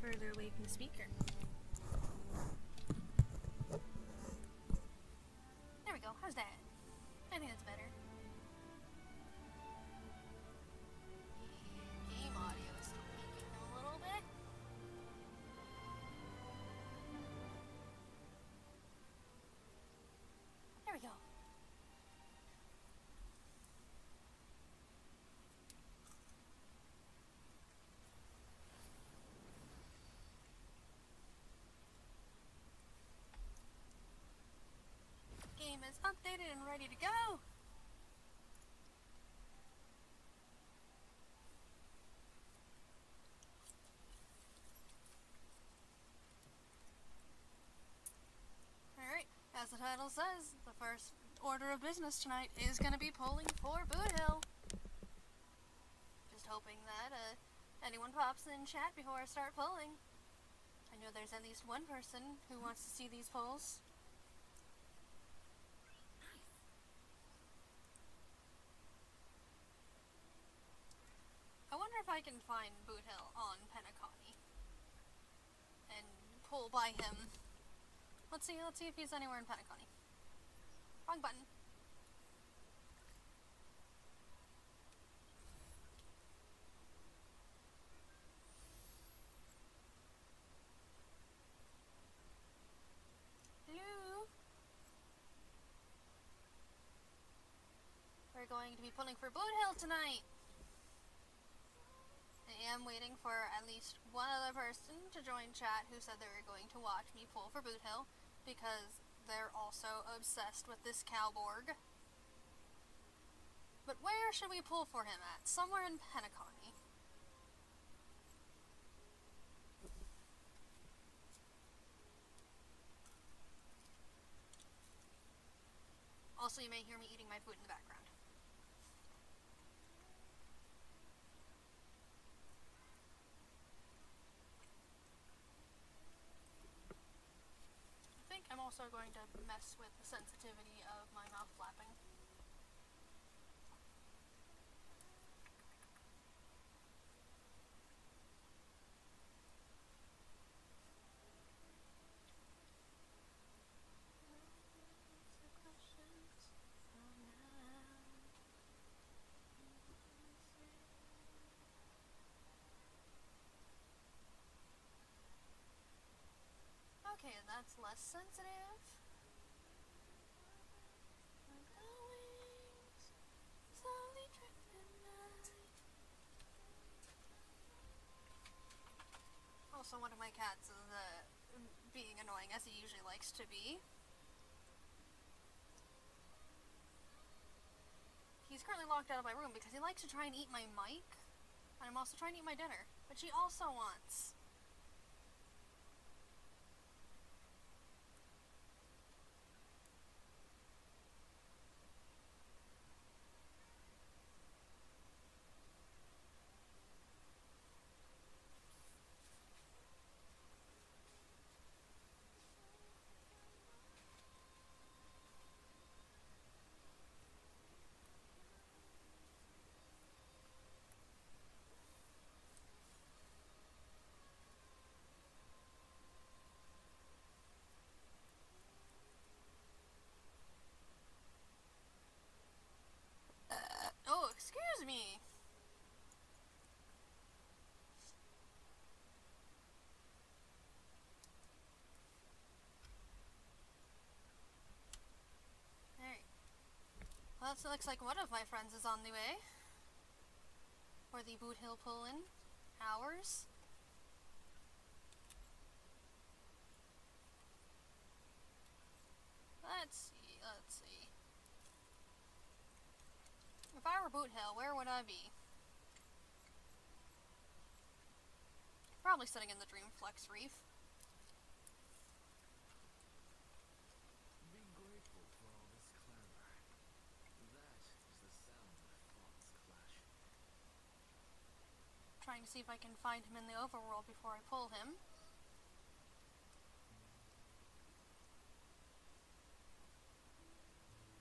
further away from the speaker. There we go. How's that? I think that's better. Game audio is still peaking a little bit. There we go. Game is updated and ready to go. Alright, as the title says, the first order of business tonight is going to be polling for Boothill. Just hoping that anyone pops in chat before I start polling. I know there's at least one person who wants to see these polls. I wonder if I can find Boothill on Penacony and pull by him. Let's see if he's anywhere in Penacony. Wrong button. Hello? We're going to be pulling for Boothill tonight. I am waiting for at least one other person to join chat who said they were going to watch me pull for Boothill, because they're also obsessed with this Cowborg. But where should we pull for him at? Somewhere in Penacony. Also, you may hear me eating my food in the background. I'm also going to mess with the sensitivity of my mouth flapping. Okay, that's less sensitive. I'm going slowly drifting night. Also, one of my cats is being annoying, as he usually likes to be. He's currently locked out of my room because he likes to try and eat my mic, and I'm also trying to eat my dinner, which he also wants. Oh, excuse me. Alright. Well, it looks like one of my friends is on the way. For the Boothill pull-in hours. Let's see. If I were Boothill, where would I be? Probably sitting in the Dreamflex Reef. Be grateful for all this clamor. That is the sound of thoughts clash. Trying to see if I can find him in the overworld before I pull him.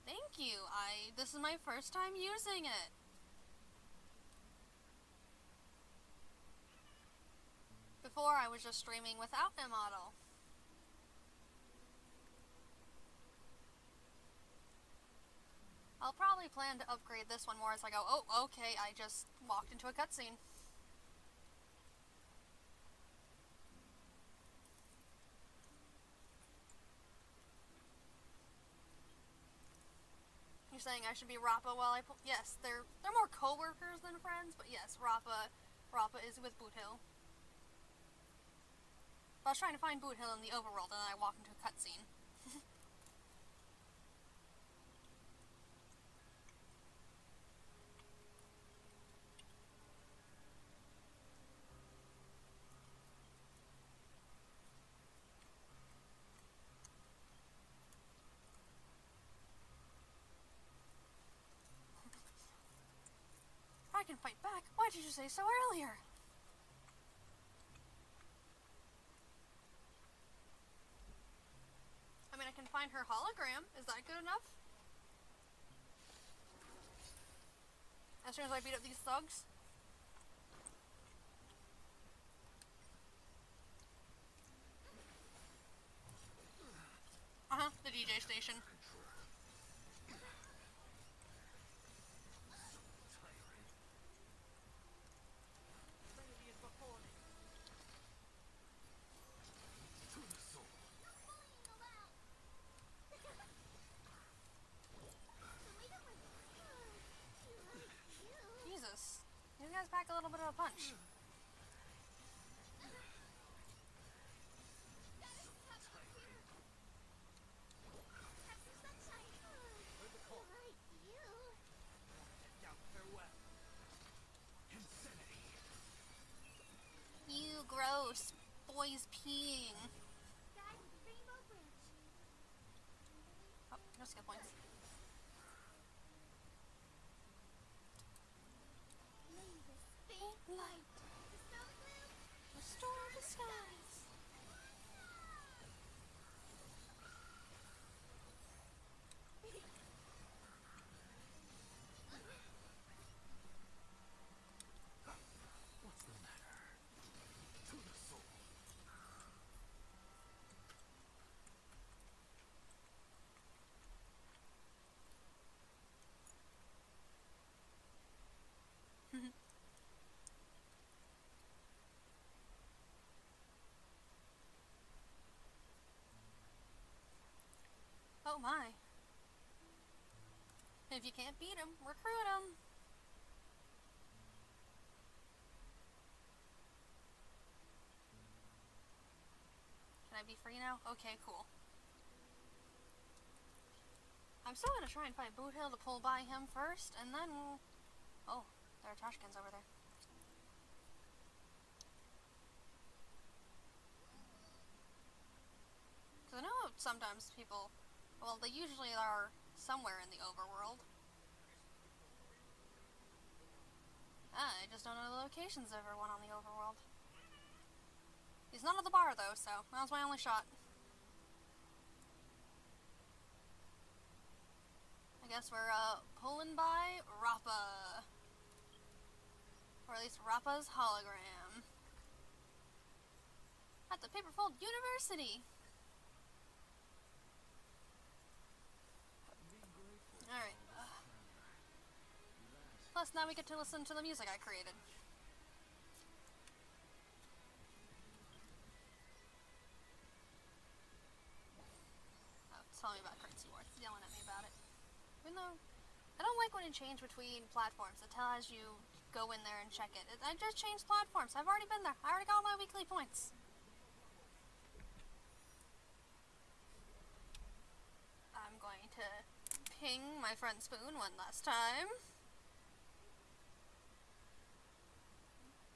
Thank you. This is my first time using it. before I was just streaming without a model. I'll probably plan to upgrade this one more as I go, oh, okay, I just walked into a cutscene. You're saying I should be Rappa while I pull? Yes, they're more co-workers than friends, but yes, Rappa is with Boothill. I was trying to find Boothill in the overworld and then I walk into a cutscene. I can fight back. Why did you say so earlier? I mean, I can find her hologram. Is that good enough? As soon as I beat up these thugs? Uh-huh, the DJ station. Jesus. You guys pack a little bit of a punch. You gross. Boys peeing. Oh, no skill points. Light. Restore disguise. What's the matter? To the soul. Oh my. If you can't beat him, recruit him. Can I be free now? Okay, cool. I'm still gonna try and find Boothill to pull by him first, and then we'll... Oh, there are trash cans over there. Because I know sometimes people... Well, they usually are somewhere in the overworld. I just don't know the locations of everyone on the overworld. He's not at the bar, though, so that was my only shot. I guess we're, pulling by Rappa. Or at least Rappa's hologram. At the Paperfold University! Alright. Plus, now we get to listen to the music I created. Oh, tell me about currency war. It's yelling at me about it. Even though, I don't like when it changes between platforms. It tells you go in there and check it. I just changed platforms. I've already been there. I already got my weekly points. I'm going to ping my friend Spoon one last time.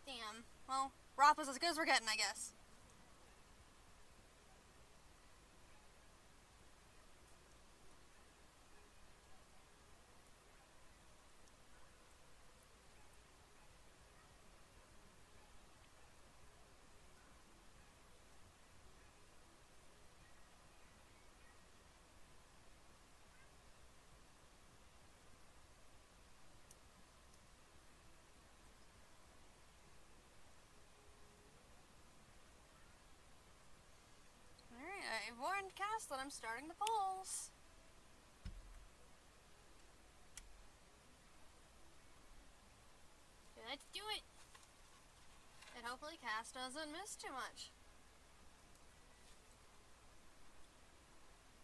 Damn. Well, Rappa's as good as we're getting, I guess. Cass that I'm starting the polls. Let's do it. And hopefully Cass doesn't miss too much.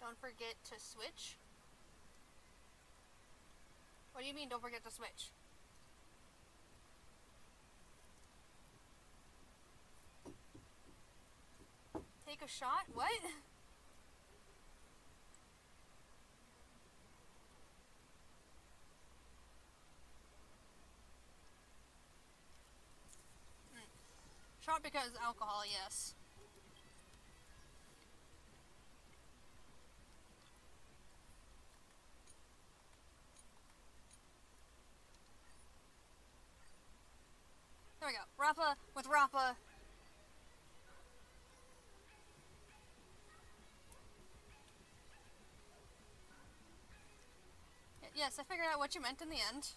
Don't forget to switch. What do you mean, don't forget to switch? Take a shot? What? Shot because alcohol, yes. There we go. Rappa with Rappa. Yes, I figured out what you meant in the end.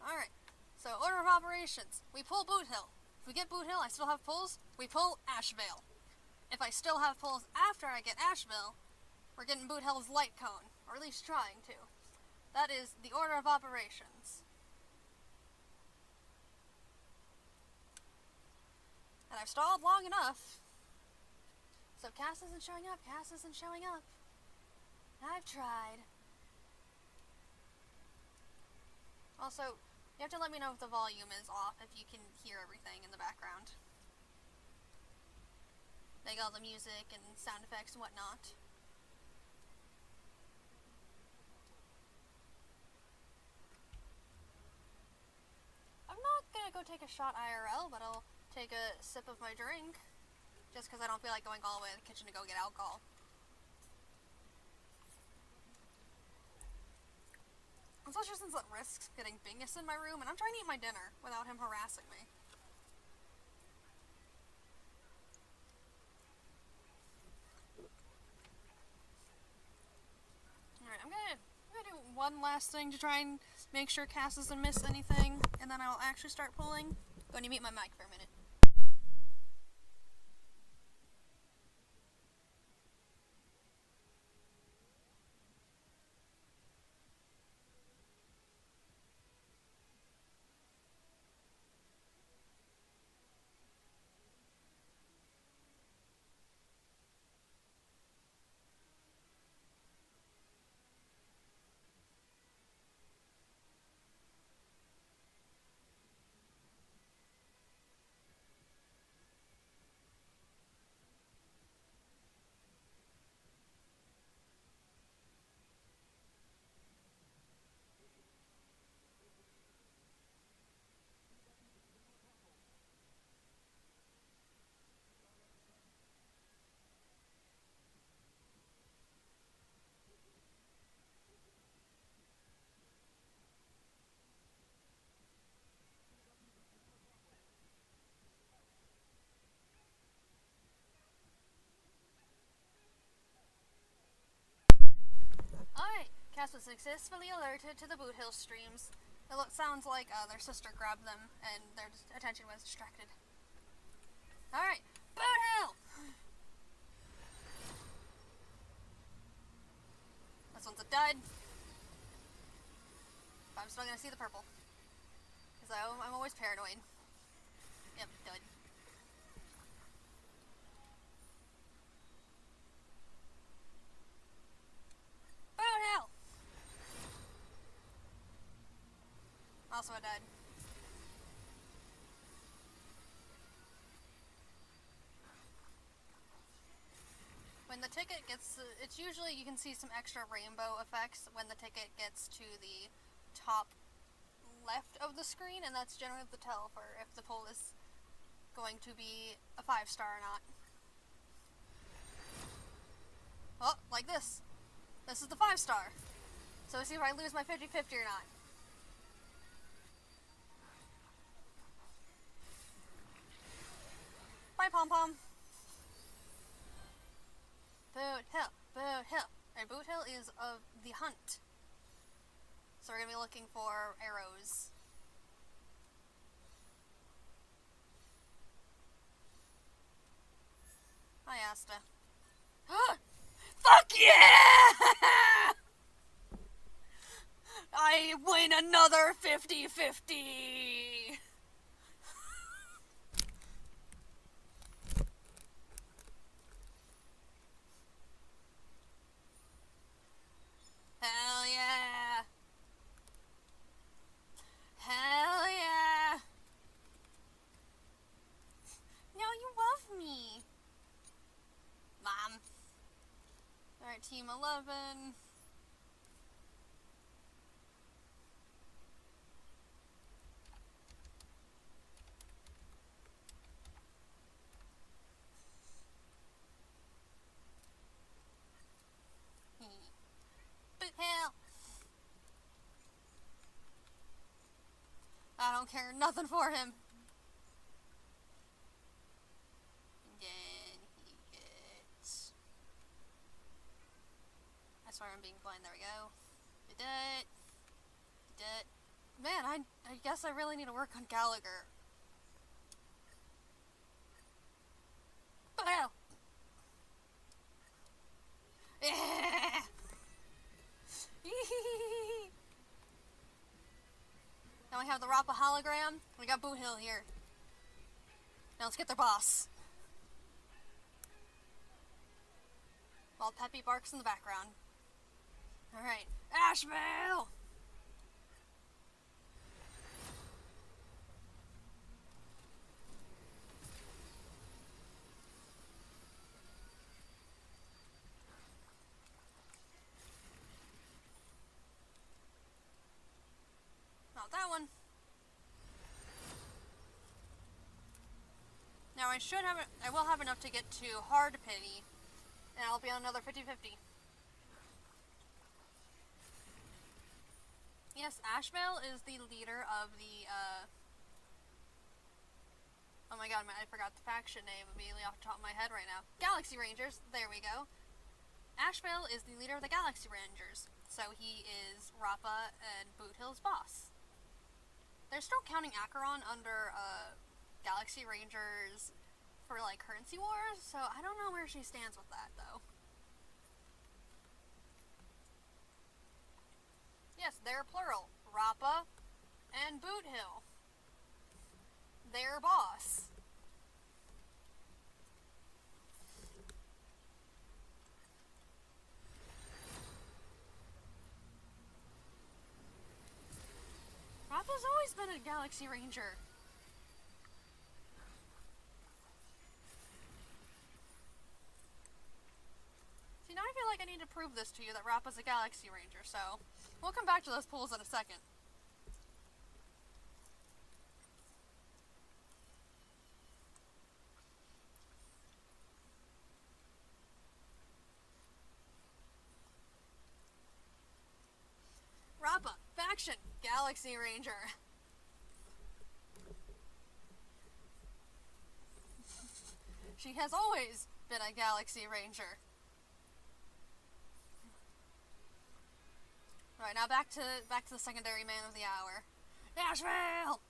Alright, so order of operations. We pull Boothill. If we get Boothill, I still have pulls, we pull Ashvale. If I still have pulls after I get Ashvale, we're getting Boothill's light cone, or at least trying to. That is the order of operations. And I've stalled long enough. So Cass isn't showing up, Cass isn't showing up. I've tried. Also, you have to let me know if the volume is off, if you can hear everything in the background. Like all the music and sound effects and whatnot. I'm not gonna go take a shot IRL, but I'll take a sip of my drink. Just because I don't feel like going all the way to the kitchen to go get alcohol. Especially since it risks getting Bingus in my room, and I'm trying to eat my dinner without him harassing me. Alright, I'm gonna do one last thing to try and make sure Cass doesn't miss anything, and then I'll actually start pulling. Going to mute my mic for a minute. Alright, Cass was successfully alerted to the Boothill streams. It sounds like their sister grabbed them and their attention was distracted. Alright, Boothill! This one's a dud. But I'm still gonna see the purple. Because I'm always paranoid. Yep, dud. Boothill! Also a dud. When the ticket gets, it's usually, you can see some extra rainbow effects when the ticket gets to the top left of the screen, and that's generally the tell for if the poll is going to be a 5-star or not. Oh, like this. This is the 5-star. So let's see if I lose my 50-50 or not. Bye, Pom-Pom. Boothill, Boothill. And Boothill is of the hunt. So we're going to be looking for arrows. has to. Fuck yeah! I win another 50-50! Hell yeah! Hell yeah! No, you love me! Mom. Alright, Team 11. Boothill! I don't care nothing for him. And then he gets... I swear I'm being blind. There we go. Did it. Did it. Man, I guess I really need to work on Gallagher. Boothill! Yeah! Now we have the Rappa hologram. We got Boothill here. Now let's get their boss. While Peppy barks in the background. Alright. Asheville! Not that one. Now I will have enough to get to Hard Pity, and I'll be on another 50-50. Yes, Asheville is the leader of the, oh my god, I forgot the faction name immediately off the top of my head right now. Galaxy Rangers, there we go. Asheville is the leader of the Galaxy Rangers, so he is Rappa and Boothill's boss. They're still counting Acheron under, Galaxy Rangers for, like, currency wars, so I don't know where she stands with that, though. Yes, they're plural. Rappa and Boothill. Their boss. Rappa's always been a Galaxy Ranger. See, now I feel like I need to prove this to you that Rappa's a Galaxy Ranger, so we'll come back to those pools in a second. Rappa, faction, Galaxy Ranger. She has always been a Galaxy Ranger. Right, now back to the secondary man of the hour. Nashville!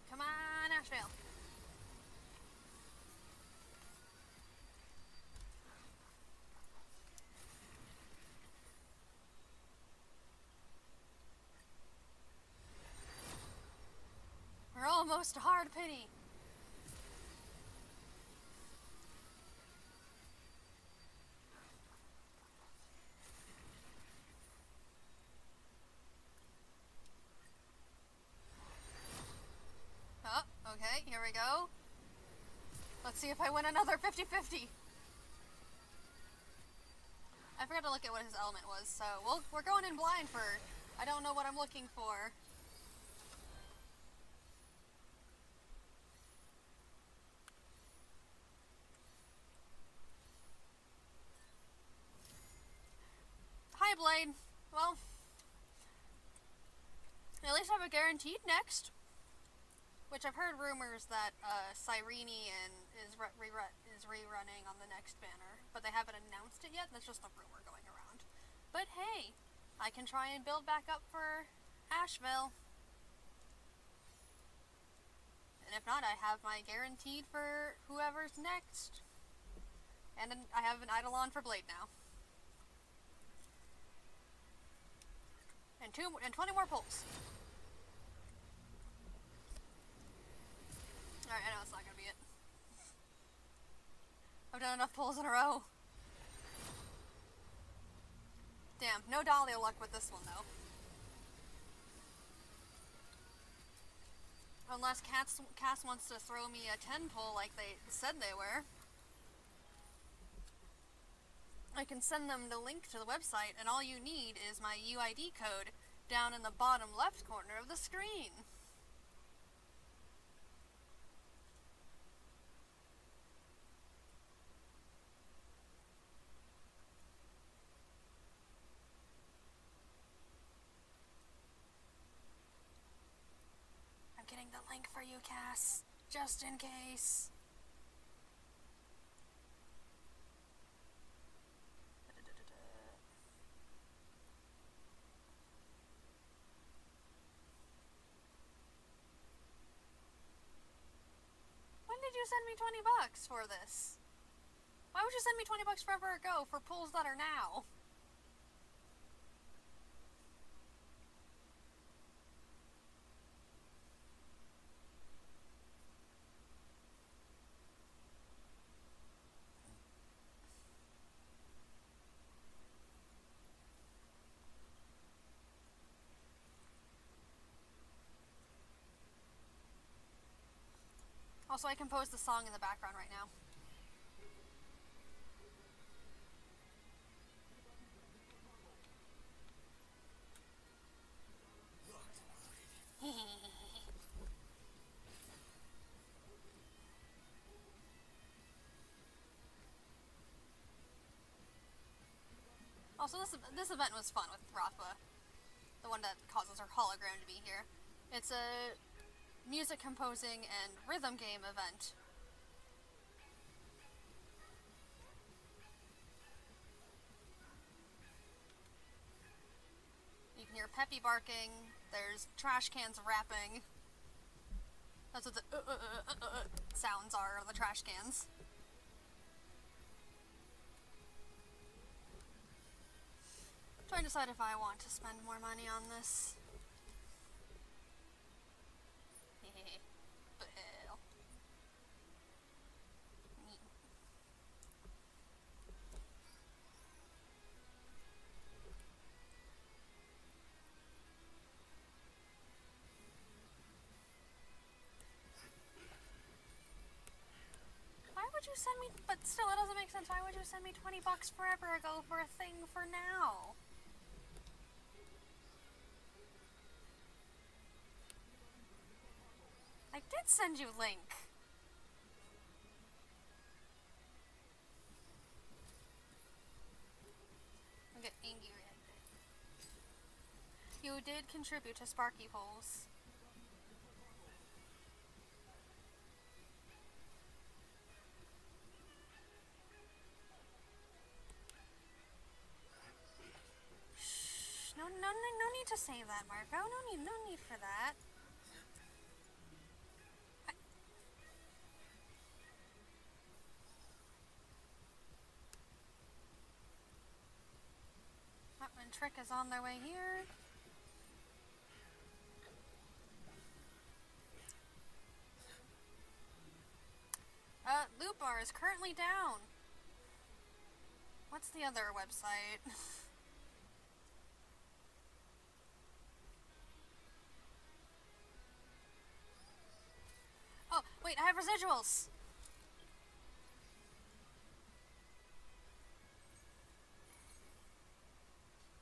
Come on, Nashville. We're almost to Hard Pity. Oh, okay, here we go. Let's see if I win another 50-50. I forgot to look at what his element was, so we're going in blind for... I don't know what I'm looking for. Blade. Well, at least I have a guaranteed next. Which I've heard rumors that Cyrene is rerunning on the next banner, but they haven't announced it yet. That's just a rumor going around. But hey, I can try and build back up for Asheville. And if not, I have my guaranteed for whoever's next. And then I have an Eidolon for Blade now. And 20 more pulls. Alright, I know it's not gonna be it. I've done enough pulls in a row. Damn, no Dahlia luck with this one though. Unless Cass wants to throw me a 10 pull like they said they were. I can send them the link to the website, and all you need is my UID code down in the bottom left corner of the screen. I'm getting the link for you, Cass, just in case. You send me $20 for this? Why would you send me $20 forever ago for pulls that are now? Also, I composed the song in the background right now. Also, this event was fun with Rafa, the one that causes her hologram to be here. It's a music composing and rhythm game event. You can hear Peppy barking, there's trash cans rapping. That's what the sounds are of the trash cans. Trying to decide if I want to spend more money on this. Boothill. Why would you send me, but still it doesn't make sense, why would you send me $20 forever ago for a thing for now? I did send you link. I get angry at it. You did contribute to Sparky polls. Shh, no need to say that, Marco. No need for that. And Trick is on their way here. Loot bar is currently down. What's the other website? Oh, wait, I have residuals.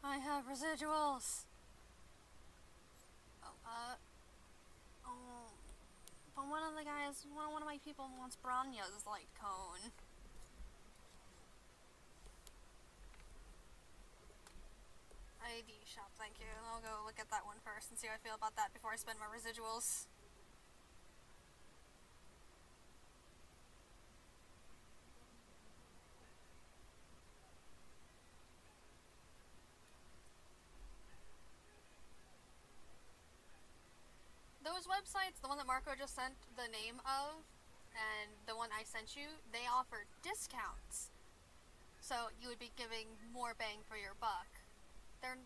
I have residuals. But one of the guys, one of my people wants Branya's light cone. ID shop, thank you. I'll go look at that one first and see how I feel about that before I spend my residuals. Those websites, the one that Marco just sent the name of, and the one I sent you, they offer discounts. So you would be giving more bang for your buck. They're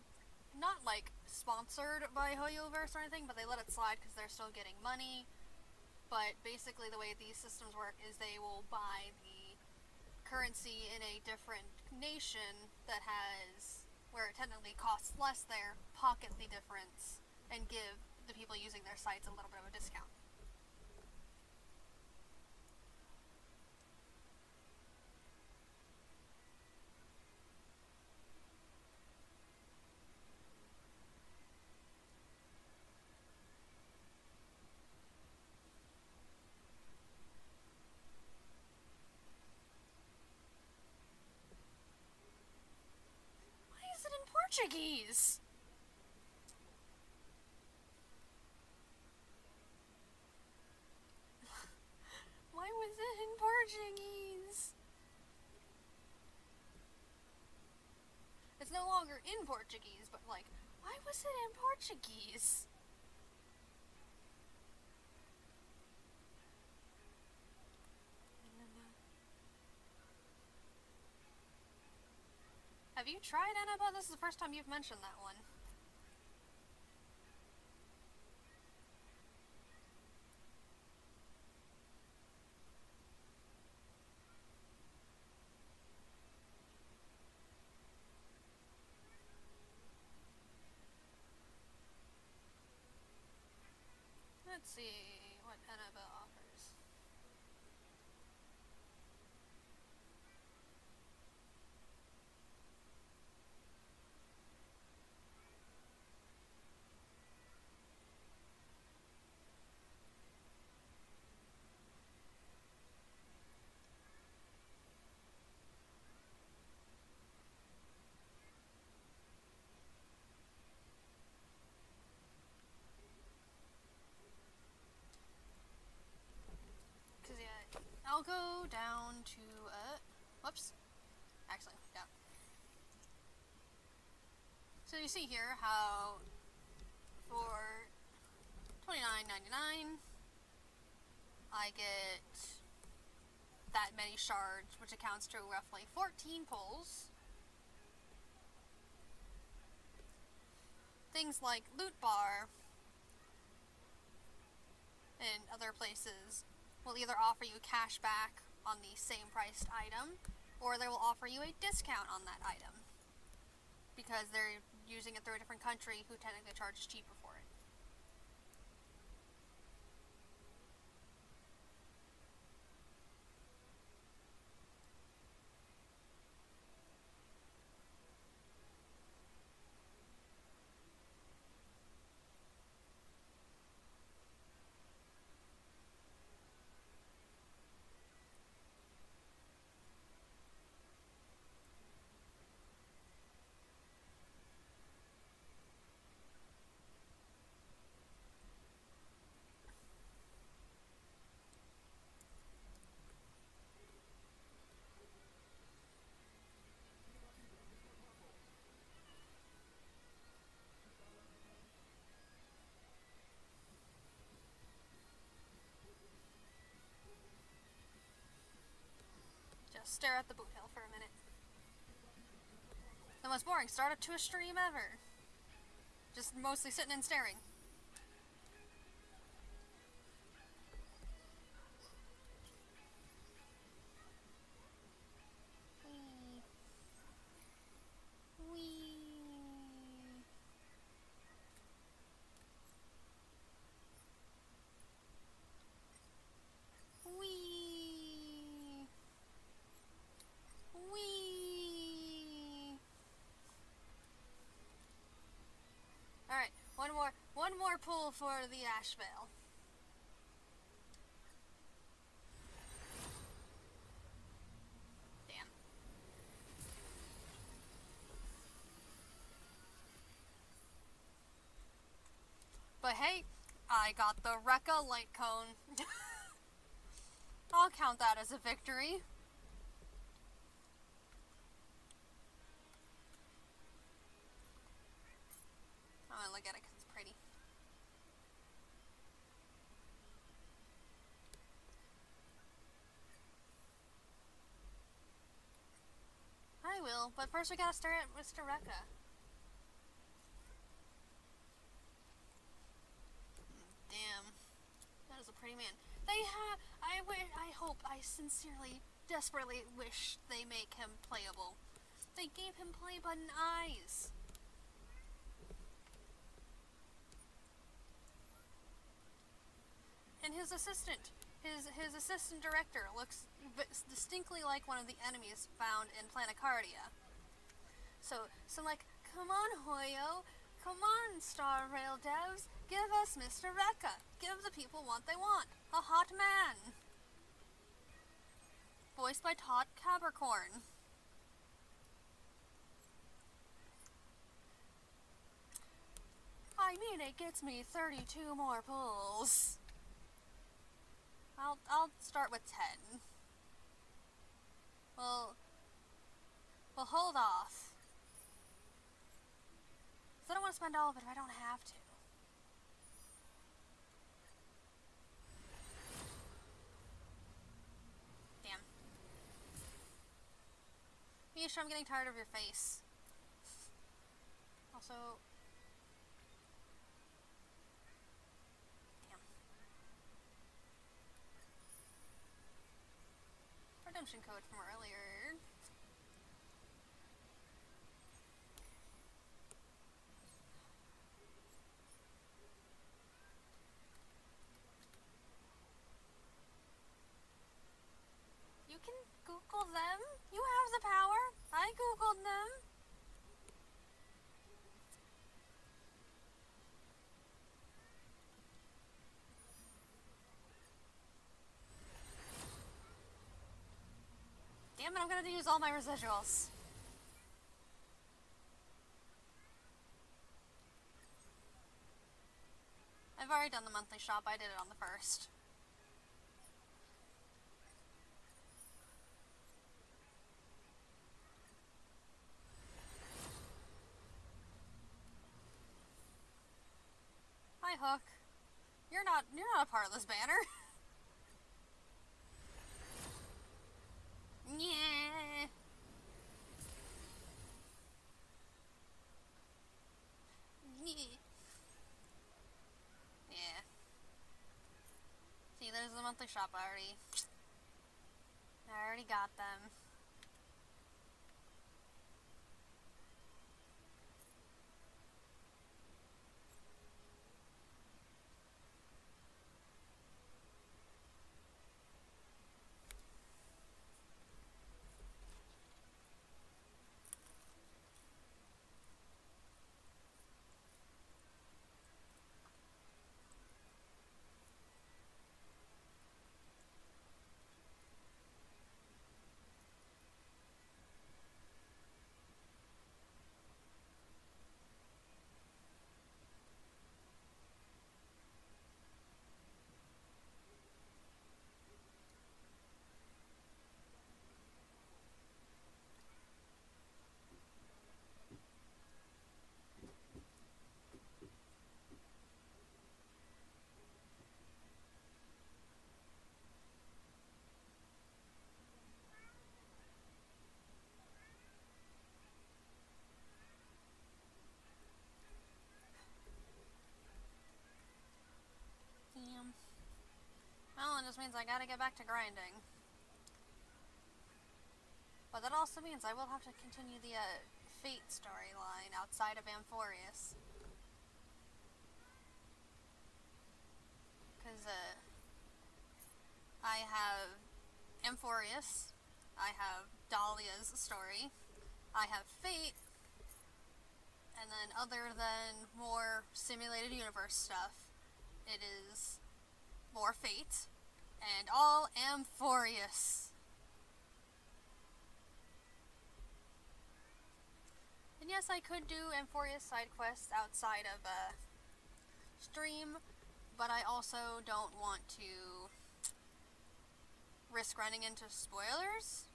not like sponsored by Hoyoverse or anything, but they let it slide because they're still getting money. But basically the way these systems work is they will buy the currency in a different nation that has, where it technically costs less there, pocket the difference, and give the people using their sites a little bit of a discount. Why is it in Portuguese? Why was it in Portuguese? It's no longer in Portuguese, but like, why was it in Portuguese? Have you tried Annabelle? This is the first time you've mentioned that one. Let's see what Annabelle offers. Cause yeah, I'll go down to whoops. Actually, yeah. So you see here how for $29.99 I get that many shards, which accounts to roughly 14 pulls. Things like Loot Bar and other places will either offer you cash back on the same priced item, or they will offer you a discount on that item because they're using it through a different country who technically charges cheaper for it. Just stare at the Boothill for a minute. The most boring start to a stream ever. Just mostly sitting and staring. Wee. Wee. Wee. Wee. Alright, one more pull for the Ash Veil. Damn. But hey, I got the Rekka light cone. I'll count that as a victory. I'm gonna look at it because it's pretty. I will, but first we gotta stare at Mr. Rekka. Damn. That is a pretty man. They have. I hope. I sincerely, desperately wish they make him playable. They gave him play button eyes. And his assistant, his assistant director looks distinctly like one of the enemies found in Planicardia. So like, come on, Hoyo. Come on, Star Rail devs. Give us Mr. Rekka. Give the people what they want. A hot man. Voiced by Todd Capricorn. I mean, it gets me 32 more pulls. I'll start with 10. Well, hold off. 'Cause I don't want to spend all of it if I don't have to. Damn. Misha, I'm getting tired of your face. Also... Damn. Redemption code from earlier. You can Google them. You have the power. I Googled them. Damn it, I'm gonna use all my residuals. I've already done the monthly shop. I did it on the 1st. Hi, Hook. You're not a part of this banner. Yeah. Yeah. See, there's the monthly shop already. I already got them. Damn. Well, it just means I gotta get back to grinding. But that also means I will have to continue the Fate storyline outside of Amphorius. Because I have Amphorius, I have Dahlia's story, I have Fate, and then other than more simulated universe stuff, it is more Fate, and all Amphorius. And yes, I could do Amphorius side quests outside of stream, but I also don't want to risk running into spoilers.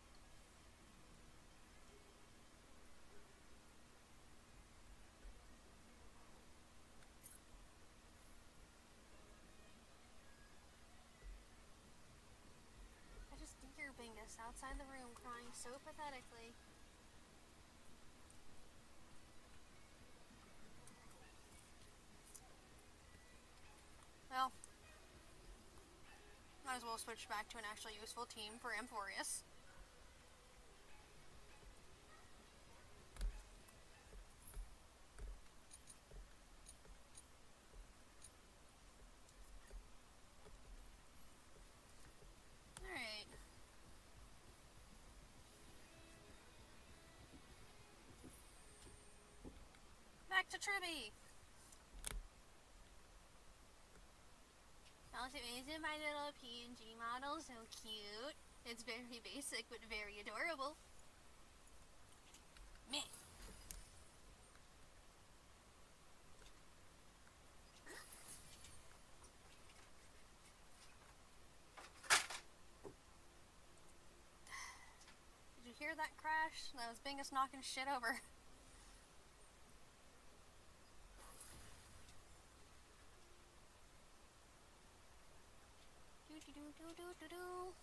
I just hear Bingus outside the room crying so pathetically. Well, might as well switch back to an actually useful team for Amphorius. Alright. Back to Tribby! Also, isn't my little PNG model so cute? It's very basic, but very adorable. Meh. Did you hear that crash? That was Bingus knocking shit over. Do-do-do-do-do-do-do.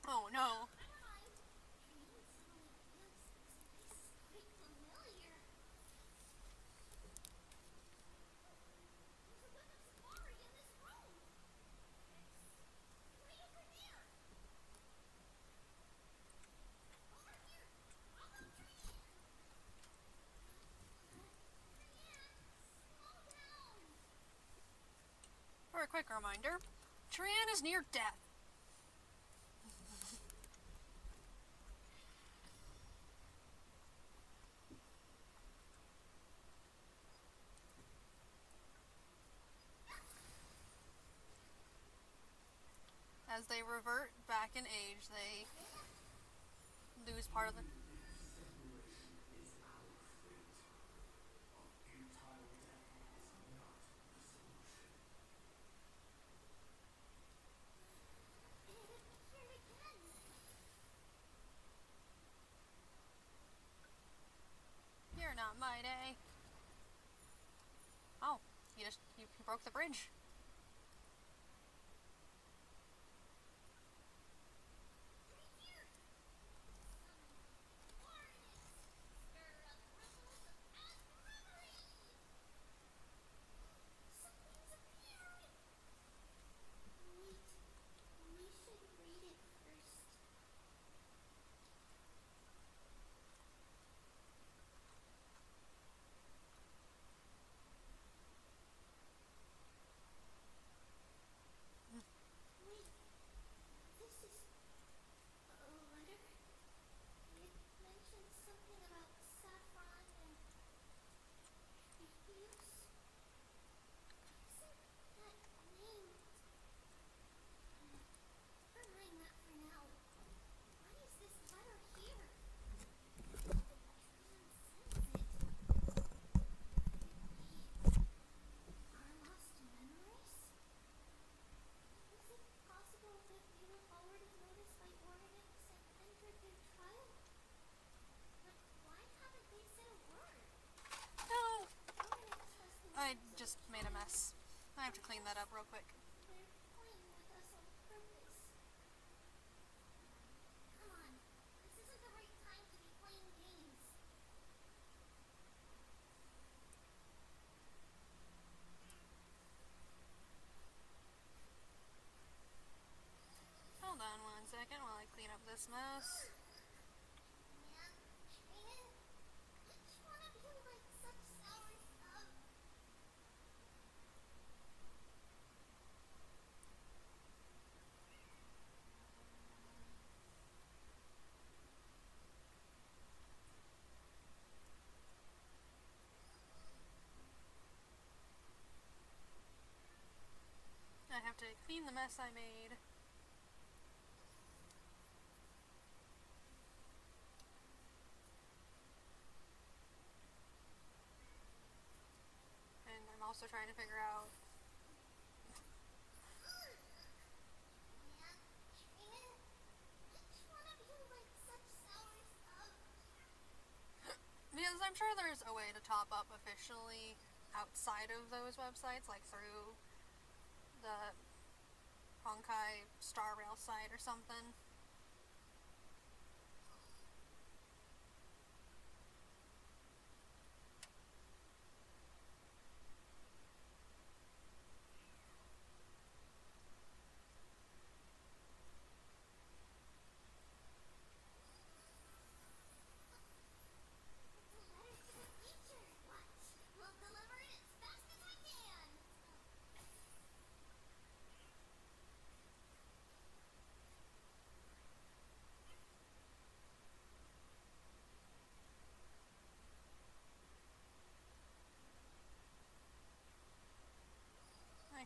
Oh no. For a quick reminder, Trian is near death. As they revert back in age, they lose part of the... You're not my day. Oh, you broke the bridge. second while I clean up this mess. I have to clean the mess I made. And I'm also trying to figure out because I'm sure there's a way to top up officially outside of those websites, like through the Honkai Star Rail site or something.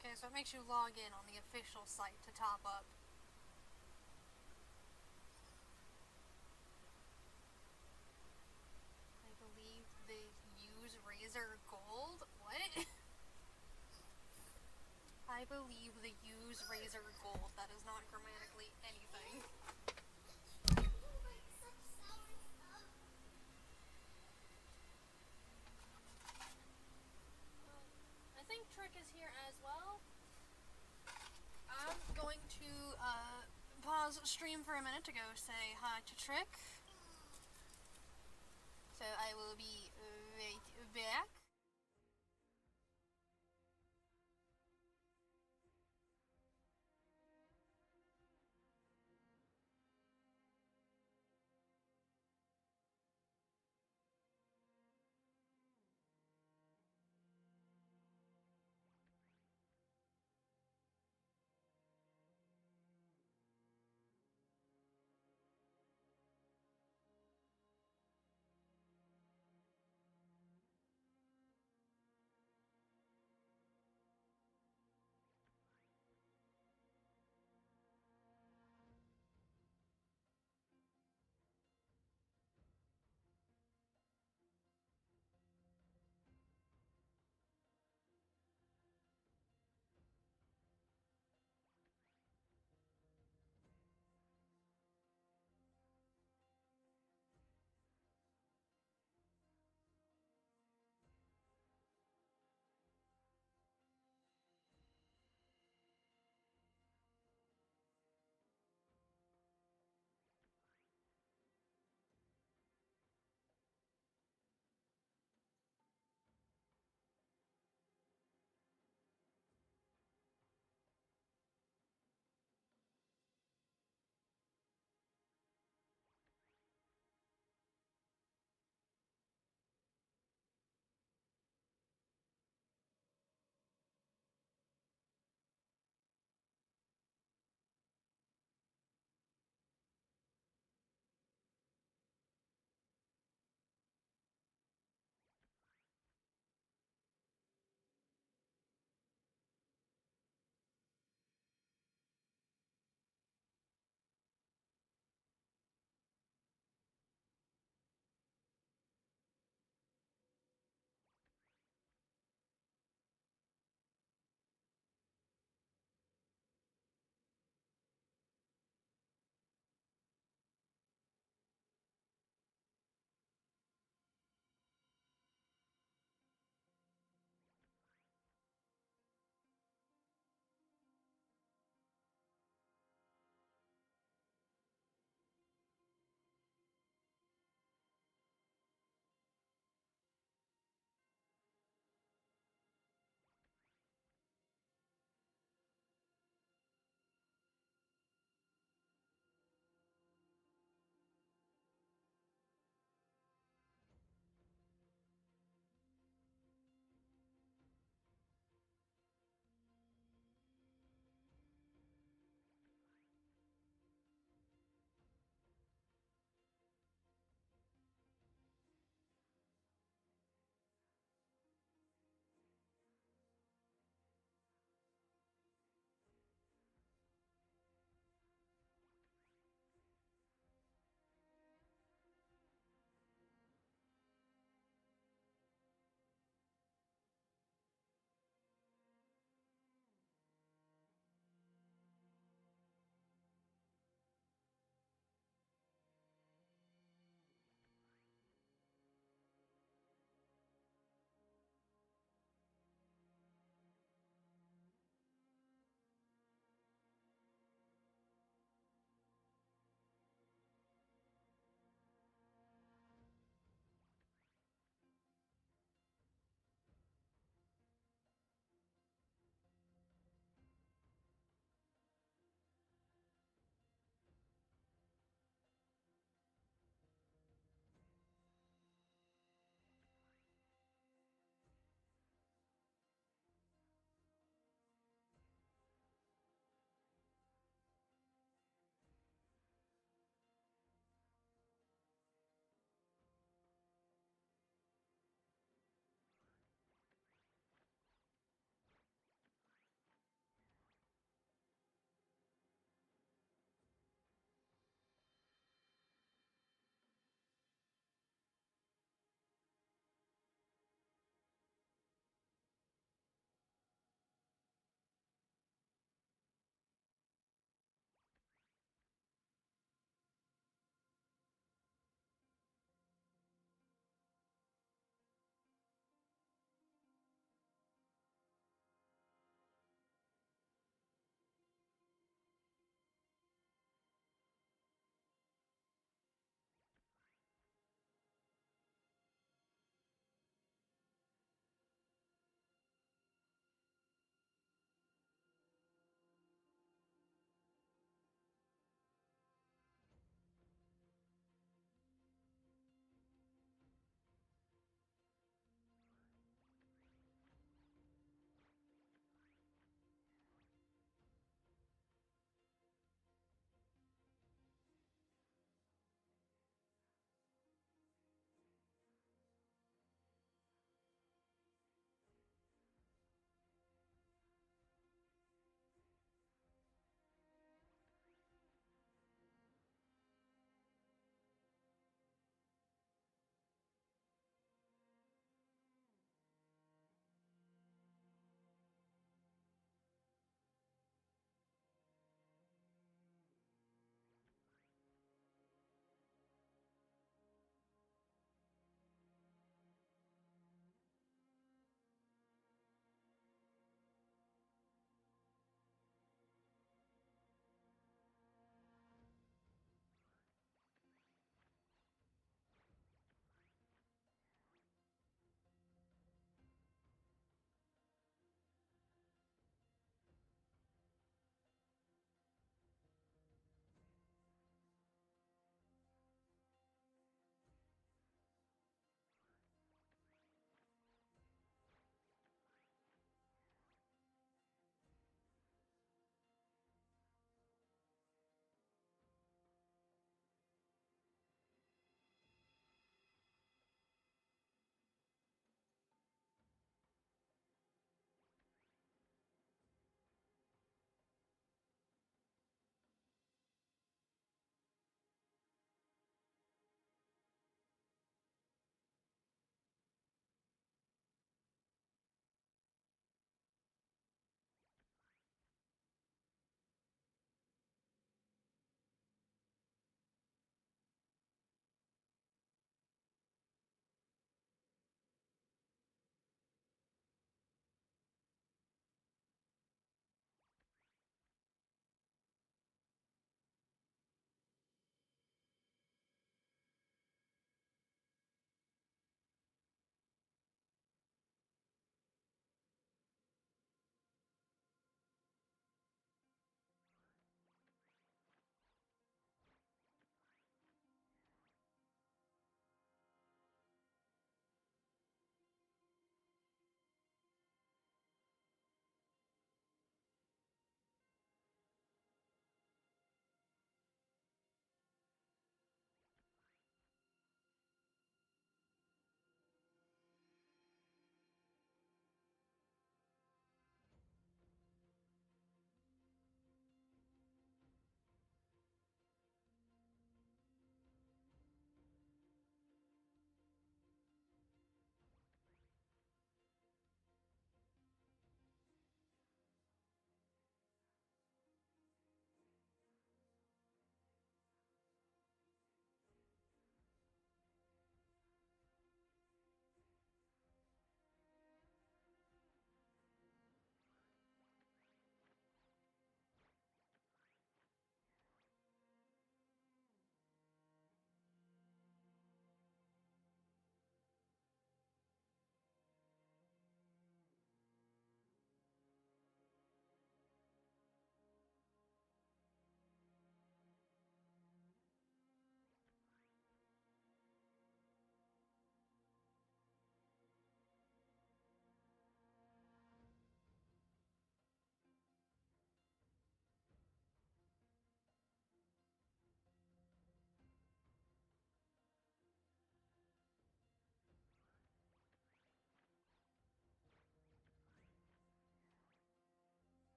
Okay, so it makes you log in on the official site to top up. I believe they use Razor Gold? What? I believe they use Razor Gold. That is not grammatically anything. I think Trick is here as well. I'm going to pause stream for a minute to go say hi to Trick. So I will be right back.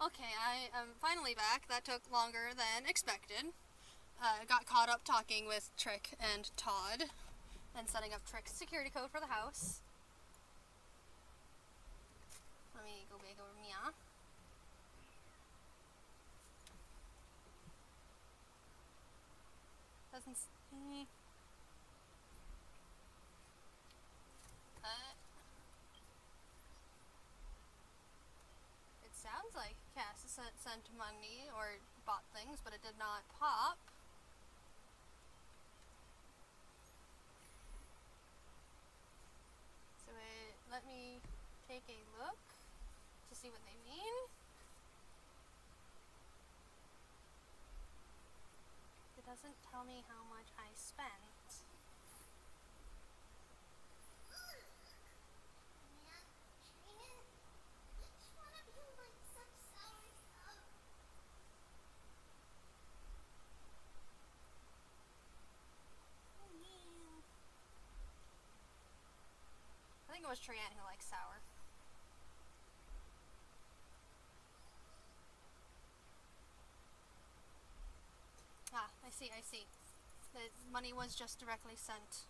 Okay, I am finally back. That took longer than expected. Got caught up talking with Trick and Todd and setting up Trick's security code for the house. Let me go back over Mia. Doesn't. It sounds like Cass sent money or bought things, but it did not pop. So let me take a look to see what they mean. It doesn't tell me how much I spent. I think it was Trianne who likes sour. Ah, I see. The money was just directly sent.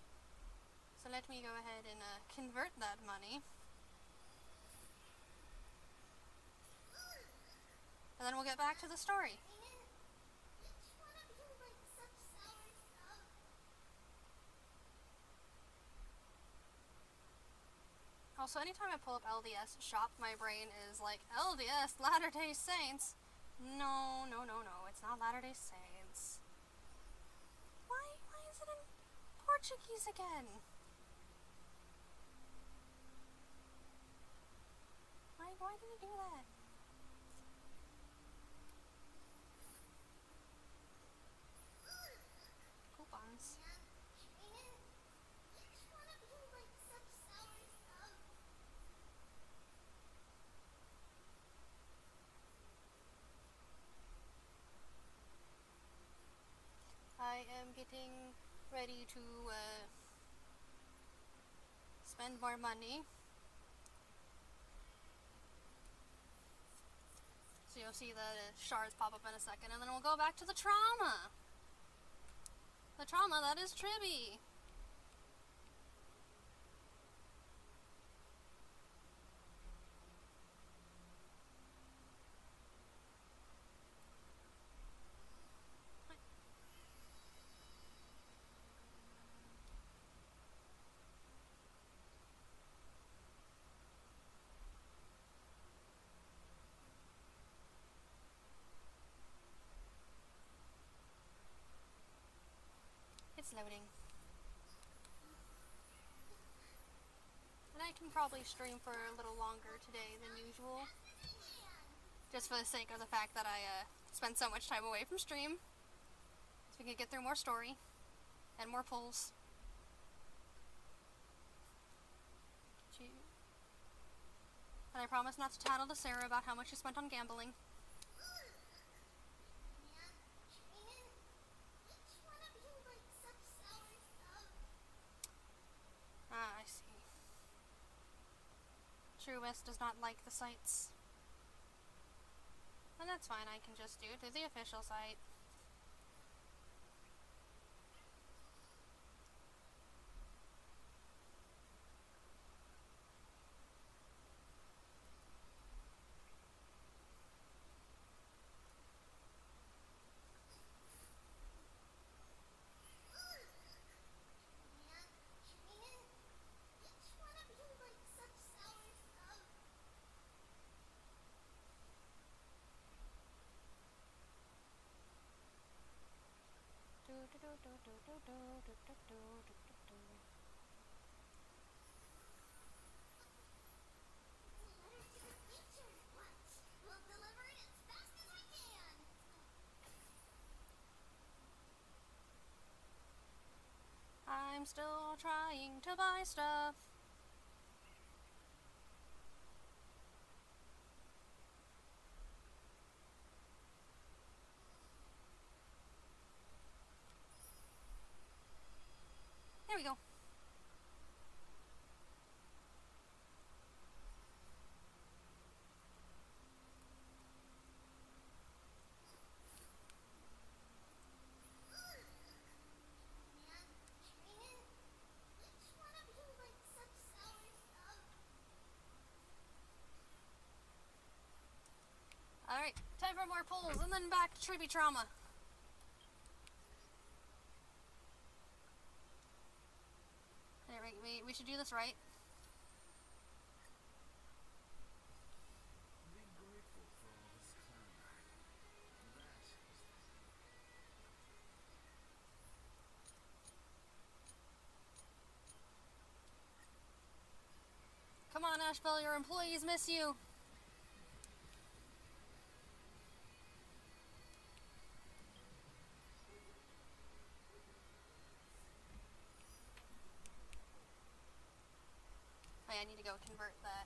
So let me go ahead and convert that money. And then we'll get back to the story. Also, anytime I pull up LDS shop, my brain is like, LDS, Latter-day Saints. No, it's not Latter-day Saints. Why is it in Portuguese again? Why did it do that? Coupons. I am getting ready to spend more money. So you'll see the shards pop up in a second, and then we'll go back to the trauma. The trauma that is Tribby. It's loading. And I can probably stream for a little longer today than usual. Just for the sake of the fact that I spent so much time away from stream. So we can get through more story. And more pulls. And I promise not to tattle to Sarah about how much she spent on gambling. Ah, I see. True West does not like the sites. And that's fine, I can just do it through the official site. I'm still trying to buy stuff. There we go. Alright, time for more pulls, and then back to Tribby Trauma. We should do this right. Be grateful for all this clamor. That is Come on, Asheville, your employees miss you. Oh, yeah, I need to go convert that.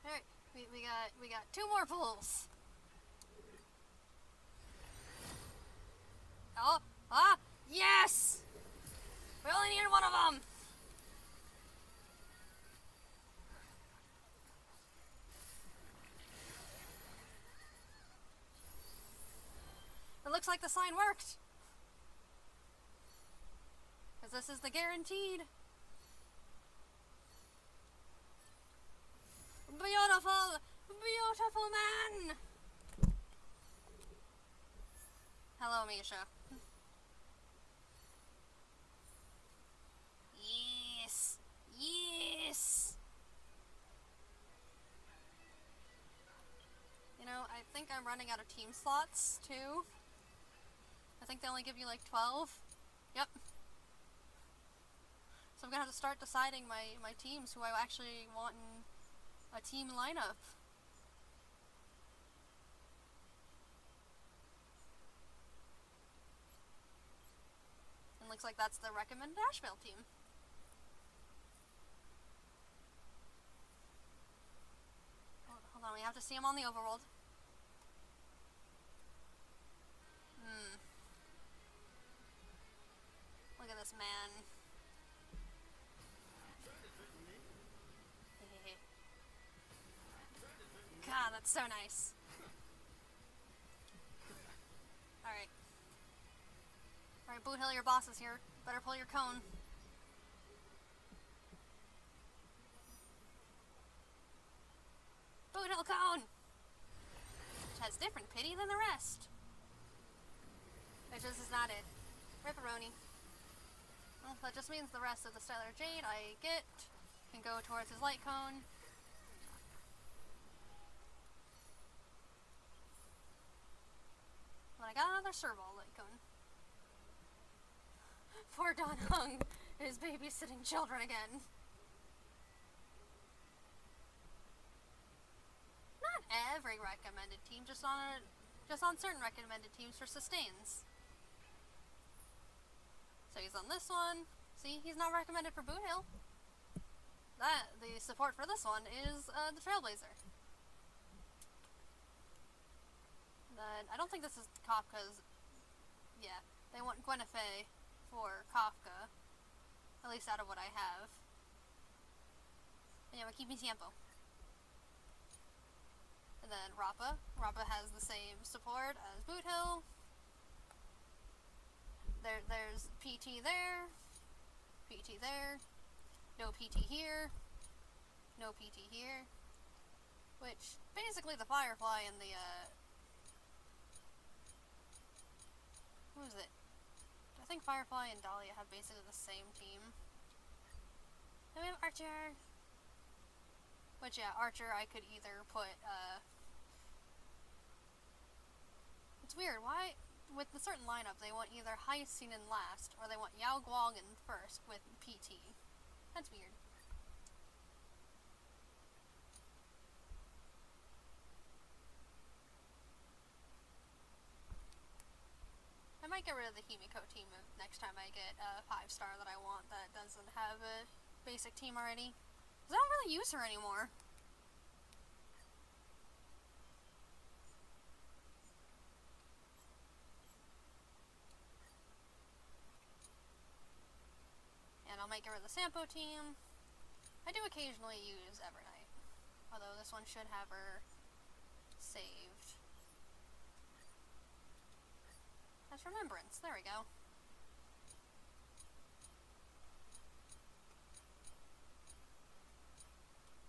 Alright, we got 2 more pulls. Oh, yes! We only needed 1 of them. It looks like the sign worked. Because this is the guaranteed. Beautiful, beautiful man. Hello, Misha. Yes, yes. You know, I think I'm running out of team slots too. I think they only give you like 12. Yep. So I'm gonna have to start deciding my teams, who I actually want in a team lineup. And looks like that's the recommended Asheville team. Hold on, we have to see him on the overworld. Look at this man. God, that's so nice. Alright. Alright, Boothill, your boss is here. Better pull your cone. Boothill cone! Which has different pity than the rest. Which this is not it. Ripperoni. Well, that just means the rest of the Stellar Jade I get can go towards his light cone. But I got another serval light cone. Poor Don Hung is babysitting children again. Not every recommended team, just on certain recommended teams for sustains. So he's on this one. See, he's not recommended for Boothill. The support for this one is the Trailblazer. Then I don't think this is Kafka's. Yeah, they want Gwennefe for Kafka, at least out of what I have. Anyway, keep me Tiempo. And then Rappa. Rappa has the same support as Boothill. There's PT there, PT there, no PT here, no PT here, which basically the Firefly and the, who is it? I think Firefly and Dahlia have basically the same team. And we have Archer, which yeah, Archer I could either put, it's weird, why? With a certain lineup, they want either Hyacinth in last, or they want Yao Guang in first with PT. That's weird. I might get rid of the Himiko team next time I get a 5-star that I want that doesn't have a basic team already. Because I don't really use her anymore. And I'll make her the Sampo team. I do occasionally use Evernight, although this one should have her saved. That's Remembrance. There we go.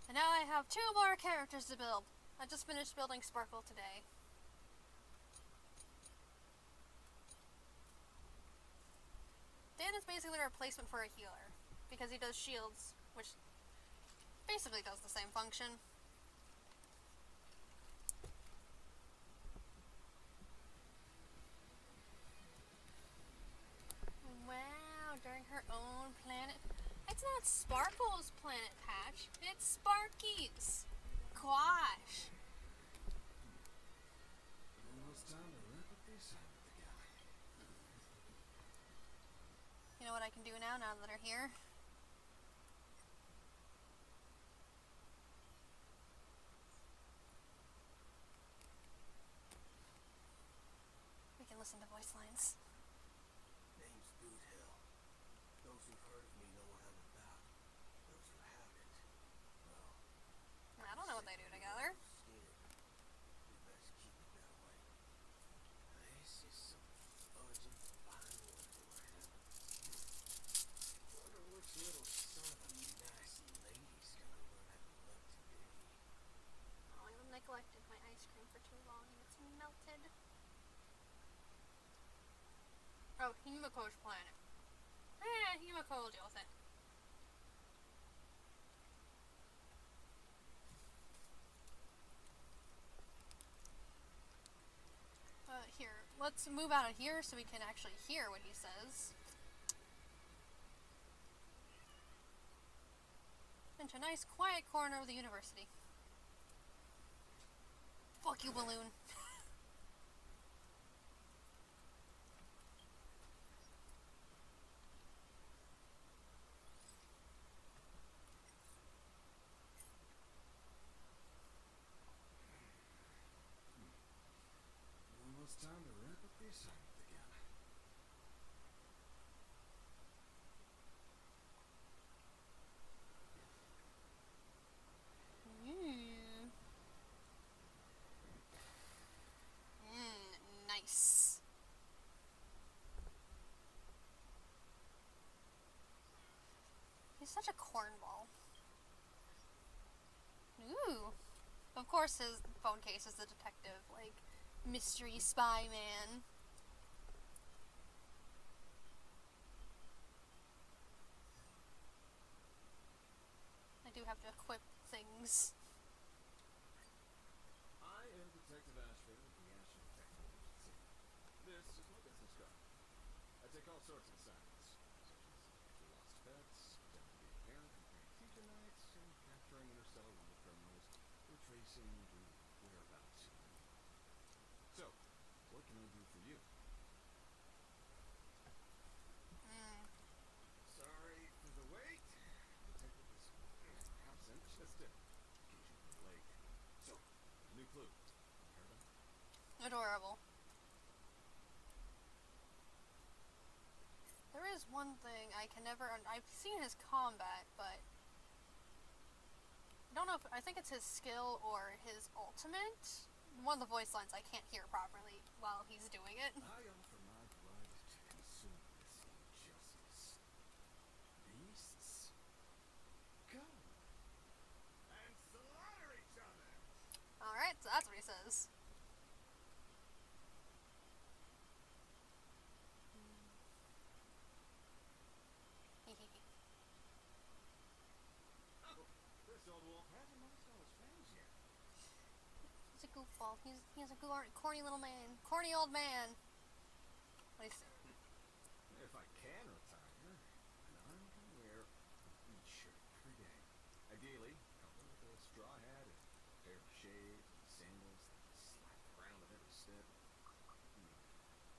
And now I have 2 more characters to build. I just finished building Sparkle today. Dan is basically a replacement for a healer, because he does shields, which basically does the same function. Wow, during her own planet. It's not Sparkle's planet patch, it's Sparky's. Gosh. Almost time to wrap up the assignment together. You know what I can do now that they're here? We can listen to voice lines. Name's Boothill. Those who've heard of me know what I'm about. Those who haven't, well, I don't know what they do together. we best keep it that way. This is some urgent fine wonder we're having. Wonder which little son of a nasty lady's gonna learn how to love today. Oh, I neglected my ice cream for too long and it's melted. Oh, Himiko's planet. Himiko will deal with it. Here, let's move out of here so we can actually hear what he says. Into a nice quiet corner of the university. Fuck you, balloon. Almost time to wrap up the assignment together. Nice. He's such a cornball. Ooh. Of course his phone case is the detective, like, mystery spy man. I do have to equip things. I am Detective Ashford of the Ashford Detective Agency. This is my business card. I take all sorts of assignments, such as lost pets, pretending to be a parent, preparing teacher nights, and capturing interstellar wonder criminals, or tracing the whereabouts of them. So, what can I do for you? Sorry for the wait. Detective is perhaps interested. Occasionally late. So, new clue. Heard of? Adorable. There is one thing I can never... I've seen his combat, but... I don't know if... I think it's his skill or his ultimate. One of the voice lines I can't hear properly while he's doing it. I offer my blood to consume this injustice. Beasts, come and slaughter each other. Alright, so that's what he says. Oh, this old wolf hasn't lost all his fangs yet. He's a goofball. He's a corny little man. Corny old man. What do you say? If I can retire, then I'm gonna wear a beach shirt every day. Ideally, covered with a straw hat and a pair of shades and sandals that slap the ground at every step.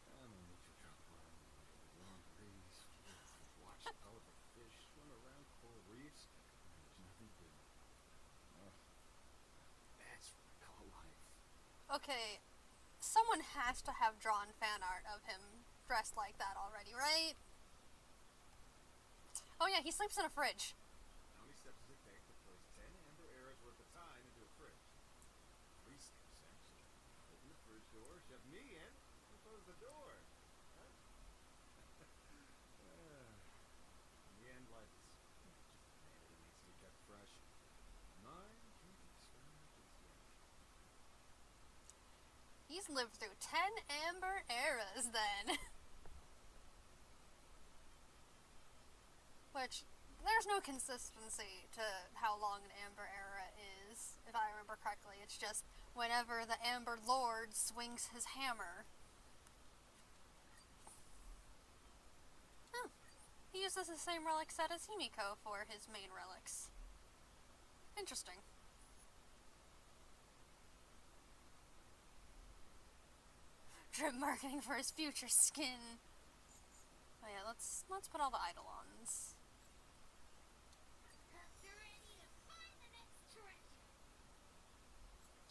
I'm a nature trapper. I enjoy the long breeze, watch colorful fish swim around coral reefs, and there's nothing to do. That's what I call life. Okay, someone has to have drawn fan art of him dressed like that already, right? Oh yeah, he sleeps in a fridge. How many steps does it take to place 10 amber arrows worth of time into a fridge? 3 steps, actually. Open the fridge door, shove me in, and close the door. lived through 10 Amber eras then. Which, there's no consistency to how long an Amber era is, if I remember correctly. It's just whenever the Amber Lord swings his hammer. Oh, he uses the same relic set as Himiko for his main relics. Interesting. Drip marketing for his future skin. Oh yeah, let's put all the Eidolons.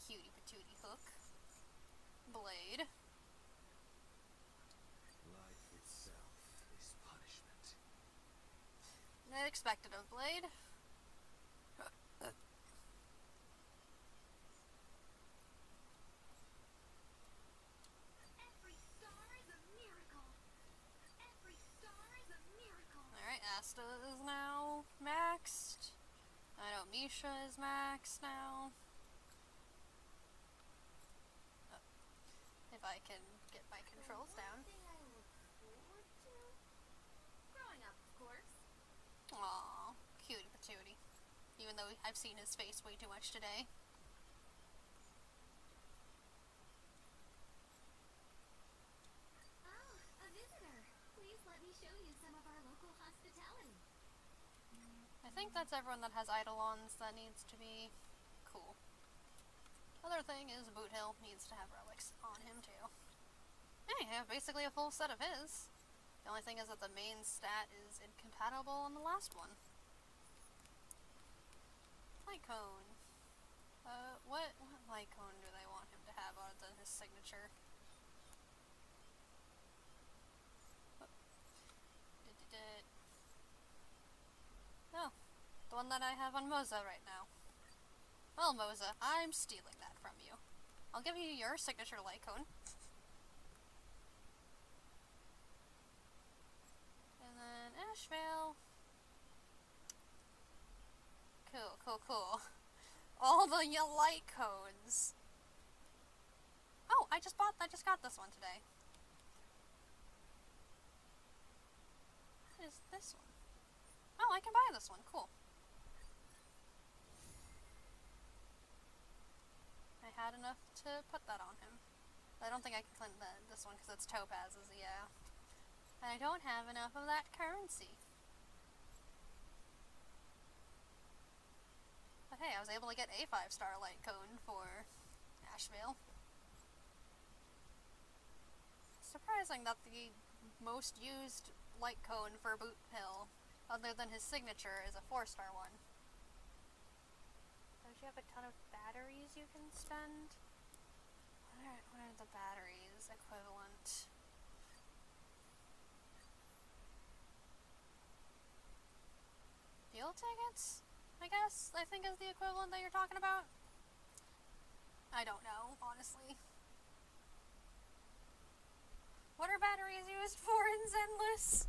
Cutie patootie hook. Blade. Life itself is punishment. Expected of Blade. Alright, Asta is now maxed. I know Misha is maxed now. Oh, if I can get my controls down. Growing up, of course. Aww, cutie patootie. Even though I've seen his face way too much today. Oh, a visitor. Please let me show you some of our local hospitality. I think that's everyone that has Eidolons that needs to be cool. Other thing is Boothill needs to have relics on him too. Hey, I have basically a full set of his. The only thing is that the main stat is incompatible on the last one. Light cone. What light cone do they want him to have other than his signature? Oh, the one that I have on Moza right now. Well, Moza, I'm stealing that from you. I'll give you your signature light cone. And then Ashvale. Cool. All the light cones. Oh, I just got this one today. What is this one? Oh, I can buy this one. Cool. I had enough to put that on him. I don't think I can clean this one because it's topazes, yeah. And I don't have enough of that currency. But hey, I was able to get a 5-star light cone for Ashvale. Surprising that the most used light cone for Boothill, other than his signature, is a 4-star one. Don't you have a ton of batteries you can spend? What are the batteries equivalent? Deal tickets? I guess, I think is the equivalent that you're talking about. I don't know, honestly. What are batteries used for in Zenless?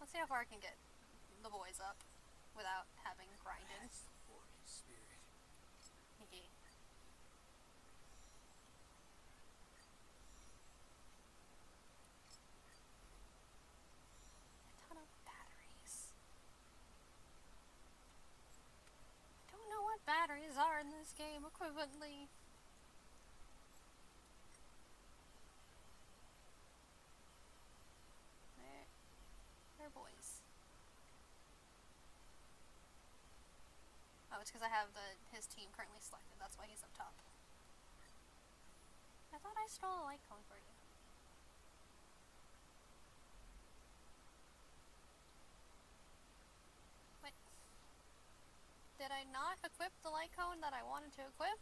Let's see how far I can get the boys up without having grinded. Hee. A ton of batteries. I don't know what batteries are in this game equivalently. They're boys. Oh, it's because I have his team currently selected. That's why he's up top. I thought I stole a light cone for you. Wait. Did I not equip the light cone that I wanted to equip?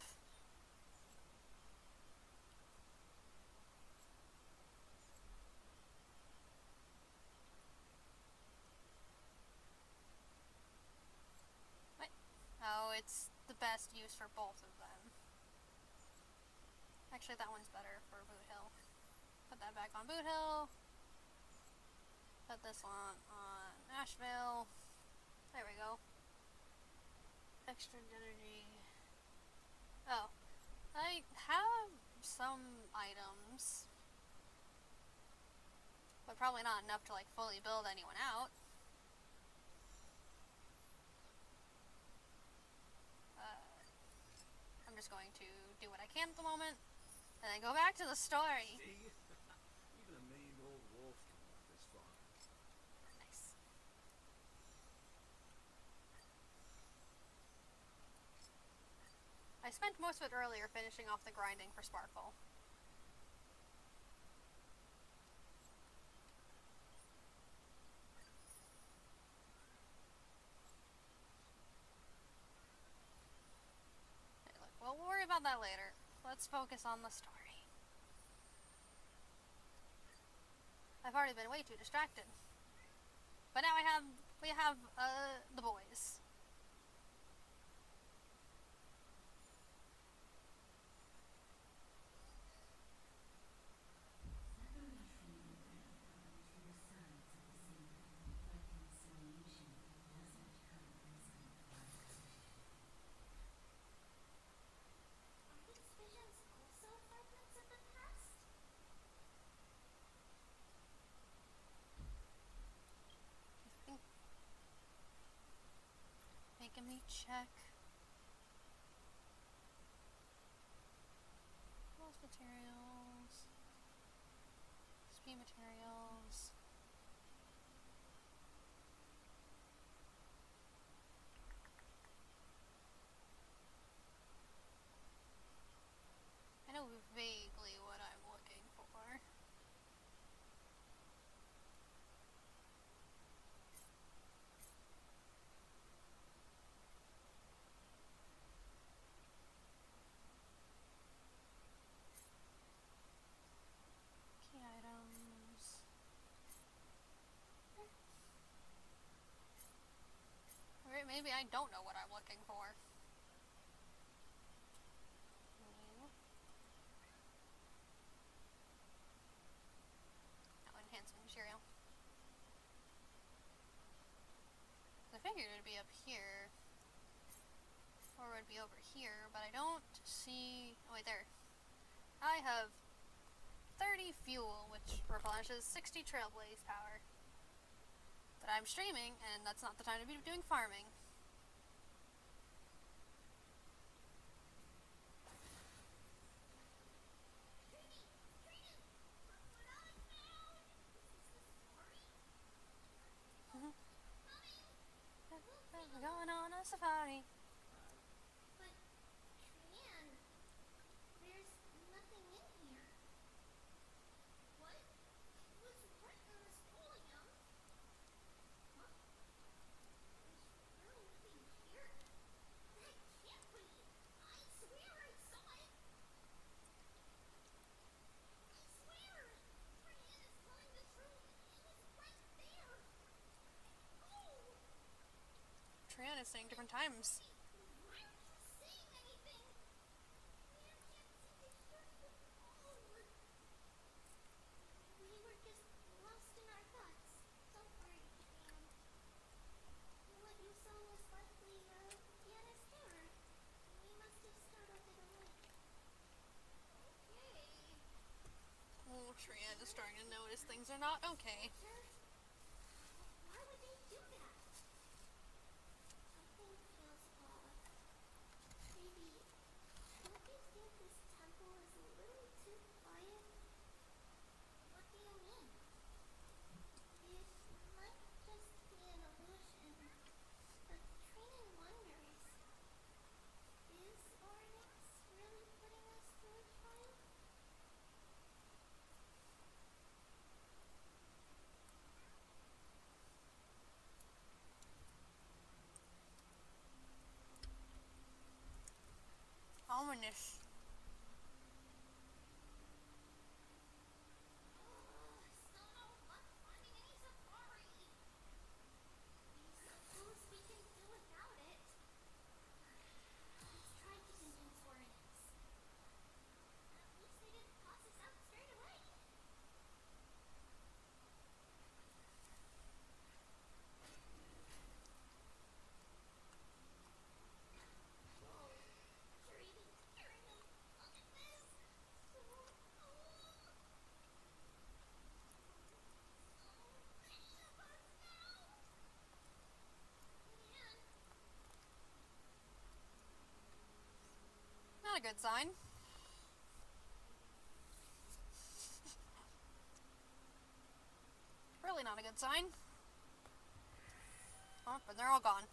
What? Oh, it's the best use for both of them. Actually, that one's better for Boothill. Put that back on Boothill. Put this one on Ashvale. There we go. Extra energy. Oh. some items, but probably not enough to like fully build anyone out. I'm just going to do what I can at the moment, and then go back to the story. See? Even a maimed old wolf can walk this far. Nice. I spent most of it earlier finishing off the grinding for Sparkle. Hey, look, we'll worry about that later. Let's focus on the story. I've already been way too distracted. But now we have the boys. Are these visions also fragments of the past? I think making me check. Those materials. Speed materials. I know vaguely what I'm looking for. Key items. Alright, maybe I don't know what I'm looking for. Enhancement material. I figured it'd be up here. Or it'd be over here, but I don't see... Oh wait, there. I have 30 fuel, which replenishes 60 Trailblaze power. But I'm streaming, and that's not the time to be doing farming. We're going on a safari. But, Trian, there's nothing in here. What? It was right on us pulling him. Huh? There's really nothing here. That can't be. I swear I saw it. I swear. Trian is telling the truth. It was right there. Oh! Trian is saying different times. Why aren't you saying anything? Trian can't seem to hear you. Oh! We were just lost in our thoughts. Don't worry, Trian. What you saw was likely, Deanna's terror. We must have startled it away. Okay. Oh, Trian is starting to notice things are not okay. Why would they do that? Something feels off. Maybe, don't you think this temple is a little too quiet? What do you mean? It might just be an illusion, but Training wonders, is Oryx really putting us through a trial? Ominous. Still no luck finding any safari. I suppose we can do without it. Let's try Chitin's coordinates. At least they didn't toss us out straight away. Whoa, you're even hearing them. good sign. Really not a good sign. Oh, but they're all gone.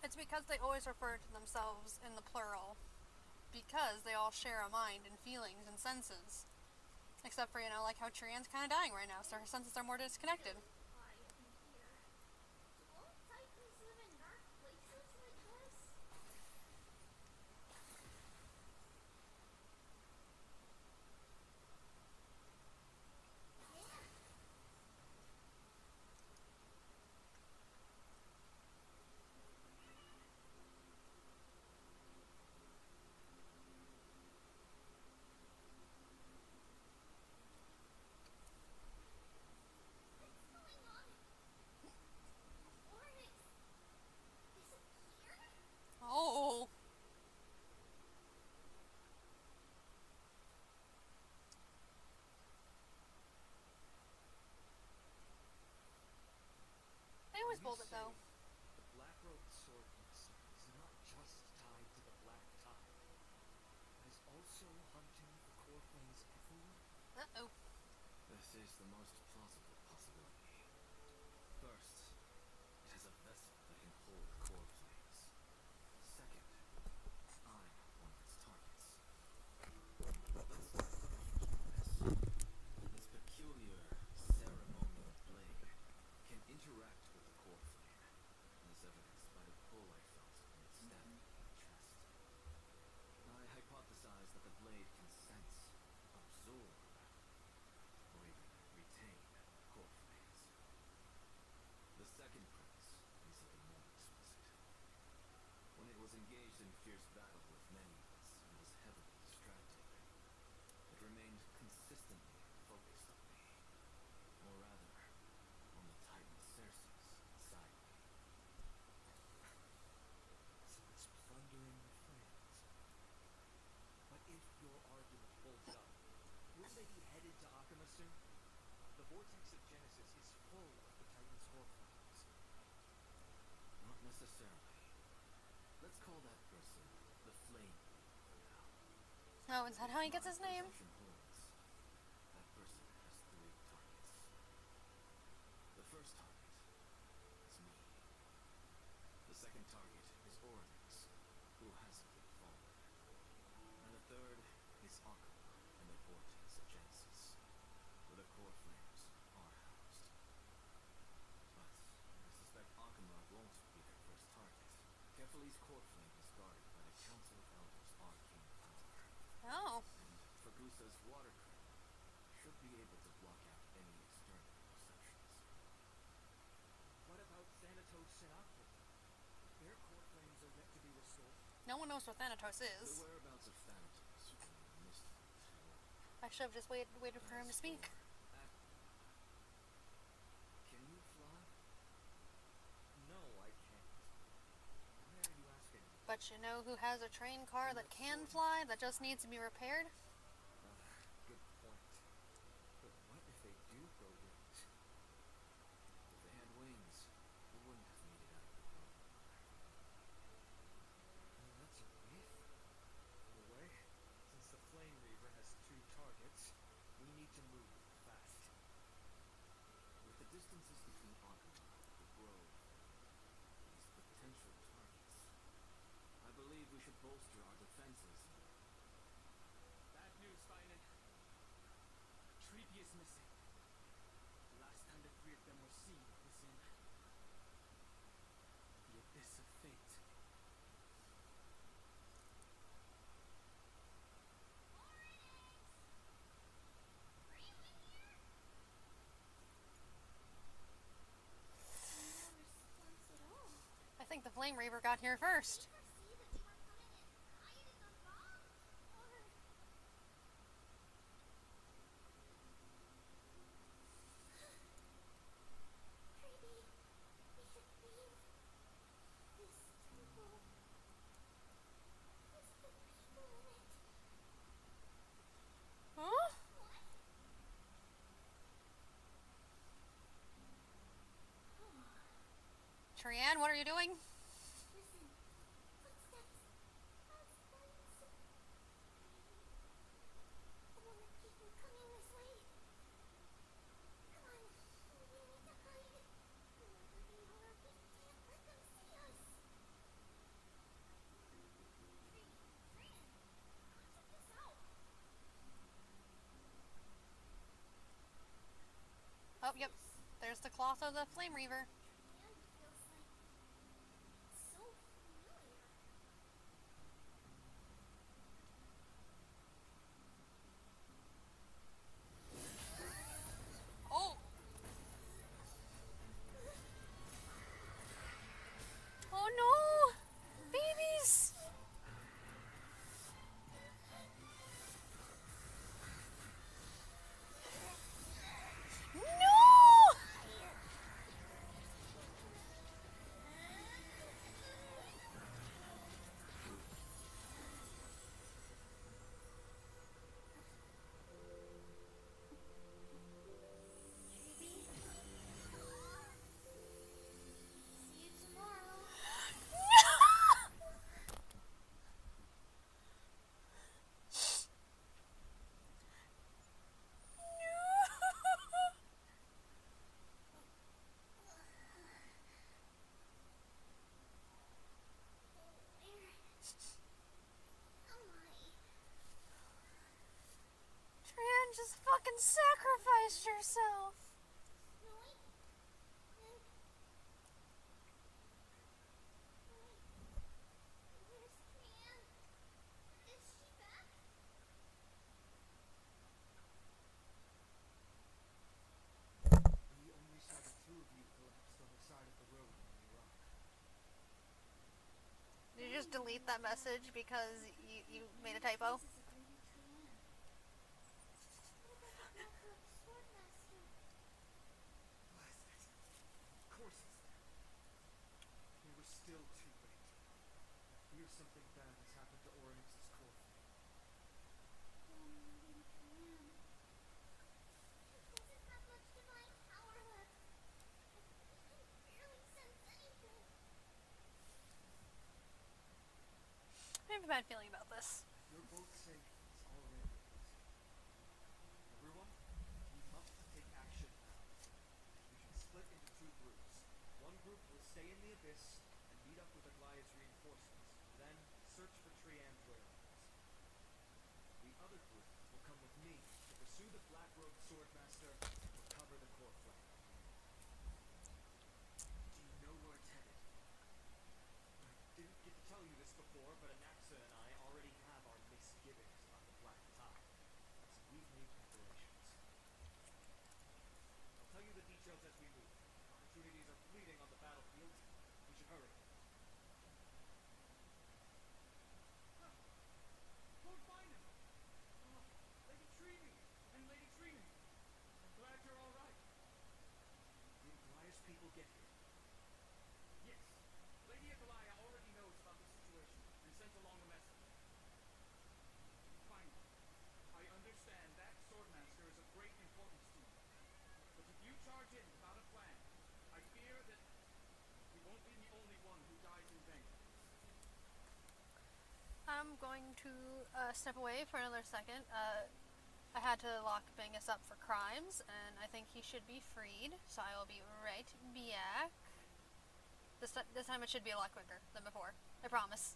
It's because they always refer to themselves in the plural. Because they all share a mind and feelings and senses. Except for, like how Trian's kind of dying right now, so her senses are more disconnected. Quiet in here. Do all titans live in dark places like this? Yeah. What's going on? Oryx disappeared? Oh. They always bold it though. The black-robed sword master is not just tied to the black tide, but is also hunting for core flames everywhere? Uh-oh. This is the most plausible possibility. First, it has a vessel that can hold core flames. Second, I'm one of its targets. Let's start with this. This peculiar ceremonial blade can interact with the core flame, as evidenced by the pull I felt when it stabbed me in the chest. I hypothesize that the blade can sense, absorb, or even retain core flames. The second premise is even more explicit. When it was engaged in fierce battle with many of us and was heavily distracted, it remained consistently focused on me. Or rather, on the Titan Cerces inside me. So it's plundering the flames. But if your argument holds up, will they be headed to Akama soon? The vortex of Genesis is full of the Titan's core flames. Not necessarily. Let's call that person the Flame Reaper for now. Oh, is that how he gets his name? Presumption holds, that person has 3 targets. The first target is me. The second target is Oryx, who hasn't yet fallen. And the third is Akama and the vortex of Genesis, where the core flames are housed. But I suspect Akama won't be their first target. Kefali's core flame is guarded by the Council of Elders' arcane power. Oh. And Fergusa's water curtain should be able to block out any external perceptions. What about Thanatos and Aqua? Their core flames are yet to be restored. No one knows what Thanatos The is. whereabouts of Thanatos remain a mystery to all. I should have just waited for him to As speak. for Aqua, can you fly? No, I can't. Why are you asking me? But you know who has a train car that can fly, that just needs to be repaired? Good point. But what if they do grow wings? If they had wings, they wouldn't have made it out of the world alive. That's a relief. In a way, since the Flame Reaver has 2 targets, we need to move fast. With the distances between Akama, the Grove, and these potential targets, I believe we should bolster our defenses. Bad news, Finan. Treaty is missing. The last time the 3 of them were seen was in the Abyss of Fate. Are you in here? No response at all. I think the Flame Reaver got here first. Did you see that they were coming and hide in the fog? Or... Maybe we should leave this temple with the people in it. Huh? What? Trianne, what are you doing? Listen. Footsteps. Husbands. I want to keep them coming this way. Come on. We need to hide. Wherever they are, we can't let them see us. Fran, check this out. Oh, yep. There's the cloth of the Flame Reaver. Trianne feels like so familiar. Oh! Oh no! Babies! No! Maybe. See you tomorrow. Where am I? Trianne just fucking sacrificed yourself. Snowy? And... Wait. Where's Trianne? Is she back? We only saw the two of you collapsed on the side of the road when we arrived. Did you just delete that message because you made a typo? This is a baby Trianne. What about the Black Robe Swordmaster? Was it? Of course it's them. We were still too late. I fear something bad has happened to Oryx's core flame. Baby Trianne. She doesn't have much divine power left. We can barely sense anything. I have a bad feeling about this. You're both safe is already a blessing. Everyone, we must take action now. We should split into two groups. One group will stay in the abyss and meet up with Aglaya's reinforcements, then search for Trianne's whereabouts. The other group will come with me to pursue the Black-Robed Swordmaster and recover the core flame. Do you know where it's headed? I didn't get to tell you this before, but Anaxa and I already have our misgivings about the Black Tide, so we've made preparations. I'll tell you the details as we move. Opportunities are fleeting on the battlefield. We should hurry. Lord Bynum! Oh, Lady Trini! And Lady Trini! I'm glad you're all right. Did Aglaya's people get here? Yes. Lady Aglaya already knows about the situation and sent along a message. Fine. I understand that Swordmaster is of great importance to you. But if you charge in without a plan, I fear that you won't be the only one who dies in vain. I'm going to step away for another second. I had to lock Bingus up for crimes, and I think he should be freed, so I will be right back. This time it should be a lot quicker than before. I promise.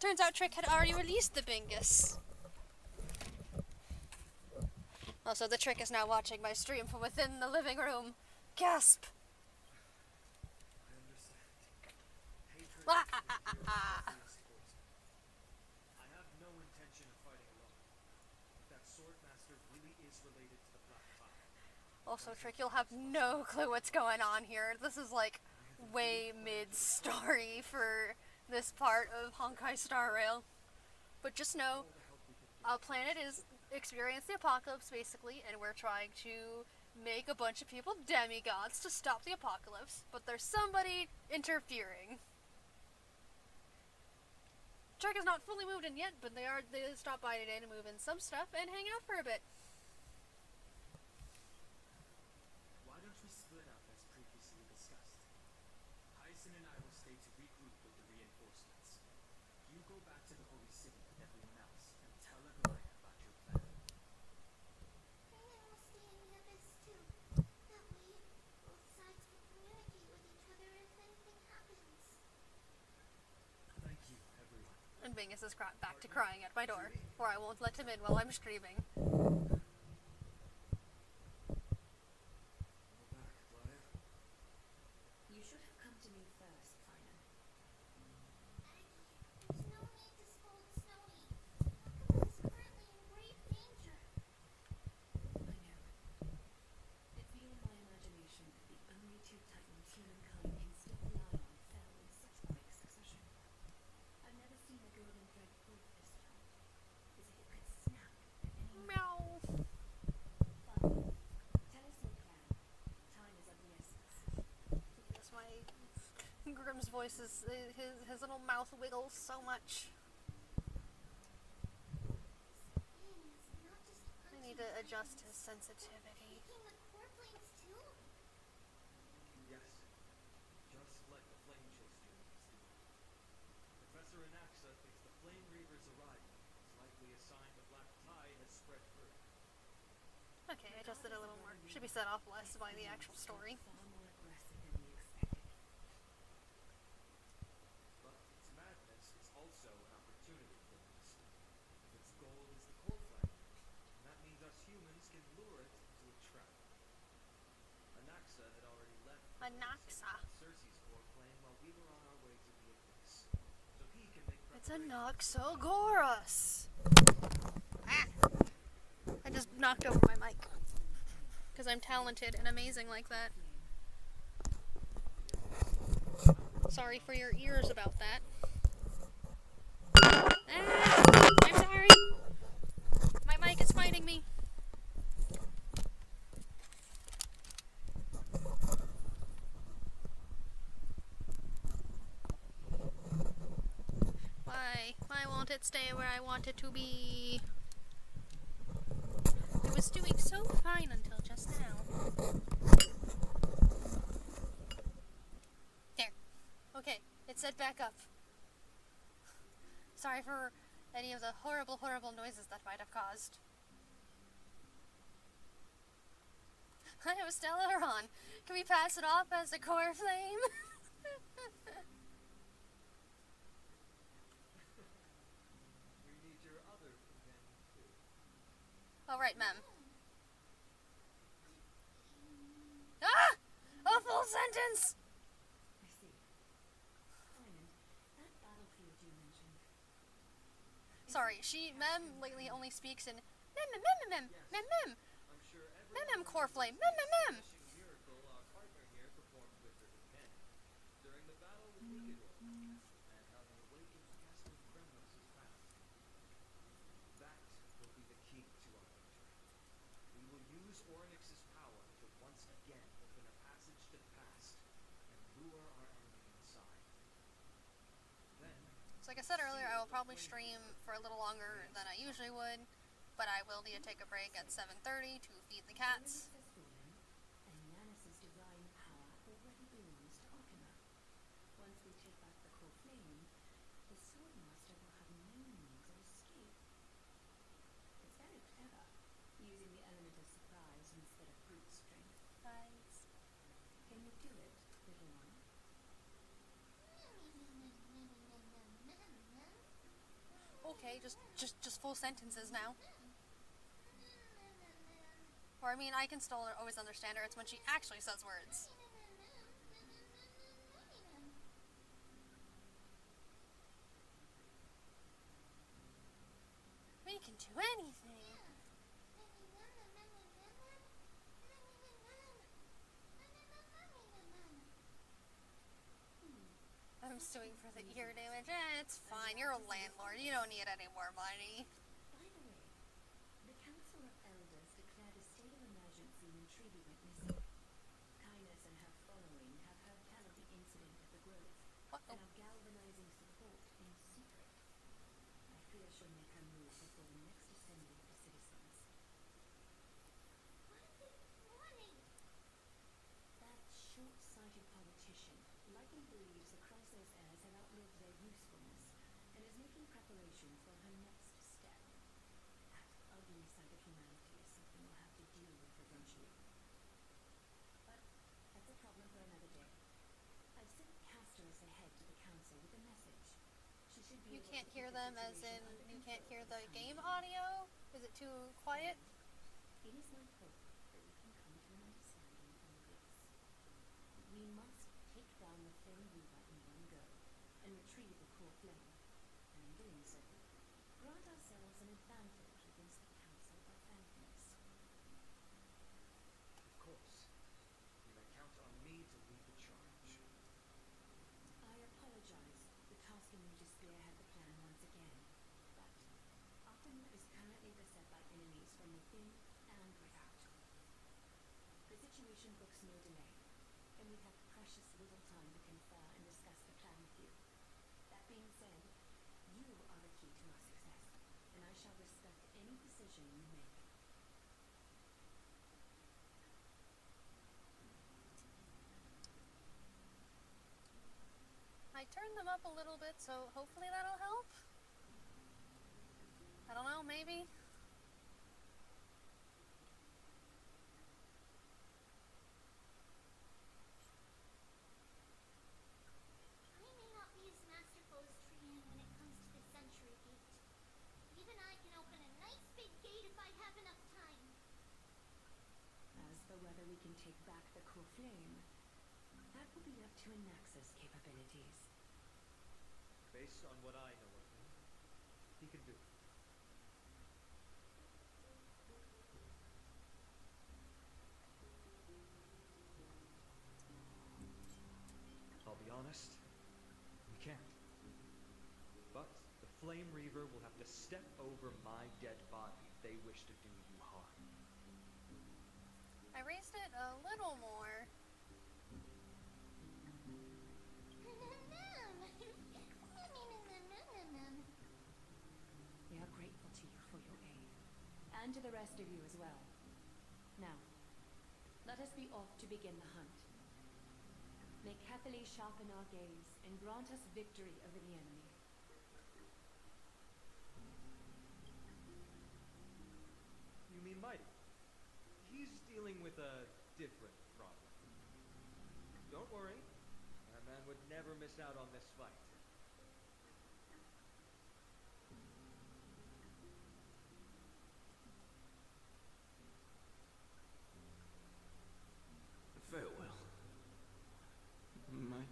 Turns out Trick had already released the Bingus. Also, the Trick is now watching my stream from within the living room. Gasp! I understand. Hatred Ah, is ah, ah, ah, the ah. deadliest poison. I have no intention of fighting alone. If that sword master really is related to the Black Tide. Also, Trick, you'll have no clue what's going on here. This is like way mid-story for this part of Honkai Star Rail. But just know, All the help we can a get. planet is experiencing the apocalypse, basically, and we're trying to make a bunch of people demigods to stop the apocalypse, but there's somebody interfering. Trick is not fully moved in yet, but they stop by today to move in some stuff and hang out for a bit. Why don't we split up as previously discussed? Hyson and I will stay to regroup with the reinforcements. You go back to the Holy City with everyone else and tell Aglaia about your plan. Kanan will stay in the abyss too. That way, both sides can communicate with each other if anything happens. Thank you, everyone. And Bingus is back to crying at my door, or I won't let him in while I'm screaming. We're back, Aglaia. You should have come to me first, Finan. Aggie, there's no need to scold Snowy. Akuma is currently in grave danger. I know. It's beyond my imagination that the only two titans humankind can still rely on fell in such quick succession. I've never seen a golden thread pulled this tight, as if it could snap at any moment. Meow. Fine. Tell us your plan. Time is of the essence. Yes, my Grimm's voice is his little mouth wiggles so much. Thing is not just I hunting need to adjust his titans, sensitivity. taking the core planes too? Yes, just like the Flame Chase journeys do. Professor Anaxa thinks the Flame Reaver's arrival is likely a sign the Black Tide has spread further. Okay, I adjusted a little more. Should be set off less by the actual story. Far more aggressive than we expected. But its madness is also an opportunity for us. If its goal is the core flame, that means us humans can lure it into a trap. Anaxa had already left the Anaxa. Cersei's core flame while we were on our way to the Abyss. So he can make It's a preparations. Noxogoras. Ah! I just knocked over my mic. Because I'm talented and amazing like that. Sorry for your ears about that. Ah! I'm sorry. My mic is fighting me. Why? Why won't it stay where I want it to be? It was doing so fine until just now. There. Okay, it's set back up. Sorry for any of the horrible, horrible noises that might have caused. I am Stellaron. Can we pass it off as a core flame? We need your other companion too. Alright, ma'am. Ah! A full sentence! I see. Finan, that battlefield you mentioned. Sorry, mem lately only speaks in mem. I'm sure Mem core flame. Mem. astonishing miracle our partner here performed with her companion during the battle with Boothill, and how the awakened Castle Kremnos is found. That will be the key to our victory. We will use Orynyx's power to once again open a passage to the past and lure our enemy inside. Then, So like I said earlier, I will probably stream for a little longer than I usually would, but I will need to take a break at 7:30 to feed the cats. Orynyx has fallen, and Nanis's divine power already belongs to Akuma. Once we take back the core flame, the Swordmaster will have no means of escape. It's very clever, using the element of surprise instead of brute strength. Guys. Can you do it, little one? okay? Just full sentences now. Or, I mean, I can still always understand her. It's when she actually says words. We can do anything. I'm suing for the ear damage. It's fine. You're a landlord. You don't need any more money. By the way, the Council of Elders declared a state of emergency when Treaty went missing. Kynus and her following have heard tell of the incident at the Grove and are galvanizing support in secret. I fear she'll make her move before the next assembly of the citizens. What is it wanting? That short-sighted politician likely believes the Chrysos heirs have outlived their usefulness and is making preparation for her next step. That ugly side of humanity is something we'll have to deal with eventually. But that's a problem for another day. I've sent Castor as the head to the council with a message. She should be You able can't to hear keep the them as in situation under you can't control hear for the time game being. audio? Is it too quiet? It is my hope that we can come to an understanding on this. We must take down the Flame Weaver in one go and retrieve the core flame, and in doing so, grant ourselves an advantage against the Council of Phantoms. Of course. You may count on me to lead the charge. I apologize for tasking you to spearhead the plan once again, but Optima is currently beset by enemies from within and without. The situation brooks no delay, and we have precious little time to confer and discuss the plan with you. That being said, you are the key to our success, and I shall respect any decision you make. I turned them up a little bit, so hopefully that'll help. I don't know, maybe. I may not be as masterful as Trian when it comes to the Century Gate. Even I can open a nice big gate if I have enough time. As for whether we can take back the core flame, that will be up to Anax's capabilities. Based on what I know of him, he can do it. I'll be honest, we can't. But the Flame Reaver will have to step over my dead body if they wish to do you harm. I raised it a little more. We are grateful to you for your aid, and to the rest of you as well. Now, let us be off to begin the hunt. May Cathaly sharpen our gaze and grant us victory over the enemy. You mean Mighty? He's dealing with a different problem. Don't worry, our man would never miss out on this fight. Farewell, my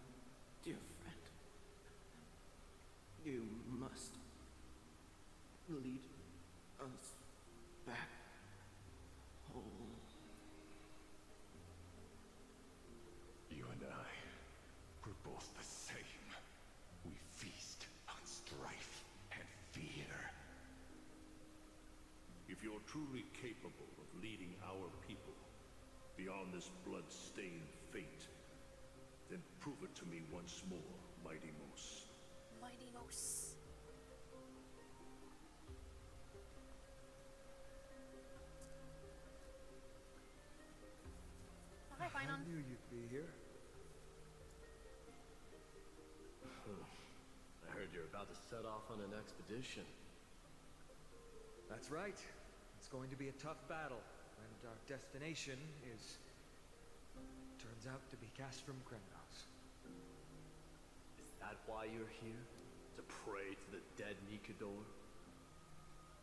dear friend. You must lead us back home. You and I, we're both the same. We feast on strife and fear. If you're truly capable of leading our people beyond this blood-stained fate, then prove it to me once more, Mighty Mos. Mighty Nos. Hi, I Finon. knew you'd be here. I heard you're about to set off on an expedition. That's right. It's going to be a tough battle, and our destination turns out to be Castrum Kremnos. Is that why you're here? To pray to the dead Nikador?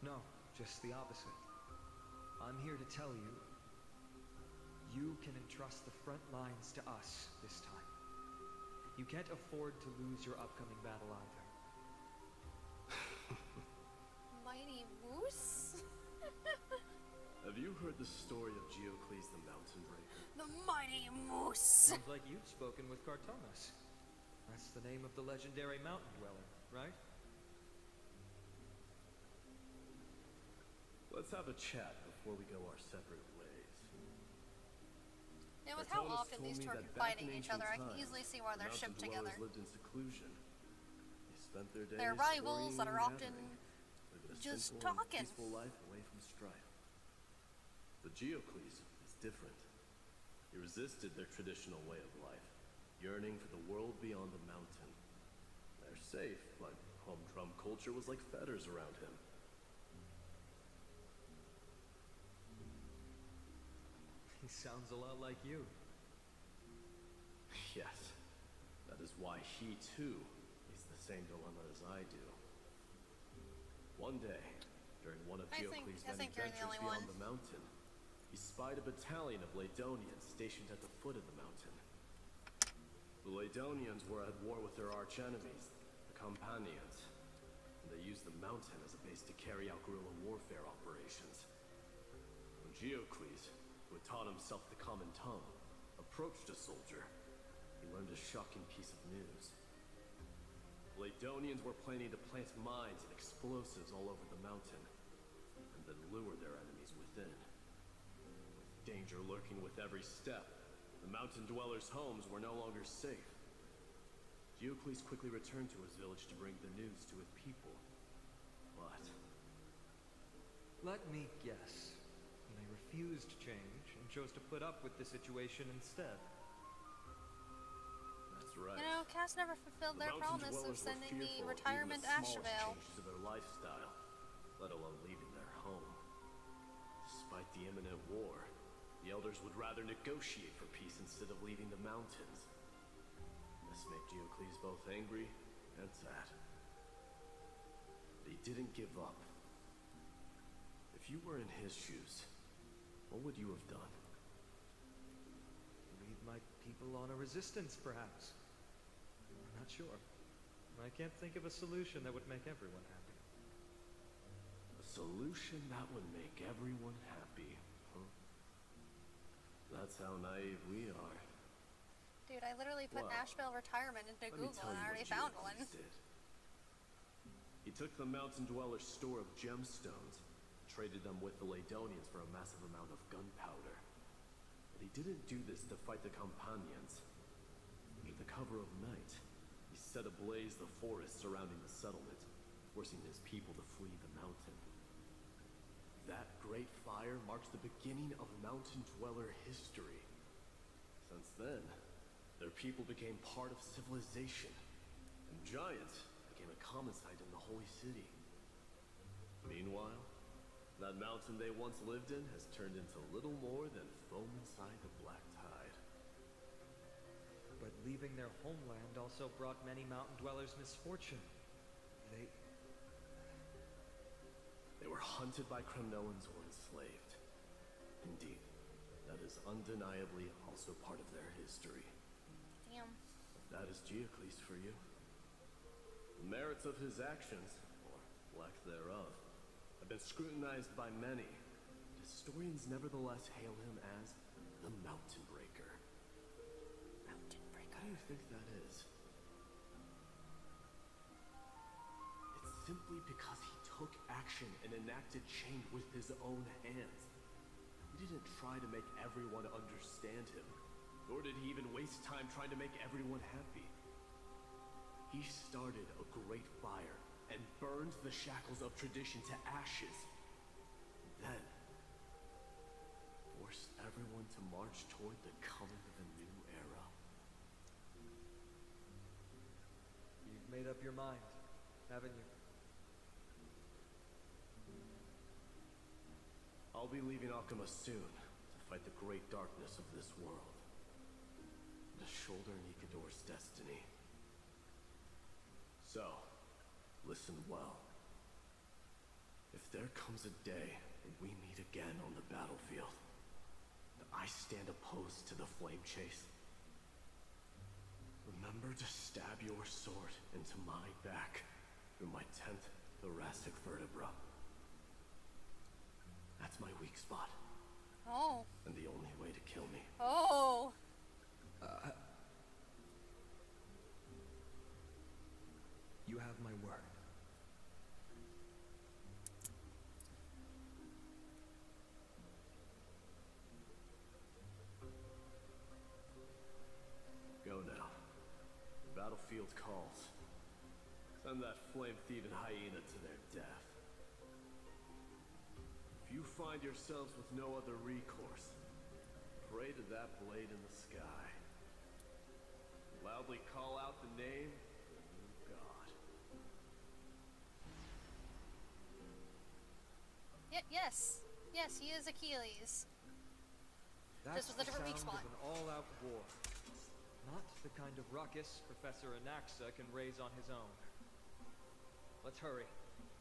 No, just the opposite. I'm here to tell you, you can entrust the front lines to us this time. You can't afford to lose your upcoming battle either. Mighty Moose? Have you heard the story of Geocles the Mountain Breaker? The Mighty Moose! Sounds like you've spoken with Cartonas. That's the name of the legendary mountain dweller, right? Let's have a chat before we go our separate ways. Yeah, with how Cartonas often told these me two are that back fighting in each other, I ancient can times, easily see why they're the shipped mountain together. dwellers lived in seclusion. They spent their days They're rivals that are worrying and often gathering, living a just simple and talking. peaceful life away from strife. But Geocles is different. He resisted their traditional way of life, yearning for the world beyond the mountain. They're safe, but humdrum culture was like fetters around him. He sounds a lot like you. Yes, that is why he too faced the same dilemma as I do. One day, during one of I Geocles' think many you're the adventures only beyond one. the mountain, he spied a battalion of Ladonians stationed at the foot of the mountain. The Ladonians were at war with their archenemies, the Campanians, and they used the mountain as a base to carry out guerrilla warfare operations. When Geocles, who had taught himself the common tongue, approached a soldier, he learned a shocking piece of news. The Ladonians were planning to plant mines and explosives all over the mountain, and then lure their enemies within. With danger lurking with every step, the mountain dwellers' homes were no longer safe. Geocles quickly returned to his village to bring the news to his people. But Let me guess. They refused change and chose to put up with the situation instead. that's right. You know, Cass never fulfilled their mountain promise of dwellers were sending me fearful of retirement to even the smallest Asheville. changes to their lifestyle, let alone leaving their home. Despite the imminent war, the elders would rather negotiate for peace instead of leaving the mountains. This made Geocles both angry and sad. But he didn't give up. If you were in his shoes, what would you have done? Lead my people on a resistance, perhaps. I'm not sure. I can't think of a solution that would make everyone happy. A solution that would make everyone happy, huh? That's how naive we are. Dude, I literally put Well, Asheville retirement into Let me Google tell and I you already what found Geocles one. did. He took the mountain dwellers' store of gemstones, traded them with the Ladonians for a massive amount of gunpowder. But he didn't do this to fight the Campanians. Under the cover of night, he set ablaze the forest surrounding the settlement, forcing his people to flee the mountain. That great fire marks the beginning of mountain dweller history. Since then, their people became part of civilization, and Giant became a common sight in the holy city. Meanwhile, that mountain they once lived in has turned into little more than foam inside the black tide. But leaving their homeland also brought many mountain dwellers misfortune. They were hunted by Kremnoans or enslaved. Indeed, that is undeniably also part of their history. Damn. That is Geocles for you. The merits of his actions, or lack thereof, have been scrutinized by many. Historians nevertheless hail him as the Mountain Breaker. Mountain Why Breaker. do you think that is? It's simply because he took action and enacted change with his own hands. He didn't try to make everyone understand him, nor did he even waste time trying to make everyone happy. He started a great fire and burned the shackles of tradition to ashes. Then, forced everyone to march toward the coming of a new era. You've made up your mind, haven't you? I'll be leaving Akama soon to fight the great darkness of this world, and to shoulder Nikador's destiny. So, listen well. If there comes a day when we meet again on the battlefield, that I stand opposed to the flame chase, remember to stab your sword into my back through my 10th thoracic vertebra. That's my weak spot. Oh. And the only way to kill me. Oh. You have my word. Go now. The battlefield calls. Send that flame-thieving hyena to their death. If you find yourselves with no other recourse, pray to that blade in the sky. Loudly call out the name of the new god. Yes. Yes, he is Achilles. That's Just with a different weak sound spot. of an all-out war. Not the kind of ruckus Professor Anaxa can raise on his own. Let's hurry.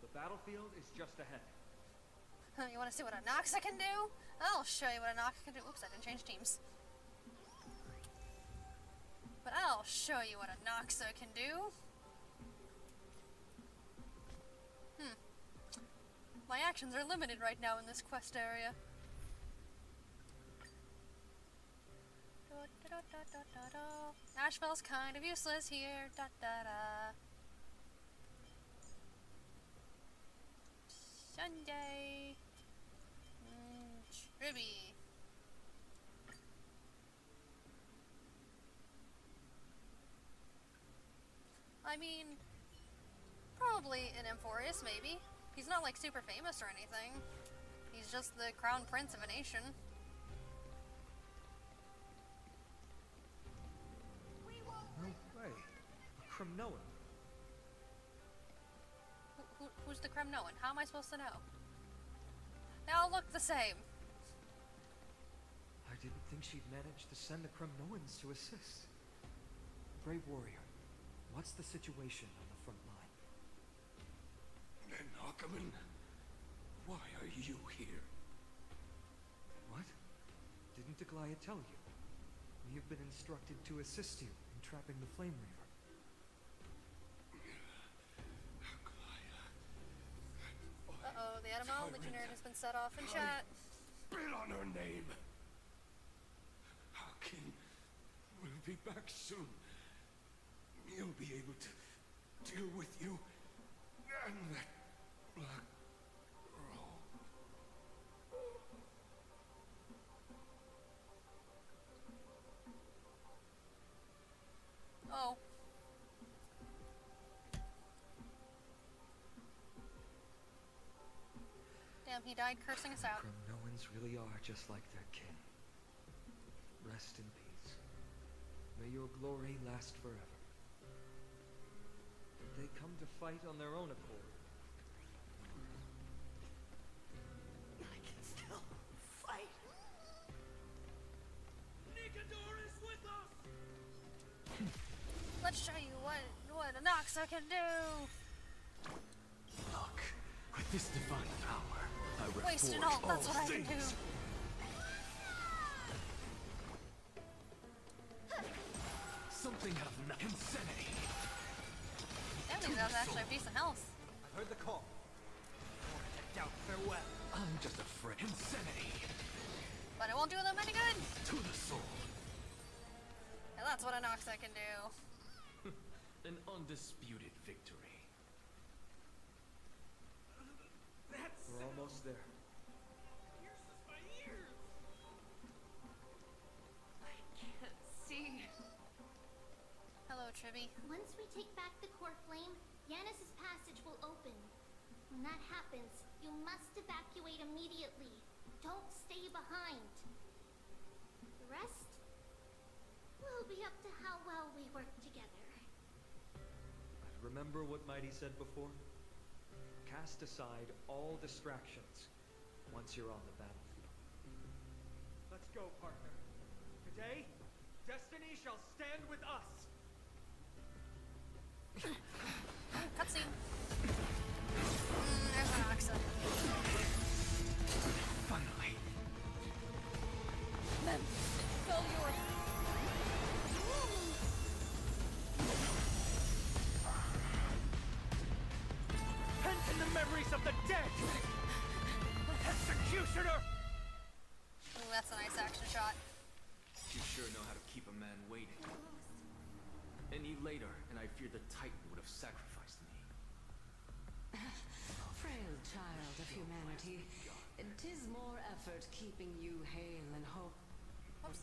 The battlefield is just ahead. You want to see what a Noxa can do? I'll show you what a Noxa can do. Oops, I didn't change teams. But I'll show you what a Noxa can do. My actions are limited right now in this quest area. Asheville's kind of useless here. Sunday. Tribby. I mean, probably an Emphorius, maybe. He's not like super famous or anything. He's just the crown prince of a nation. No way. A Cremnoan. Who's the Cremnoan? How am I supposed to know? They all look the same. I didn't think she'd manage to send the Cremnoans to assist. Brave warrior, what's the situation on the front line? Ackerman, why are you here? What? Didn't Aglaia tell you? We have been instructed to assist you in trapping the Flame Reaver. Uh-oh, the etymology nerd has been set off in chat. Spit on her name. Hakim will be back soon. He'll be able to deal with you and that black robe. Oh. Damn, he died cursing us out. Cremnoans really are just like their king. Rest in peace. May your glory last forever. Did they come to fight on their own accord? I can still fight. Nicador is with us! Let's show you what a Noxa can do. Look, with this divine power, I Wasting reforge all, that's what I can do. things. Something out of nothing. Insanity. That means that's actually a decent health. I heard the call. Decked out, farewell. I'm just afraid. Insanity. But it won't do them any good. To the soul. And that's what a Noxa can do. An undisputed victory. We're almost there. I can't see. Hello, Tribby. Once we take back the core flame, Yanis's passage will open. When that happens, you must evacuate immediately. Don't stay behind. The rest will be up to how well we work together. Remember what Mighty said before? Cast aside all distractions once you're on the battlefield. Let's go, partner. Today, destiny shall stand with us. Cutscene. There's a Noxa. of the dead! Executioner! Ooh, that's a nice action shot. You sure know how to keep a man waiting. Any later, and I fear the Titan would have sacrificed me. Frail child of humanity, 'tis more effort keeping you hale and hope Oops.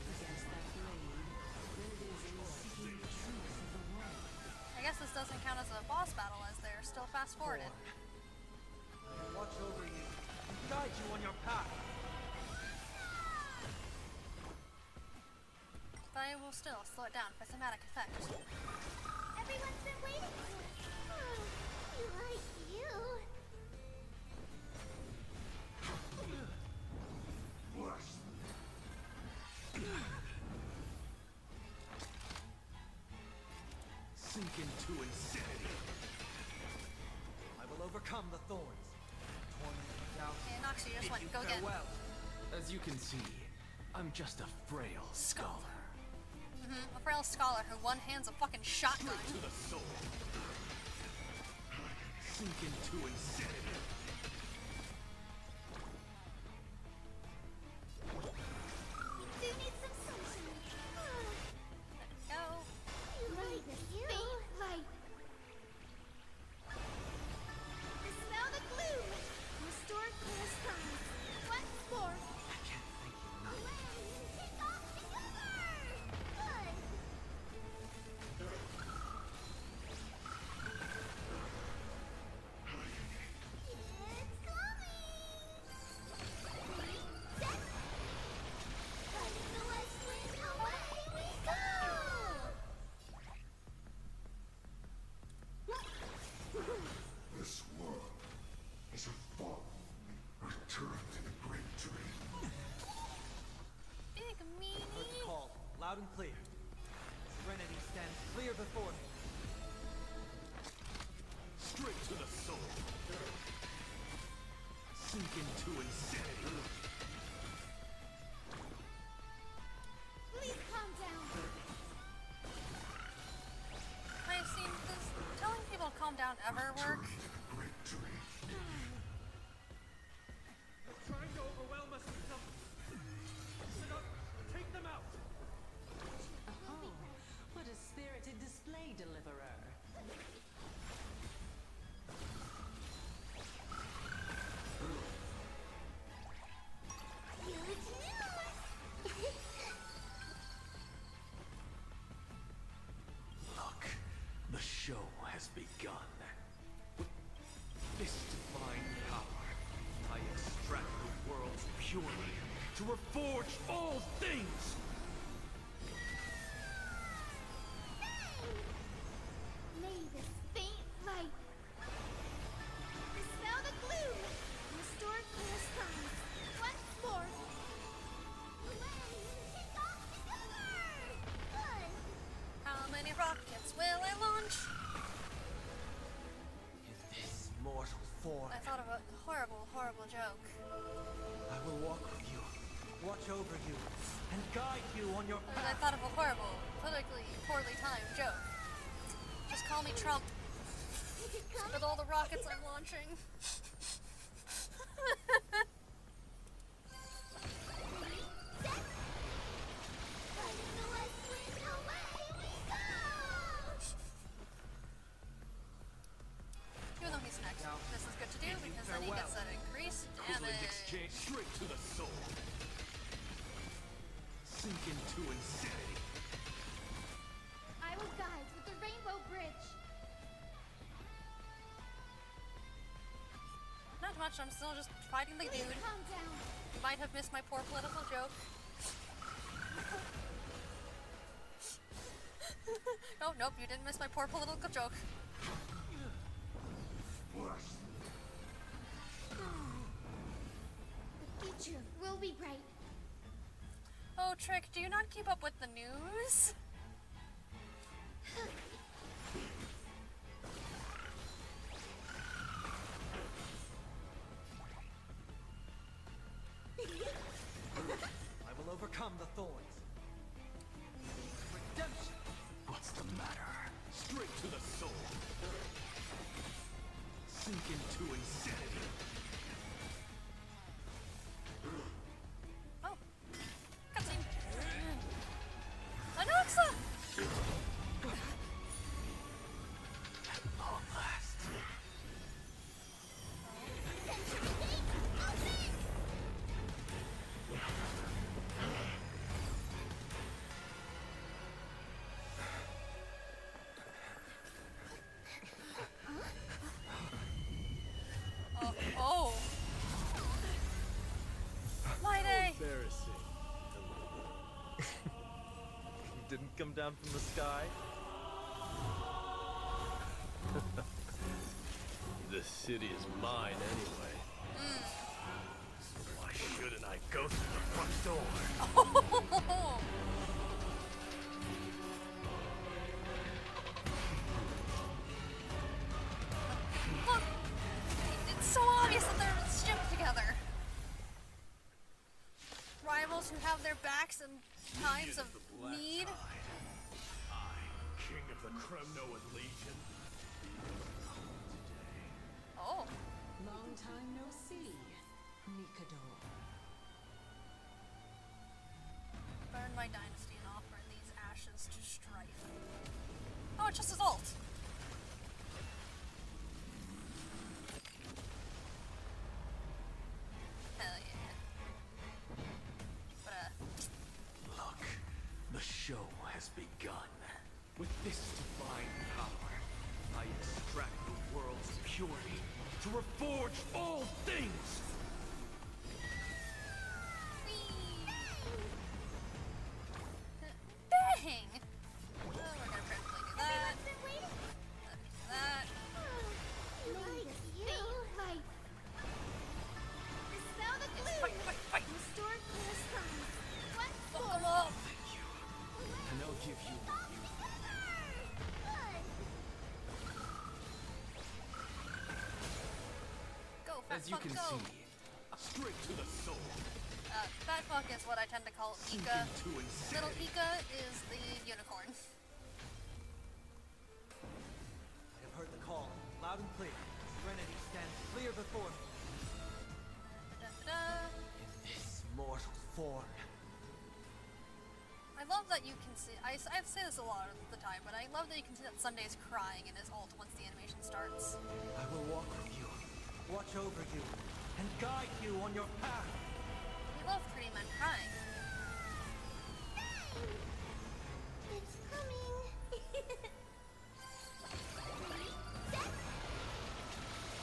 against that blade than it is in seeking the truth of the world. I guess this doesn't count as a boss battle as they're still fast forwarded. Watch over you and guide you on your path. But I will still slow it down for thematic effect. Everyone's been waiting for us. Oh, we like you. Sink into insanity. I will overcome the thorns. Torment out. Okay, Noxie, you just went. Go again. Farewell. As you can see, I'm just a frail scholar. A frail scholar who one-hands a fucking shotgun. Straight to the soul. Sink into insanity. We do need some sunshine. Go. You like faint light. Dispel the gloom. Restore clear skies. Once more. I can't thank you enough. Take off together. Good. It's coming. Set. Riding the west wind, away we go. This world is a fall. Return to the great dream. Big Heard the meanie. call, loud and clear. Serenity stands clear before me. Straight to the soul. Sink into insanity. Please calm down. I've seen this. Telling people to calm down ever work? Great dream. They're trying to overwhelm us with something. Listen up. Take them out. Oh, what a spirited display, deliverer. Huge news. Look, the show has begun. With this divine power, I extract the world's purity to reforge all things! May this faint light dispel the gloom, restore clear skies. Once more. Take off together. Good. How many rockets will I launch? In this mortal form, I thought of a horrible, horrible joke. I will walk with you, watch over you, and guide you on your I path. thought of a horrible, politically poorly timed joke. Just call me Trump Is it coming? with all the rockets I'm launching. Set. Riding the west wind, away we go. Even though he's next, this is good to do because then he gets that increased Equivalent damage. exchange straight to the soul. Sink into insanity. I will guide with the rainbow bridge. Not much, I'm still just fighting the Please dude. calm down. You might have missed my poor political joke. Oh, nope, you didn't miss my poor political joke. The future will be bright. Oh, Trick, do you not keep up with the news? I will overcome the thorns. Redemption. What's the matter? Straight to the soul. Sink into down from the sky? This city is mine anyway. Why shouldn't I go through the front door? Look! It's so obvious that they're shipped together. Rivals who have their backs in times of need. I, king of the Kremnoan Legion. Oh. Long time no see, Nikador. Burn my dynasty and offer these ashes to strife. Oh, it's just his ult. Hell yeah. But, Look, the show has begun. With this divine power, I extract the world's purity to reforge all things! Dang! Oh, we're gonna practically do that. Been waiting. That. Like you. Like. Dispel the glue. Fight. Restore clear skies. One Fuck sword. 'em up. And I'll give you what you Go, fat As you fuck, can go. see, straight to the soul. Fat fuck is what I tend to call Sink Ika. into Little insanity. Ika is the unicorn. I have heard the call, loud and clear. Serenity stands clear before me. Da-da-da. In this mortal form. I love that you can see. I say this a lot of the time, but I love that you can see that Sunday's crying in his ult once the animation starts. I will walk with you, watch over you, and guide you on your path. We love pretty men crying. It's coming. Set.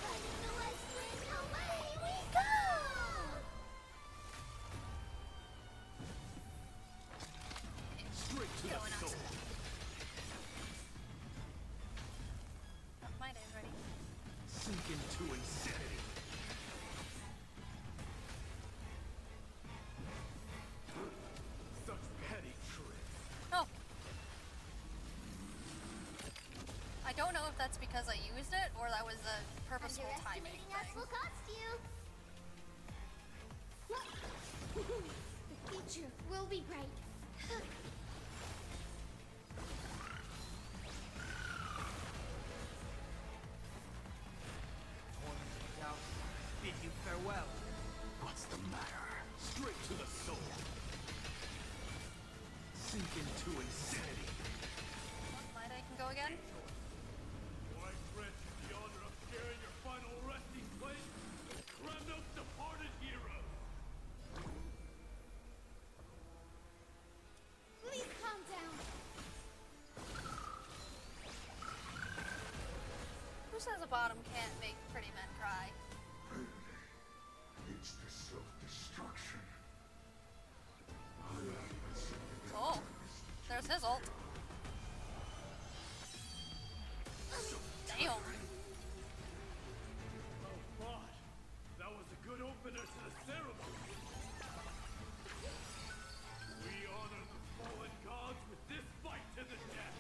Riding the west wind, away we go. Straight to Going the on. soul. My day's ready. Sink into insanity. Such petty tricks. Oh. I don't know if that's because I used it or that was a purposeful timing Underestimating us thing. will cost you. The future will be bright. Torment and doubt bid you farewell. What's the matter? Straight to the soul. Sink into insanity. My day can go again. Do I grant you the honor of sharing your final resting place with Kremno's departed heroes? Please calm down. Who says a bottom can't make pretty men cry? It's the self-destruction. Oh, there's his ult. Damn. Oh, God. That was a good opener to the ceremony. We honor the fallen gods with this fight to the death.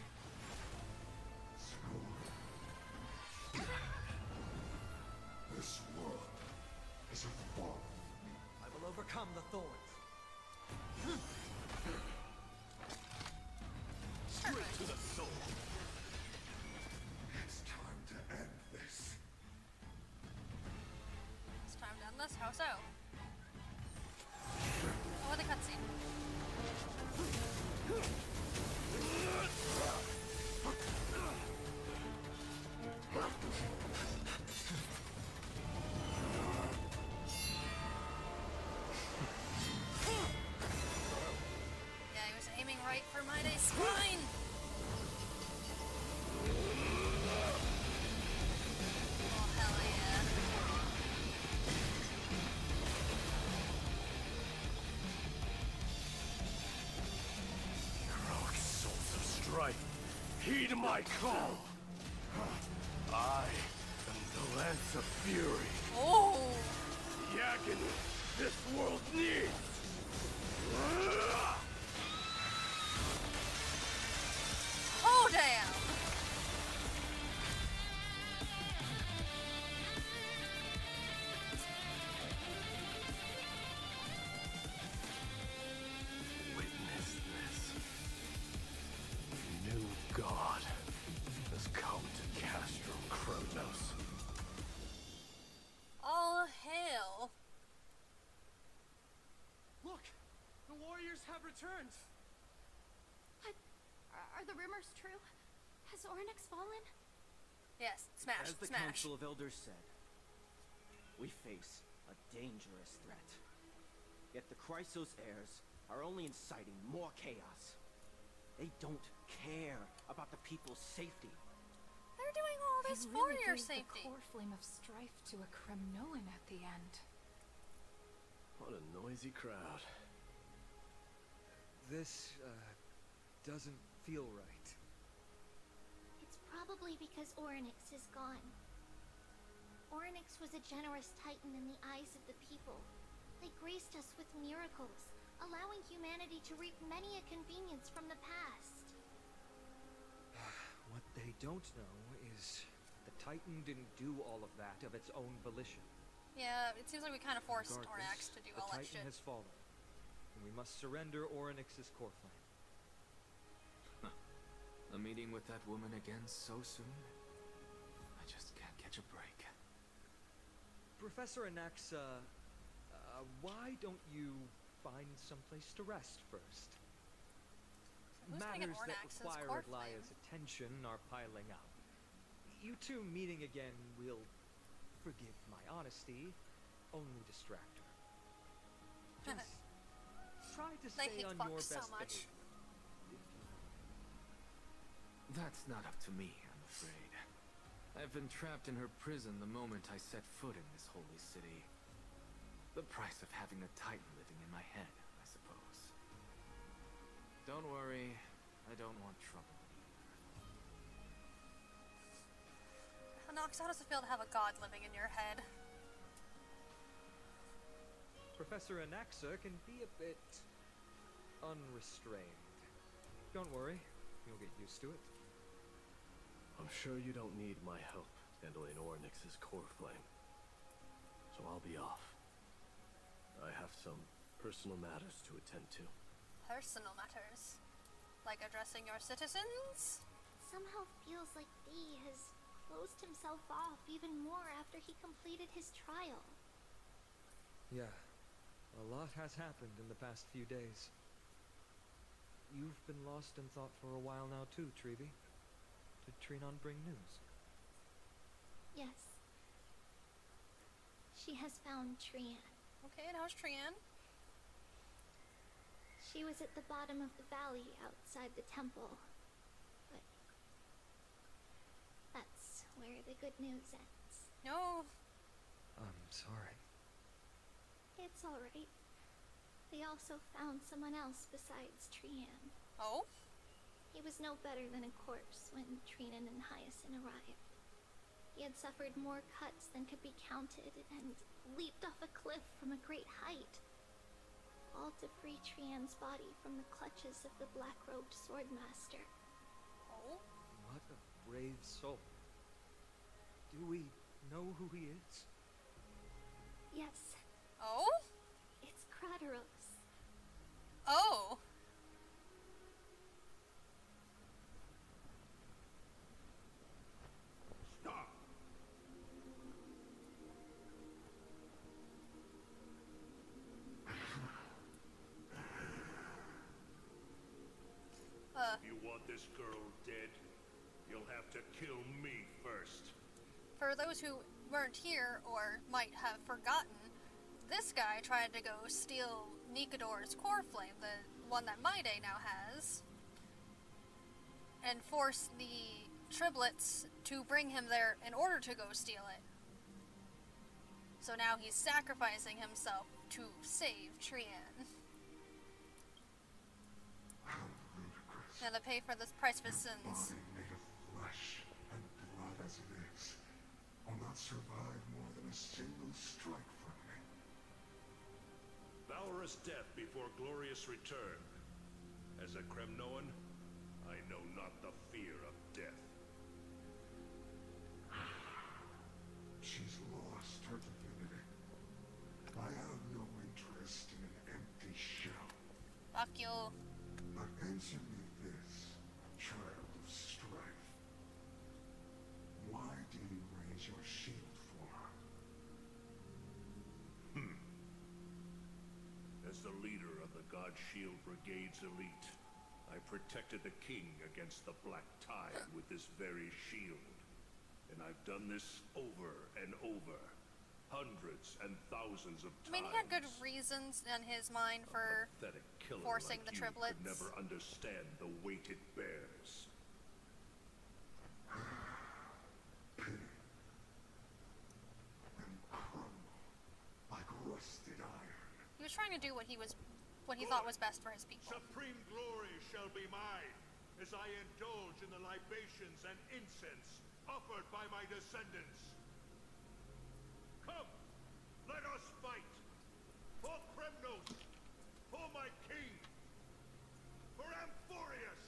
This world is a fall. I will overcome the thorns. Straight to the soul. It's time to end this. It's time to end this. How so? Oh, with a cutscene. Yeah, he was aiming right for my day's spine. Heed my call. I am the Lance of Fury. Oh! The agony this world needs. Oh, damn! Witness this. The new god has come to Castro Kronos. All hail. Look! The warriors have returned! What? Are the rumors true? Has Ornyx fallen? Yes, smash, As the smash. Council of Elders said, we face a dangerous threat. Yet the Chrysos heirs are only inciting more chaos. They don't care about the people's safety. They're doing all this They for really your gave safety. the core flame of strife to a Kremnoan at the end. What a noisy crowd. This, doesn't feel right. It's probably because Ornyx is gone. Ornyx was a generous titan in the eyes of the people. They graced us with miracles, allowing humanity to reap many a convenience from the past. What they don't know is the Titan didn't do all of that of its own volition. Yeah, it seems like we kind of forced Regardless, Ornyx to do the all that Titan shit. has fallen, and we must surrender Ornyx's core flame. A meeting with that woman again so soon? I just can't catch a break. Professor Anaxa, why don't you find someplace to rest first? Who's gonna get Matters that Ornyx's require core Aglaya's attention are piling up. You two meeting again will, forgive my honesty, only distract her. Just try to They stay hate on fuck your so best much. behavior. That's not up to me, I'm afraid. I've been trapped in her prison the moment I set foot in this holy city. The price of having a Titan living in my head, I suppose. Don't worry, I don't want trouble either. Nox, how does it feel to have a god living in your head? Professor Anaxa can be a bit unrestrained. Don't worry, you'll get used to it. I'm sure you don't need my help handling Ornyx's core flame. So I'll be off. I have some personal matters to attend to. Personal matters. Like addressing your citizens? Somehow feels like B has closed himself off even more after he completed his trial. Yeah, a lot has happened in the past few days. You've been lost in thought for a while now too, Trevi. Did Trinon bring news? Yes. She has found Trian. Okay, and how's Trian? She was at the bottom of the valley outside the temple. But that's where the good news ends. No. I'm sorry. It's alright. They also found someone else besides Trian. Oh? He was no better than a corpse when Trinan and Hyacinth arrived. He had suffered more cuts than could be counted and leaped off a cliff from a great height, all to free Trian's body from the clutches of the black-robed swordmaster. Oh? What a brave soul. Do we know who he is? Yes, Oh? it's Krateros. Oh! Stop! If you want this girl dead, you'll have to kill me first. For those who weren't here or might have forgotten, this guy tried to go steal Nikador's core flame, the one that Maide now has, and force the triplets to bring him there in order to go steal it. So now he's sacrificing himself to save Trian. And to pay for the price of his sins. dolorous death before glorious return. As a Kremnoan, I know not the fear of death. She's lost her divinity. I have no interest in an empty shell. Fuck you. But answer me this, child of strife. Why do you raise your shield for her? As the leader of the God Shield Brigade's elite, I protected the king against the Black Tide with this very shield. And I've done this over and over, hundreds and thousands of times. I mean, he had good reasons in his mind for Pathetic killer forcing like the you triplets. could never understand the weight it bears. Pity. And crumble like rusted iron. He was trying to do what he thought was best for his people. Supreme glory shall be mine, as I indulge in the libations and incense offered by my descendants. Come, let us fight! For Kremnos! For my king! For Amphorius!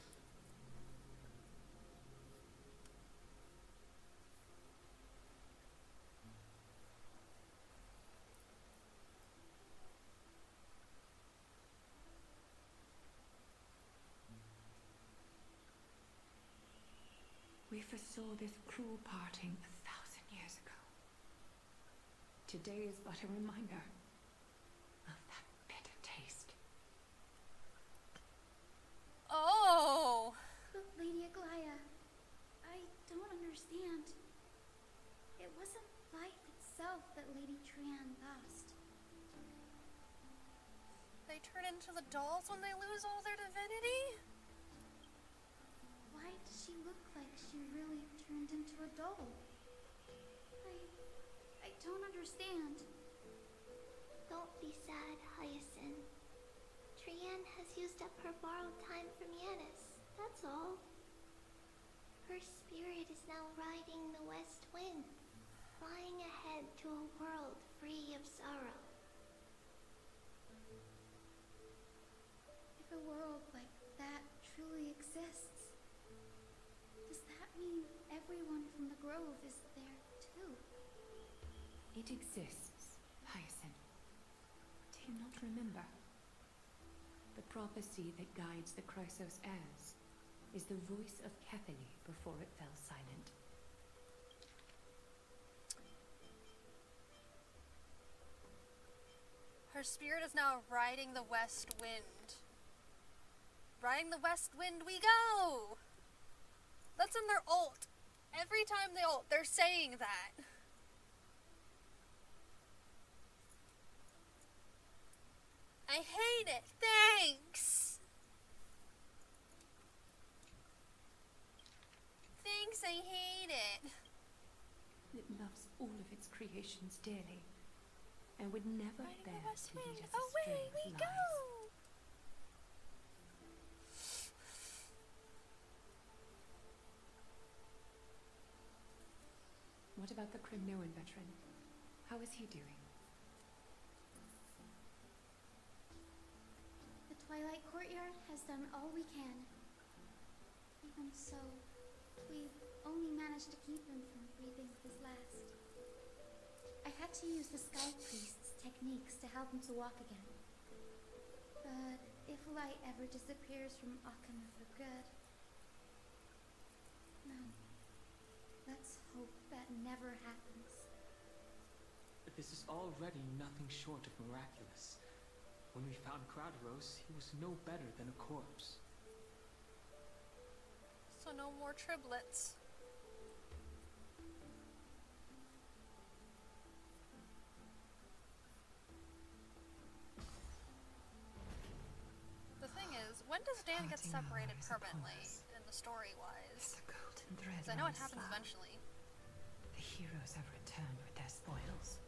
We foresaw this cruel parting 1,000 years ago. Today is but a reminder of that bitter taste. Oh! But Lady Aglaya, I don't understand. It wasn't life itself that Lady Trian lost. They turn into the dolls when they lose all their divinity? Why does she look like she really turned into a doll? I don't understand. Don't be sad, Hyacinth. Trian has used up her borrowed time from Yanis, that's all. Her spirit is now riding the west wind, flying ahead to a world free of sorrow. If a world like that truly exists, does that mean everyone from the Grove is there too? It exists, Hyacinth. Do you not remember? The prophecy that guides the Chrysos heirs is the voice of Kethely before it fell silent. Her spirit is now riding the west wind. Riding the west wind we go! That's in their ult. Every time they ult, they're saying that. I hate it. Thanks. Thanks, I hate it. It loves all of its creations dearly, and would never Riding bear the west to lead wind. us astray Away with we lies. go! What about the Kremnoan veteran? How is he doing? The Twilight Courtyard has done all we can. Even so, we've only managed to keep him from breathing his last. I had to use the Sky Priest's techniques to help him to walk again. But if light ever disappears from Akama for good... No. Let's hope that never happens. This is already nothing short of miraculous. When we found Kratos, he was no better than a corpse. So no more triplets. The thing is, when does Dan get separated permanently in the story-wise? Because I know it happens eventually. The heroes have returned with their spoils.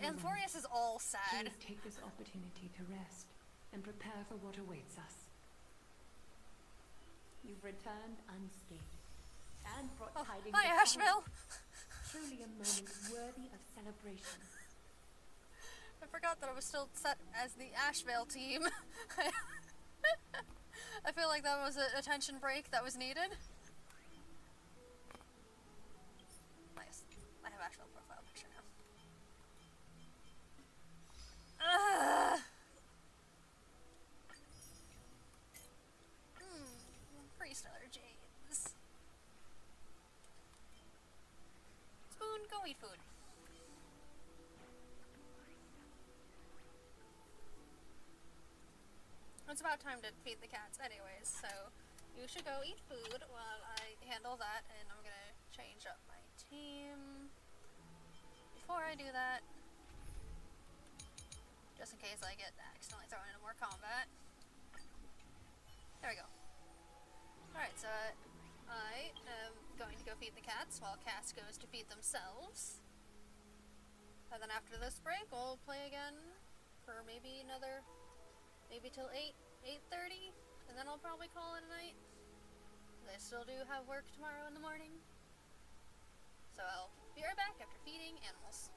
Amphorius is all sad. Please take this opportunity to rest and prepare for what awaits us. You've returned unscathed and brought tidings Hi, of Asheville. honor. Truly a moment worthy of celebration. I forgot that I was still set as the Ashvale team. I feel like that was an attention break that was needed. Nice. I have Ashvale profile picture now. Ugh. 3-star James. Spoon, go eat food. It's about time to feed the cats anyways, so you should go eat food while I handle that, and I'm gonna change up my team. Before I do that, just in case I get accidentally thrown into more combat. There we go. Alright, so I am going to go feed the cats while Cass goes to feed themselves. And then after this break, we'll play again for maybe till 8:30, and then I'll probably call it a night. I still do have work tomorrow in the morning. So I'll be right back after feeding animals.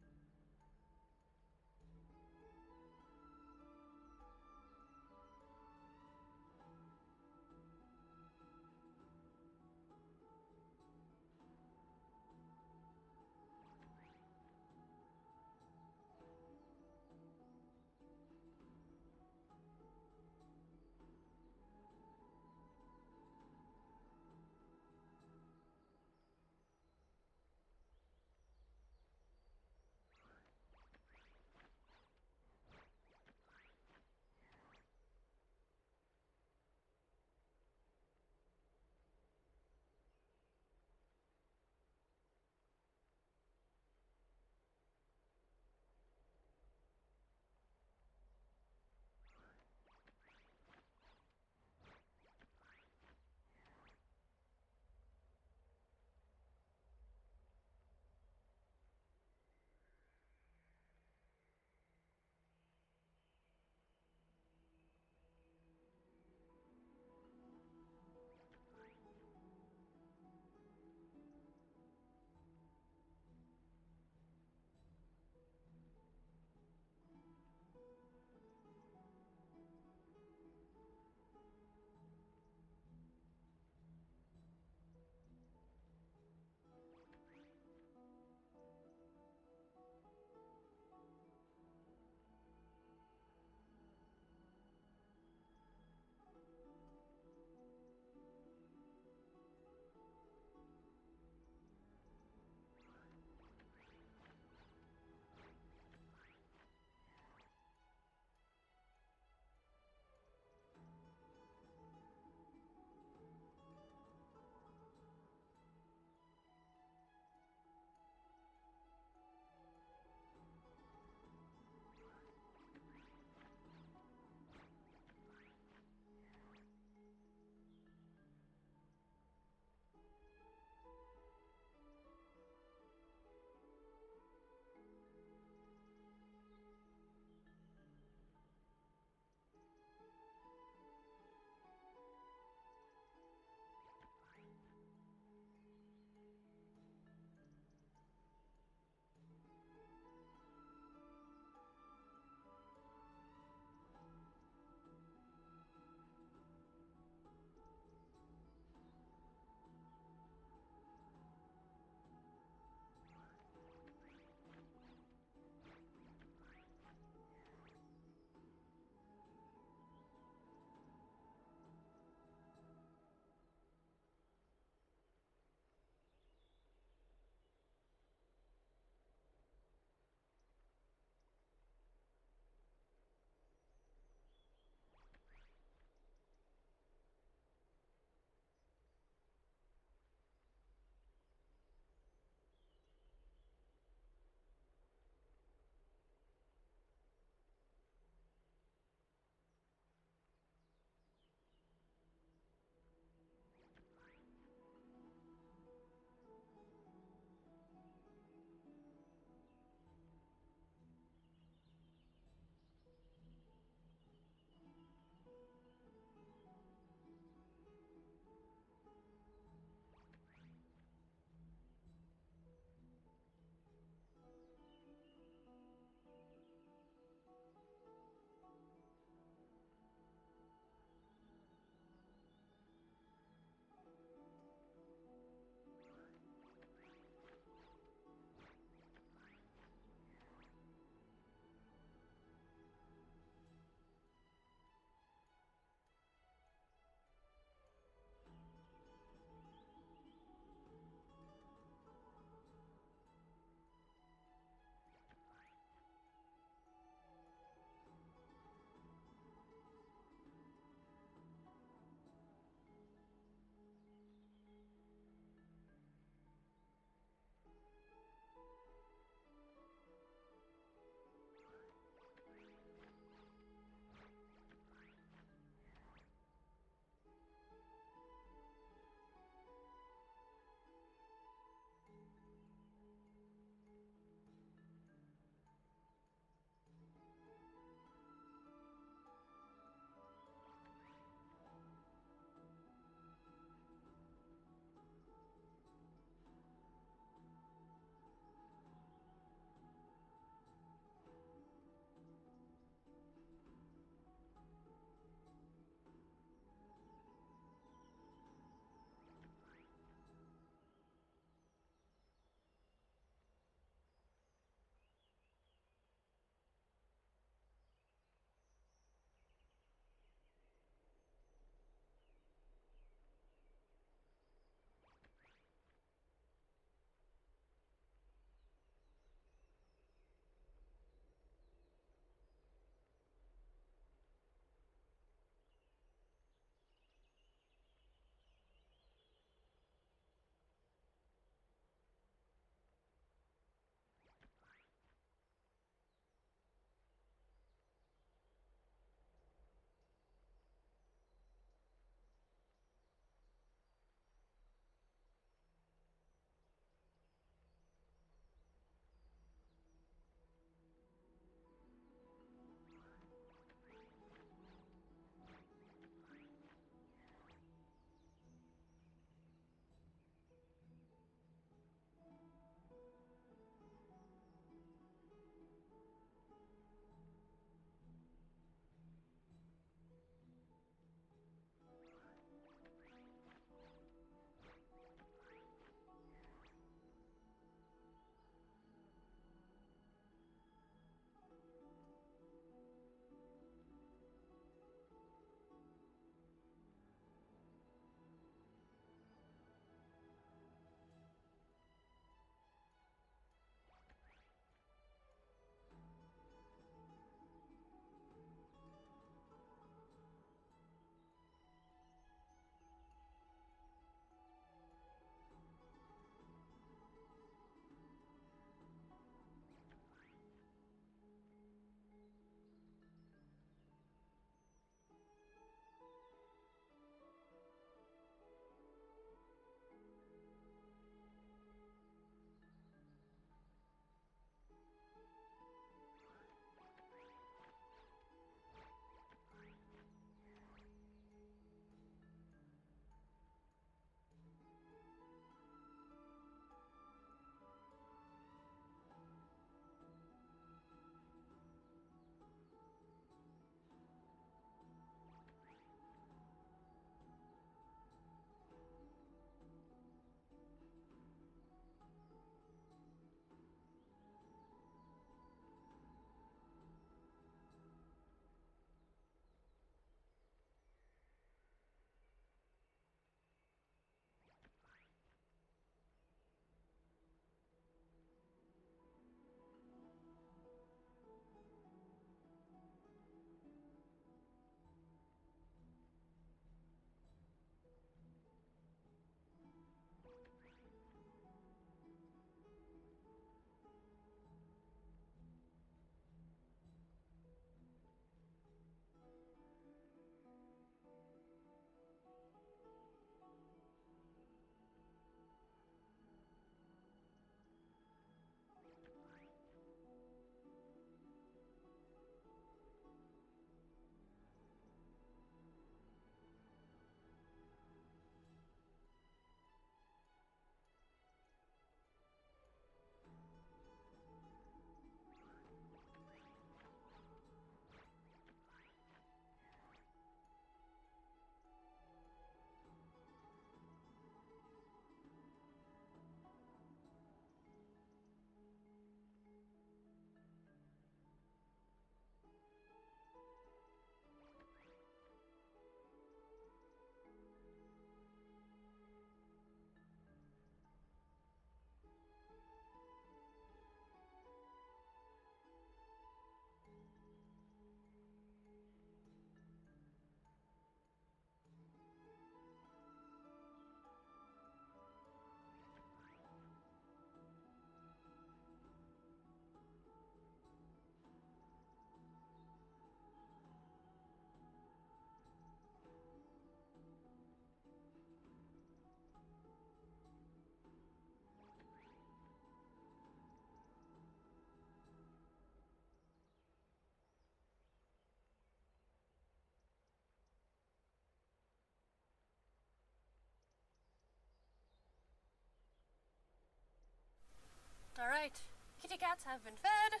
Alright. Kitty cats have been fed.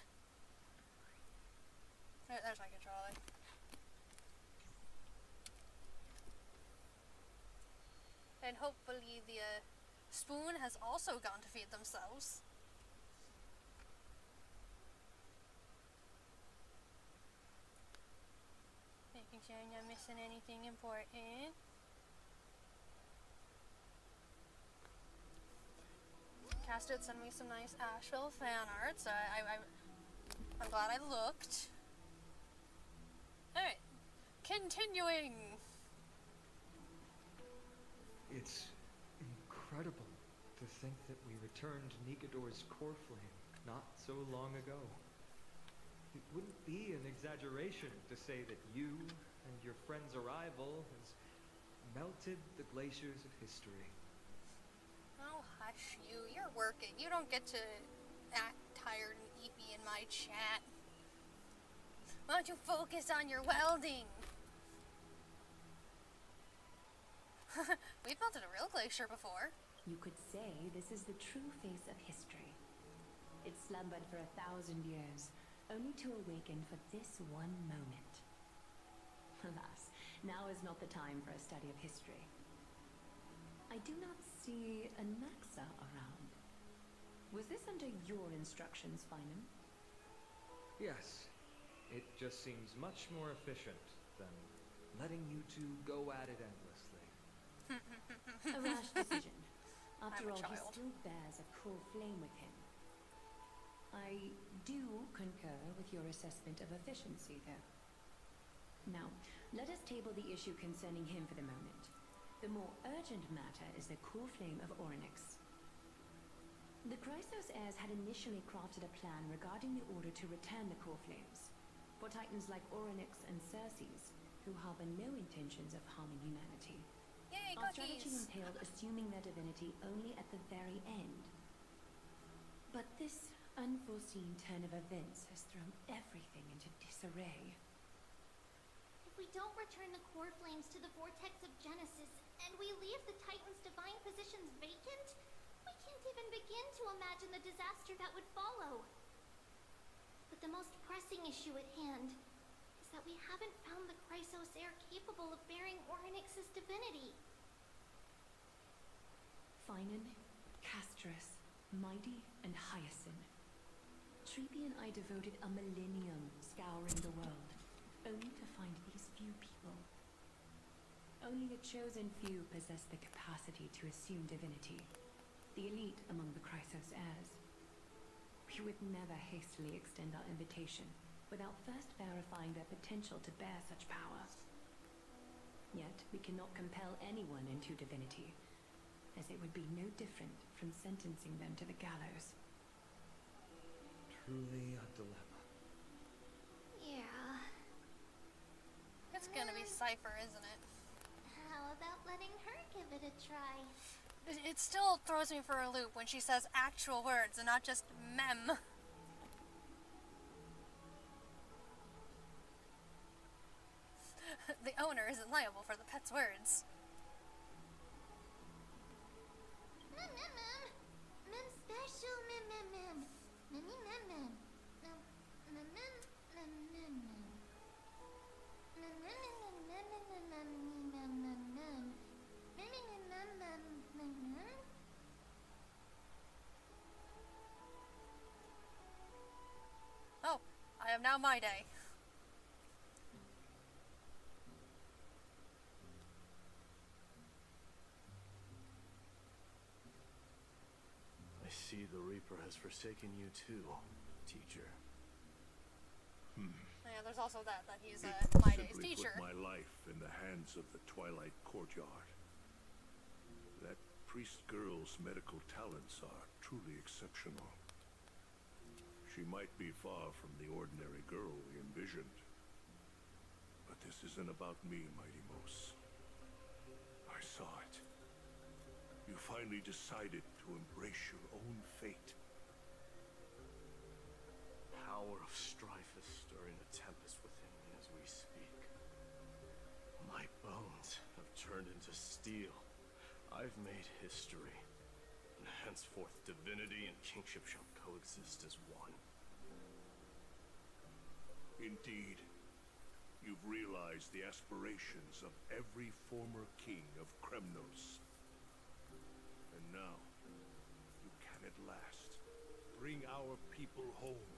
There's my controller. And hopefully the spoon has also gone to feed themselves. Making sure I'm not missing anything important. Cass did send me some nice Asheville fan art, so I'm glad I looked. Alright, continuing. It's incredible to think that we returned Nikador's core flame not so long ago. It wouldn't be an exaggeration to say that you and your friend's arrival has melted the glaciers of history. Oh, hush you. You're working. You don't get to act tired and eepy in my chat. Why don't you focus on your welding? We've melted a real glacier before. You could say this is the true face of history. It slumbered for 1,000 years, only to awaken for this one moment. Alas, now is not the time for a study of history. I do not see a Naxa around. Was this under your instructions, Finem? Yes, it just seems much more efficient than letting you two go at it endlessly. A rash decision. After I'm a all, he child. still bears a core flame with him. I do concur with your assessment of efficiency, though. Now, let us table the issue concerning him for the moment. The more urgent matter is the core flame of Orynyx. The Chrysos heirs had initially crafted a plan regarding the order to return the core flames for titans like Orynyx and Circes, who harbor no intentions of harming humanity. Yay, Our strategy cookies! entailed assuming their divinity only at the very end. But this unforeseen turn of events has thrown everything into disarray. If we don't return the core flames to the vortex of Genesis, and we leave the Titan's divine positions vacant, we can't even begin to imagine the disaster that would follow. But the most pressing issue at hand is that we haven't found the Chrysos heir capable of bearing Orynyx's divinity. Finan, Castris, Mighty, and Hyacinth. Treepy and I devoted a millennium scouring the world, only to find these few people. Only a chosen few possess the capacity to assume divinity, the elite among the Chrysos heirs. We would never hastily extend our invitation without first verifying their potential to bear such power. Yet, we cannot compel anyone into divinity, as it would be no different from sentencing them to the gallows. Truly a dilemma. Yeah. It's gonna be Cypher, isn't it? How about letting her give it a try? It still throws me for a loop when she says actual words and not just mem. The owner isn't liable for the pet's words. Mem, mem, mem. Mem special, mem, mem, mem. Memmy, mem, mem. Mem, mem, mem, mem, mem, mem. Mem, mem, mem, mem, mem, mem, mem, mem, mem, mem. Memmy, mem, mem, mem, mem, mem. Oh, I am now my day. I see the Reaper has forsaken you too, teacher. Yeah, there's also that he's It my day's simply teacher. put my life in the hands of the Twilight Courtyard. That priest girl's medical talents are truly exceptional. She might be far from the ordinary girl we envisioned. But this isn't about me, Mighty Mos. I saw it. You finally decided to embrace your own fate. Power of strife is stirring a tempest within me as we speak. My bones have turned into steel. I've made history. and henceforth divinity and kingship shall coexist as one. Indeed, you've realized the aspirations of every former king of Kremnos. And now, you can at last bring our people home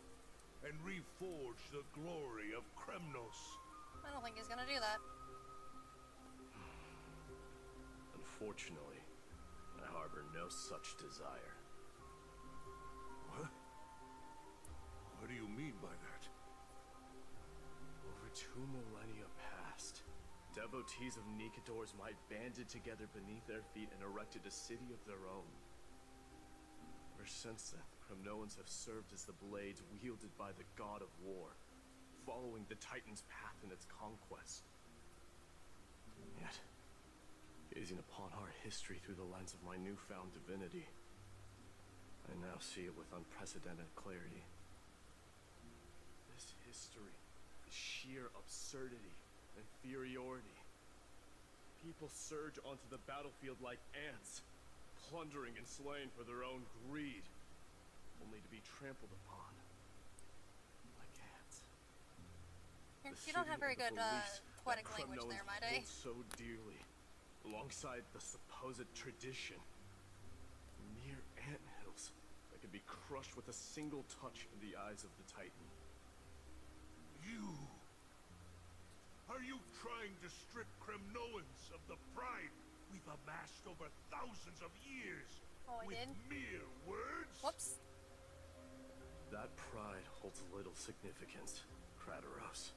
and reforge the glory of Kremnos. I don't think he's gonna do that. Unfortunately, I harbor no such desire. What? What do you mean by that? Over 2 millennia past, devotees of Nikador's might banded together beneath their feet and erected a city of their own. Ever since then, Kremnoans have served as the blades wielded by the god of war, following the Titan's path in its conquest. Yet, gazing upon our history through the lens of my newfound divinity, I now see it with unprecedented clarity. This history is sheer absurdity and inferiority. People surge onto the battlefield like ants, plundering and slaying for their own greed, only to be trampled upon like ants. You don't have very good poetic language there, my day. So dearly, alongside the supposed tradition, mere anthills that could be crushed with a single touch in the eyes of the Titan. You... Are you trying to strip Kremnoans of the pride we've amassed over thousands of years with mere words? Whoops. That pride holds little significance, Krateros.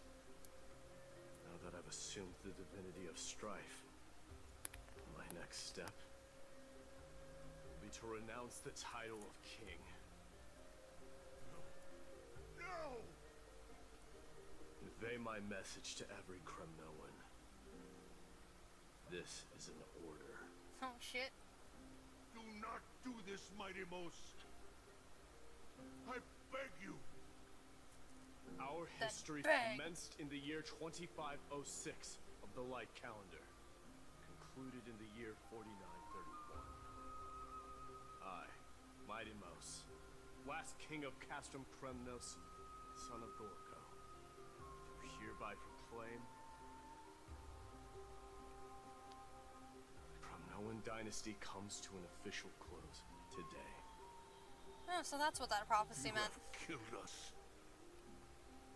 Now that I've assumed the divinity of strife, my next step will be to renounce the title of king. No! Convey my message to every Kremnoan. This is an order. Oh shit. Do not do this, Mighty Mos. I beg you. Our history commenced in the year 2506 of the Light Calendar, concluded in the year 4931. I, Mighty Mos, last king of Castrum Kremnos, son of Gorko, do hereby proclaim the Kremnoan dynasty comes to an official close today. Oh, so that's what that prophecy meant. You have killed us.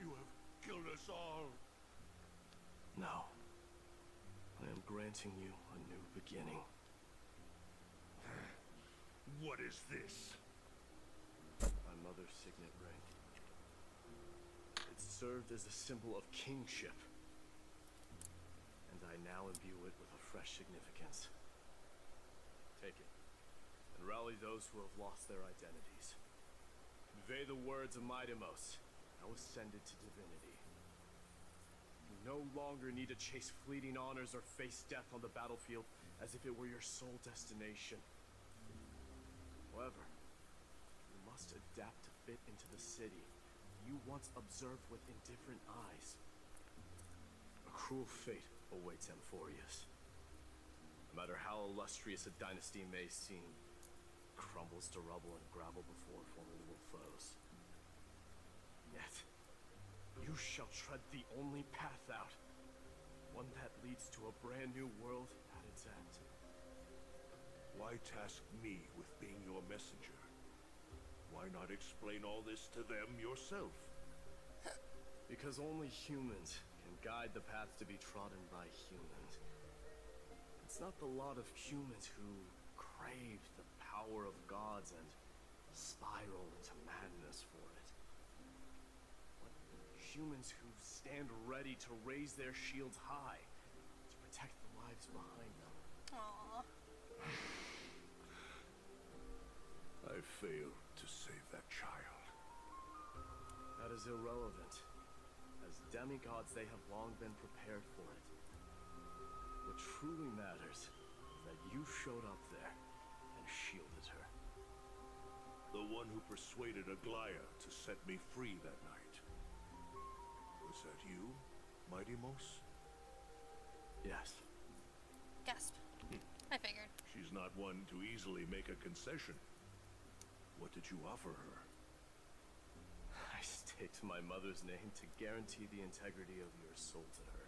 You have killed us all. No. I am granting you a new beginning. What is this? My mother's signet ring. It served as a symbol of kingship, and I now imbue it with a fresh significance. Take it, and rally those who have lost their identities. Convey the words of Mightimos, now ascended to divinity. You no longer need to chase fleeting honors or face death on the battlefield as if it were your sole destination. However, you must adapt to fit into the city you once observed with indifferent eyes. A cruel fate awaits Amphorius. No matter how illustrious a dynasty may seem, it crumbles to rubble and gravel before formidable foes. Yet, you shall tread the only path out, one that leads to a brand new world at its end. Why task me with being your messenger? Why not explain all this to them yourself? Because only humans can guide the path to be trodden by humans. It's not the lot of humans who crave the power of gods and spiral into madness for it. But humans who stand ready to raise their shields high to protect the lives behind them. Aww. I failed to save that child. That is irrelevant. As demigods, they have long been prepared for it. What truly matters is that you showed up there and shielded her. The one who persuaded Aglaya to set me free that night. Was that you, Mighty Mos? Yes. Gasp. I figured. She's not one to easily make a concession. What did you offer her? I staked my mother's name to guarantee the integrity of your soul to her.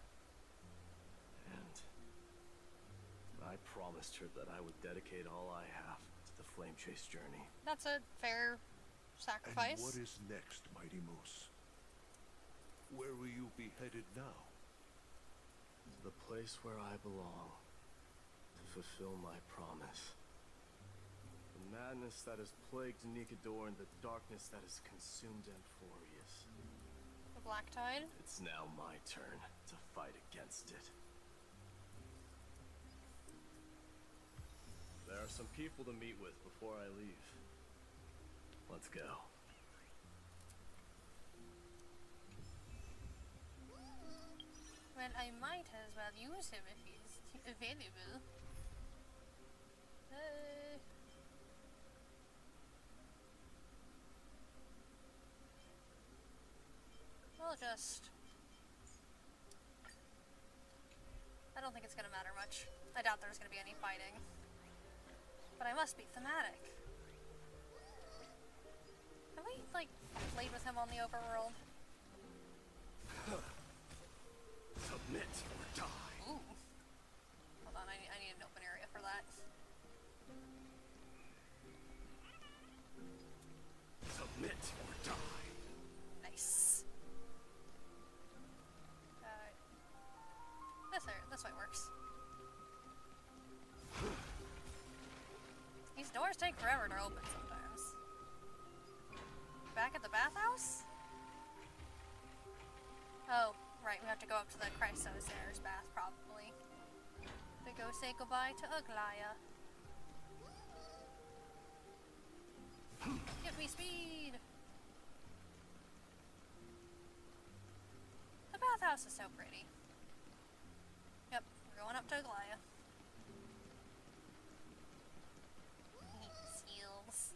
And I promised her that I would dedicate all I have to the Flame Chase journey. That's a fair sacrifice. And what is next, Mighty Moose? Where will you be headed now? The place where I belong, to fulfill my promise. The madness that has plagued Nikador and the darkness that has consumed Amphorius. The Black Tide? It's now my turn to fight against it. There are some people to meet with before I leave. Let's go. Well, I might as well use him if he's available. We'll just... I don't think it's gonna matter much. I doubt there's gonna be any fighting. But I must be thematic. Have we, like, played with him on the overworld? Submit or die. Ooh. Hold on, I need an open area for that. Submit or die. Nice. This way works. These doors take forever to open sometimes. Back at the bathhouse? Oh, right, we have to go up to the Chrysosaur's bath, probably. To go say goodbye to Aglaya. Give me speed! The bathhouse is so pretty. Yep, we're going up to Aglaya. Seals.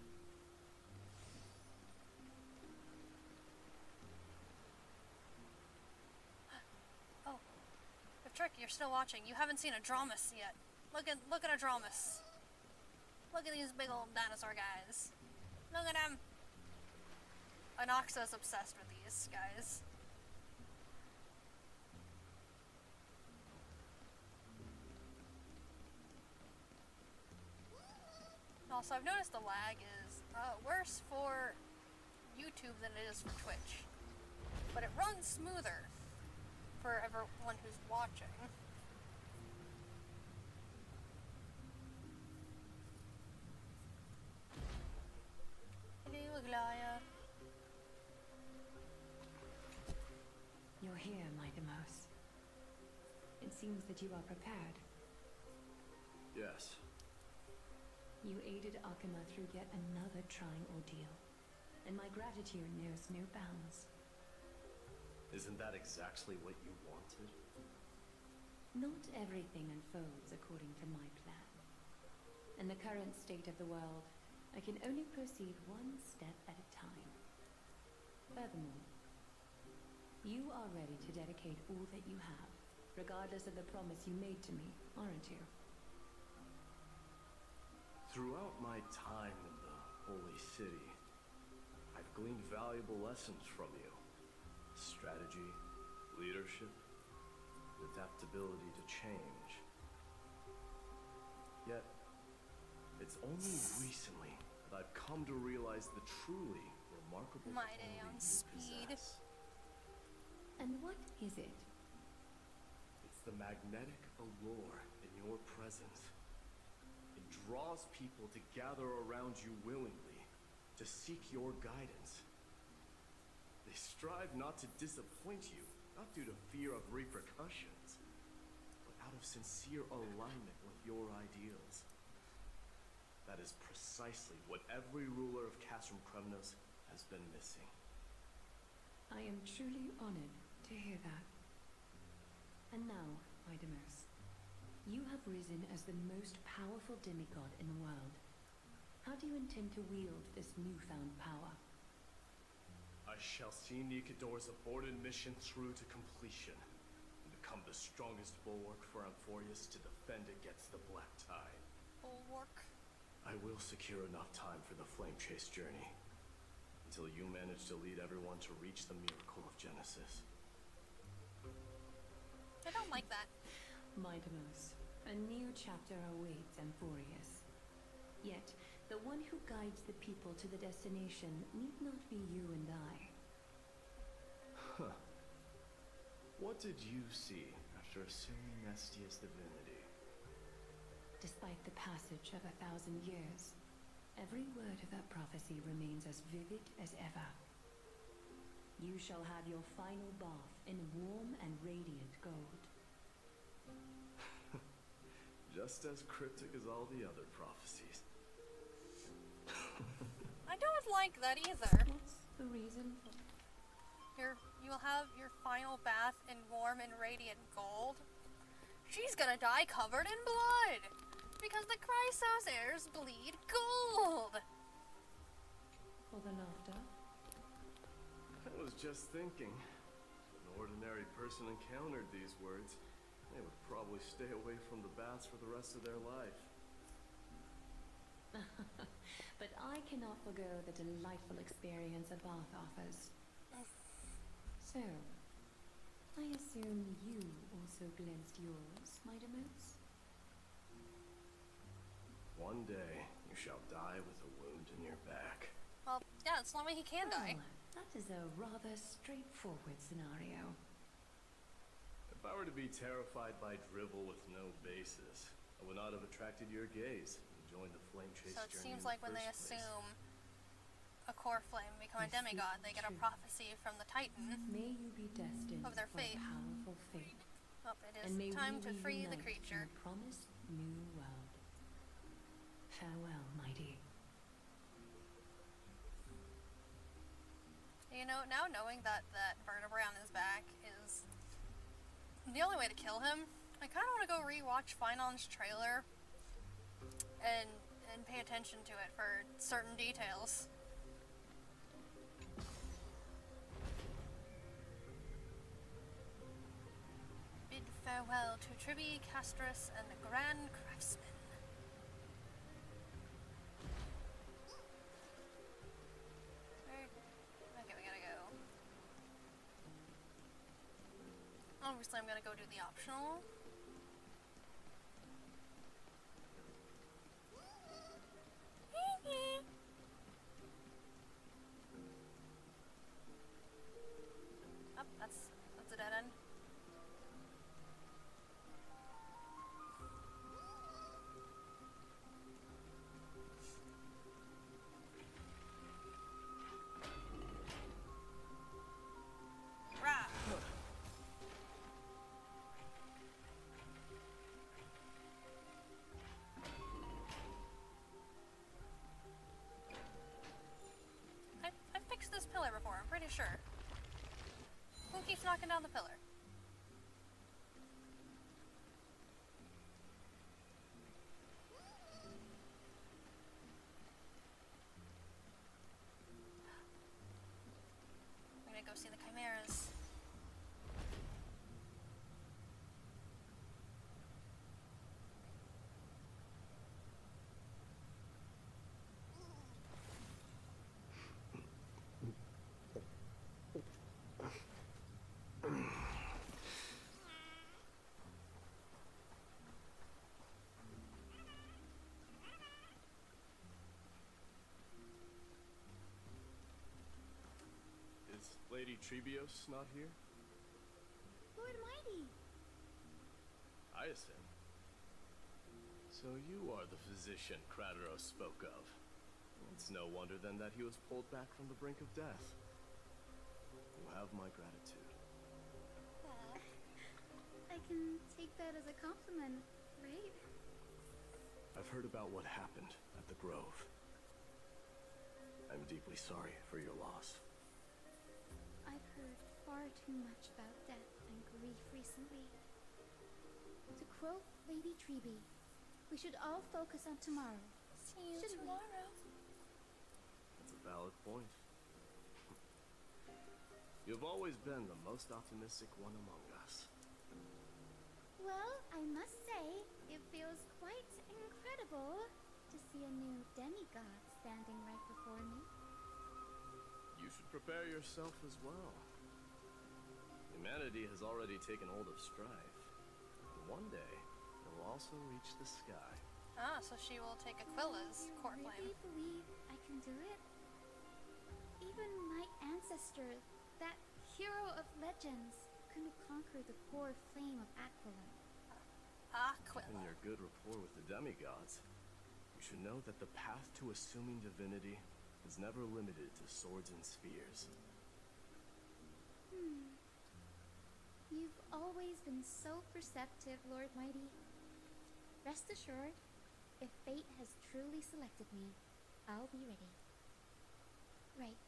Oh, if Trick, you're still watching. You haven't seen Adromus yet. Look at Adromus. Look at these big old dinosaur guys. Look at him. Anoxa's obsessed with these guys. Also, I've noticed the lag is worse for YouTube than it is for Twitch. But it runs smoother for everyone who's watching. Hello, Aglaya. You're here, Mighty Mouse. It seems that you are prepared. Yes. You aided Akima through yet another trying ordeal, and my gratitude knows no bounds. Isn't that exactly what you wanted? Not everything unfolds according to my plan. In the current state of the world, I can only proceed one step at a time. Furthermore, you are ready to dedicate all that you have, regardless of the promise you made to me, aren't you? Throughout my time in the Holy City, I've gleaned valuable lessons from you. Strategy, leadership, adaptability to change. Yet, it's only recently that I've come to realize the truly remarkable Mighty on speed. And what is it? It's the magnetic allure in your presence. It draws people to gather around you willingly, to seek your guidance. They strive not to disappoint you, not due to fear of repercussions, but out of sincere alignment with your ideals. That is precisely what every ruler of Castrum Kremnos has been missing. I am truly honored to hear that. And now, Mighty Mouse, you have risen as the most powerful demigod in the world. How do you intend to wield this newfound power? I shall see Nikador's aborted mission through to completion, and become the strongest bulwark for Amphorius to defend against the Black Tide. bulwark. I will secure enough time for the flame chase journey. Until you manage to lead everyone to reach the miracle of Genesis. I don't like that. Mightimus, a new chapter awaits Amphorius. Yet, the one who guides the people to the destination need not be you and I. Huh. What did you see after assuming Nestia's divinity? Despite the passage of 1,000 years, every word of that prophecy remains as vivid as ever. You shall have your final bath in warm and radiant gold. Just as cryptic as all the other prophecies. I don't like that either. What's the reason? You will have your final bath in warm and radiant gold. She's gonna die covered in blood because the Chrysos heirs bleed gold. For the laughter? I was just thinking, if an ordinary person encountered these words, they would probably stay away from the baths for the rest of their life. But I cannot forgo the delightful experience a bath offers. So, I assume you also cleansed yours, Mightimus? One day, you shall die with a wound in your back. Well, yeah, it's the only way he can die. That is a rather straightforward scenario. If I were to be terrified by drivel with no basis, I would not have attracted your gaze and joined the flame chase So it journey seems in like the when they first place. assume a core flame become a demigod, they get a prophecy from the Titan May you be destined of their for fate. a powerful fate. Oh, it And may is time we to free the reunite creature. in the promised new world. Farewell, mighty. You know, now knowing that vertebrae on his back is the only way to kill him, I kind of want to go rewatch Finon's trailer and pay attention to it for certain details. Bid farewell to Tribi, Castris, and the Grand Craftsman. Okay, we gotta go. Obviously, I'm gonna go do the optional. Oh, that's a dead end. Rah! I fixed this pillar before, I'm pretty sure. Who keeps knocking down the pillar? I'm gonna go see the chimeras. Is Lady Trebios not here? Lord Mighty! Hyacinth. So you are the physician Krateros spoke of. It's no wonder then that he was pulled back from the brink of death. You have my gratitude. I can take that as a compliment, right? I've heard about what happened at the Grove. I'm deeply sorry for your loss. I've heard far too much about death and grief recently. To quote Lady Trebi, we should all focus on tomorrow. See you Shouldn't we? tomorrow. That's a valid point. You've always been the most optimistic one among us. Well, I must say, it feels quite incredible incredible to see a new demigod standing right before me. You should prepare yourself as well. Humanity has already taken hold of strife. One day, it will also reach the sky. Ah, so she will take Aquila's core flame. Really believe I can do it? Even my ancestor, that hero of legends, couldn't conquer the core flame of Aquila. Given your good rapport with the demigods, you should know that the path to assuming divinity is never limited to swords and spears. You've always been so perceptive, Lord Mighty. Rest assured, if fate has truly selected me, I'll be ready. Right.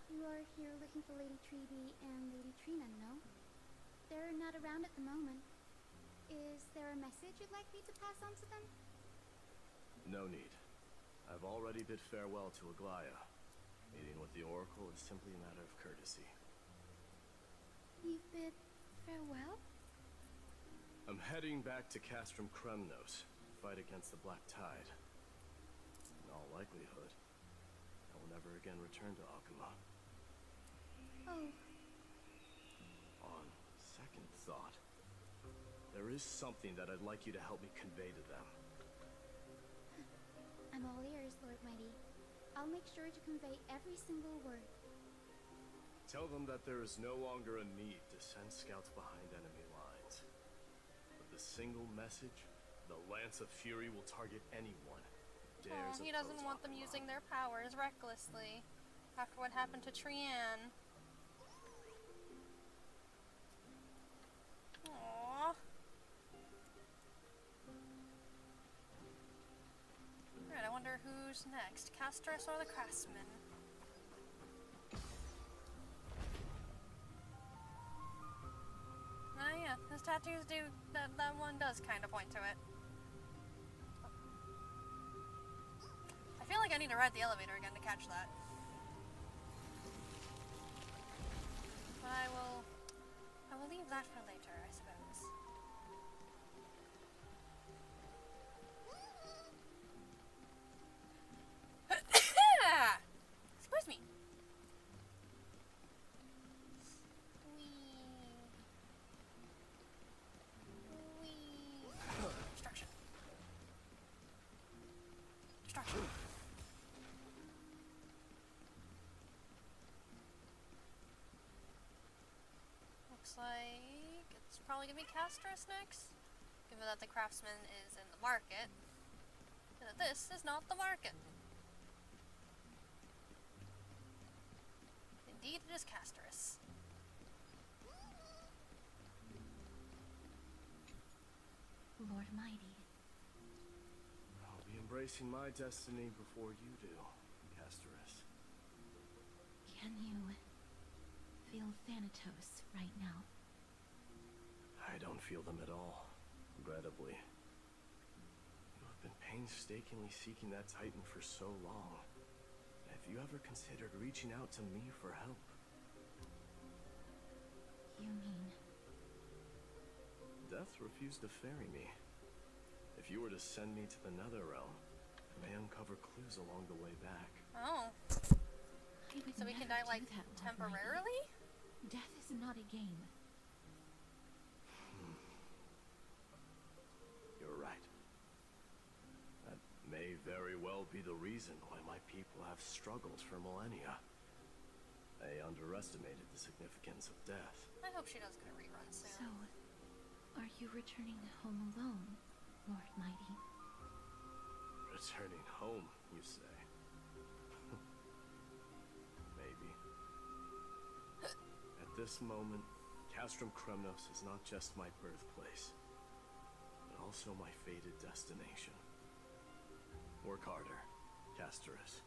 You are here looking for Lady Treeby and Lady Trina, no? They're not around at the moment. Is there a message you'd like me to pass on to them? No need. I've already bid farewell to Aglaya. Meeting with the Oracle is simply a matter of courtesy. You've bid farewell? I'm heading back to Castrum Kremnos to fight against the Black Tide. In all likelihood, I will never again return to Akuma. Oh. On second thought, there is something that I'd like you to help me convey to them. I'm all ears, Lord Mighty. I'll make sure to convey every single word. Tell them that there is no longer a need to send scouts behind enemy lines. With a single message, the Lance of Fury will target anyone who dares he doesn't want them using their powers recklessly after what happened to Trianne. Aww. Alright, I wonder who's next, Castress or the Craftsman? Oh yeah, his tattoos do, that one does kind of point to it. I feel like I need to ride the elevator again to catch that. But I will leave that for later, I suppose. Excuse me. Destruction. Destruction. Looks like it's probably gonna be Castress next. Given that the Craftsman is in the market. And that this is not the market. Indeed, it is Castress. Lord Mighty. I'll be embracing my destiny before you do, Castress. Can you feel Thanatos right now? I don't feel them at all, regrettably. You have been painstakingly seeking that Titan for so long. Have you ever considered reaching out to me for help? You mean... Death refused to ferry me. If you were to send me to the Netherrealm, I may uncover clues along the way back. Oh. So we can die, like, temporarily? Death is not a game. You're right. That may very well be the reason why my people have struggled for millennia. They underestimated the significance of death. I hope she does get a rerun soon. So, are you returning home alone, Lord Mighty? Returning home, you say? Maybe. At this moment, Castrum Kremnos is not just my birthplace, but also my fated destination. Work harder, Castress.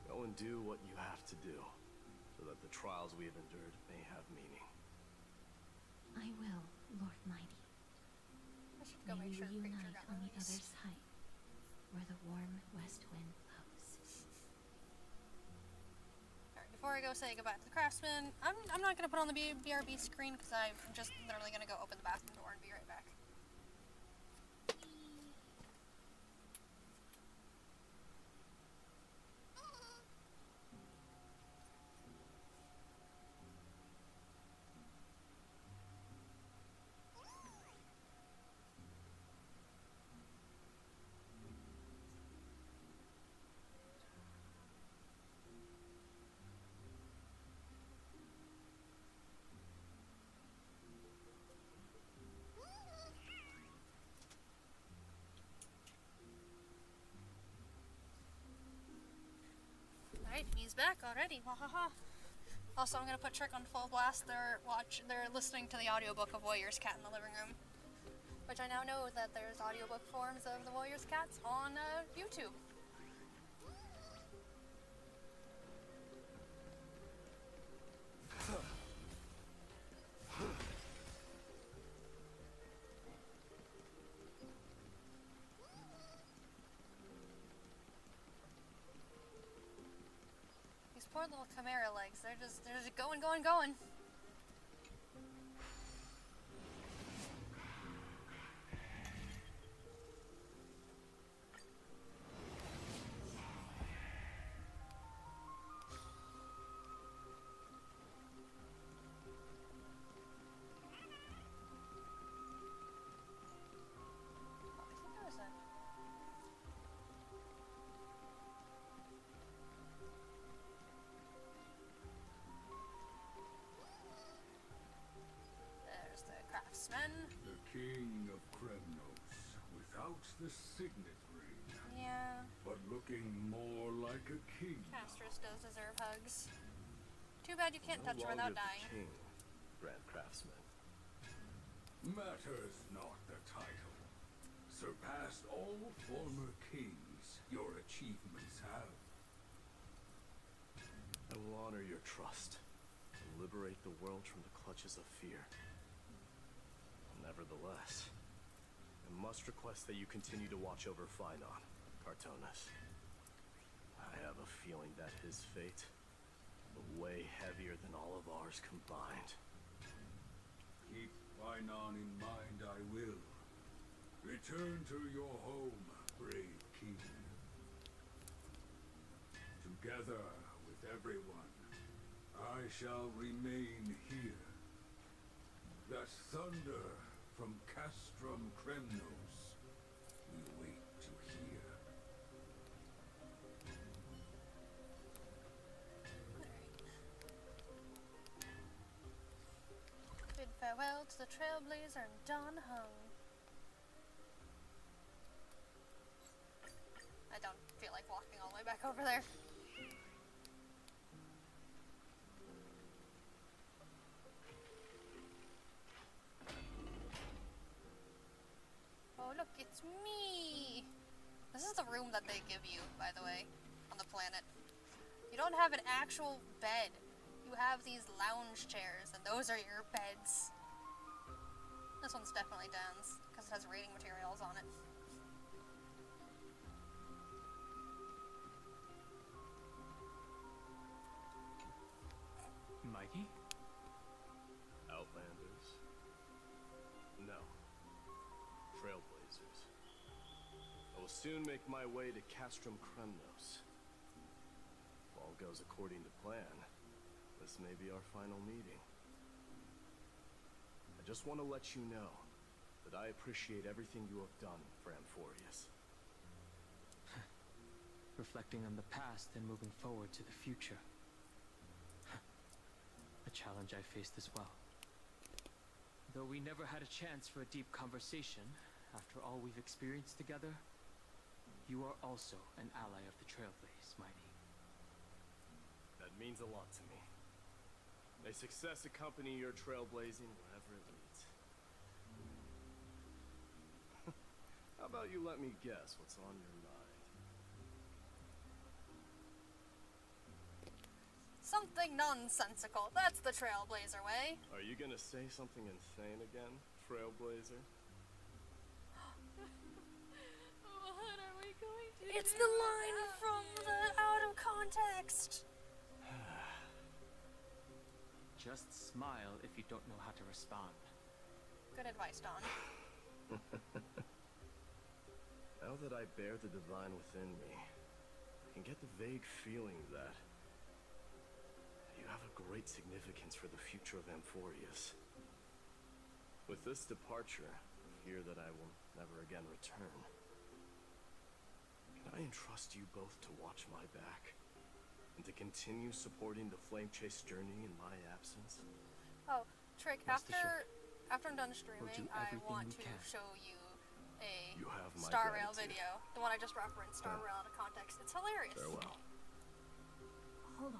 Go and do what you have to do, so that the trials we have endured may have meaning. I will, Lord Mighty. I should go May make sure we the creature unite got on the other released. side, where the warm west wind blows. Alright, before I go say goodbye to the Craftsman, I'm not gonna put on the BRB screen because I'm just literally gonna go open the bathroom door and be right back. back already. Wahaha. Also, I'm gonna put Trick on full blast. They're listening to the audiobook of Warrior's Cat in the living room. Which I now know that there's audiobook forms of the Warrior's Cats on YouTube. These poor little chimera legs, they're just going. There's the craftsman. The king of Kremnos, without the signet ring. Yeah. But looking more like a king. Castris does deserve hugs. Too bad you can't touch her No without longer dying. the king, Grand Craftsman. Matters not the title. Surpassed all former kings your achievements have. I will honor your trust and liberate the world from the clutches of fear. Nevertheless, I must request that you continue to watch over Phainon, Cartonis. I have a feeling that his fate will weigh heavier than all of ours combined. Keep Phainon in mind, I will. Return to your home, brave king. Together with everyone, I shall remain here. That thunder from Castrum Kremnos we wait to hear. Bid farewell to the Trailblazer and Don Hung. I don't feel like walking all the way back over there. Oh look, it's me! This is the room that they give you, by the way, on the planet. You don't have an actual bed. You have these lounge chairs, and those are your beds. This one's definitely Dan's, because it has reading materials on it. Mikey? Outlanders? No. Trailblazers. I will soon make my way to Castrum Kremnos. If all goes according to plan, this may be our final meeting. I just want to let you know that I appreciate everything you have done for Amphorius. Reflecting on the past and moving forward to the future. A challenge I faced as well. Though we never had a chance for a deep conversation, after all we've experienced together, you are also an ally of the Trailblaze, Mighty. That means a lot to me. May success accompany your trailblazing wherever it leads. How about you let me guess what's on your mind? Something nonsensical. That's the Trailblazer way. Are you gonna say something insane again, Trailblazer? What are we going to do? It's the line from the out of context. Just smile if you don't know how to respond. Good advice, Don. Now that I bear the divine within me, I can get the vague feeling that you have a great significance for the future of Amphorius. With this departure, I fear that I will never again return. Can I entrust you both to watch my back? And to continue supporting the Flame Chase journey in my absence? Oh, Trick, Rest after I'm done streaming, do I everything want we to can. show you a You have my Star Rail gratitude. video. The one I just referenced, Star Rail out of context. It's hilarious. Farewell. Hold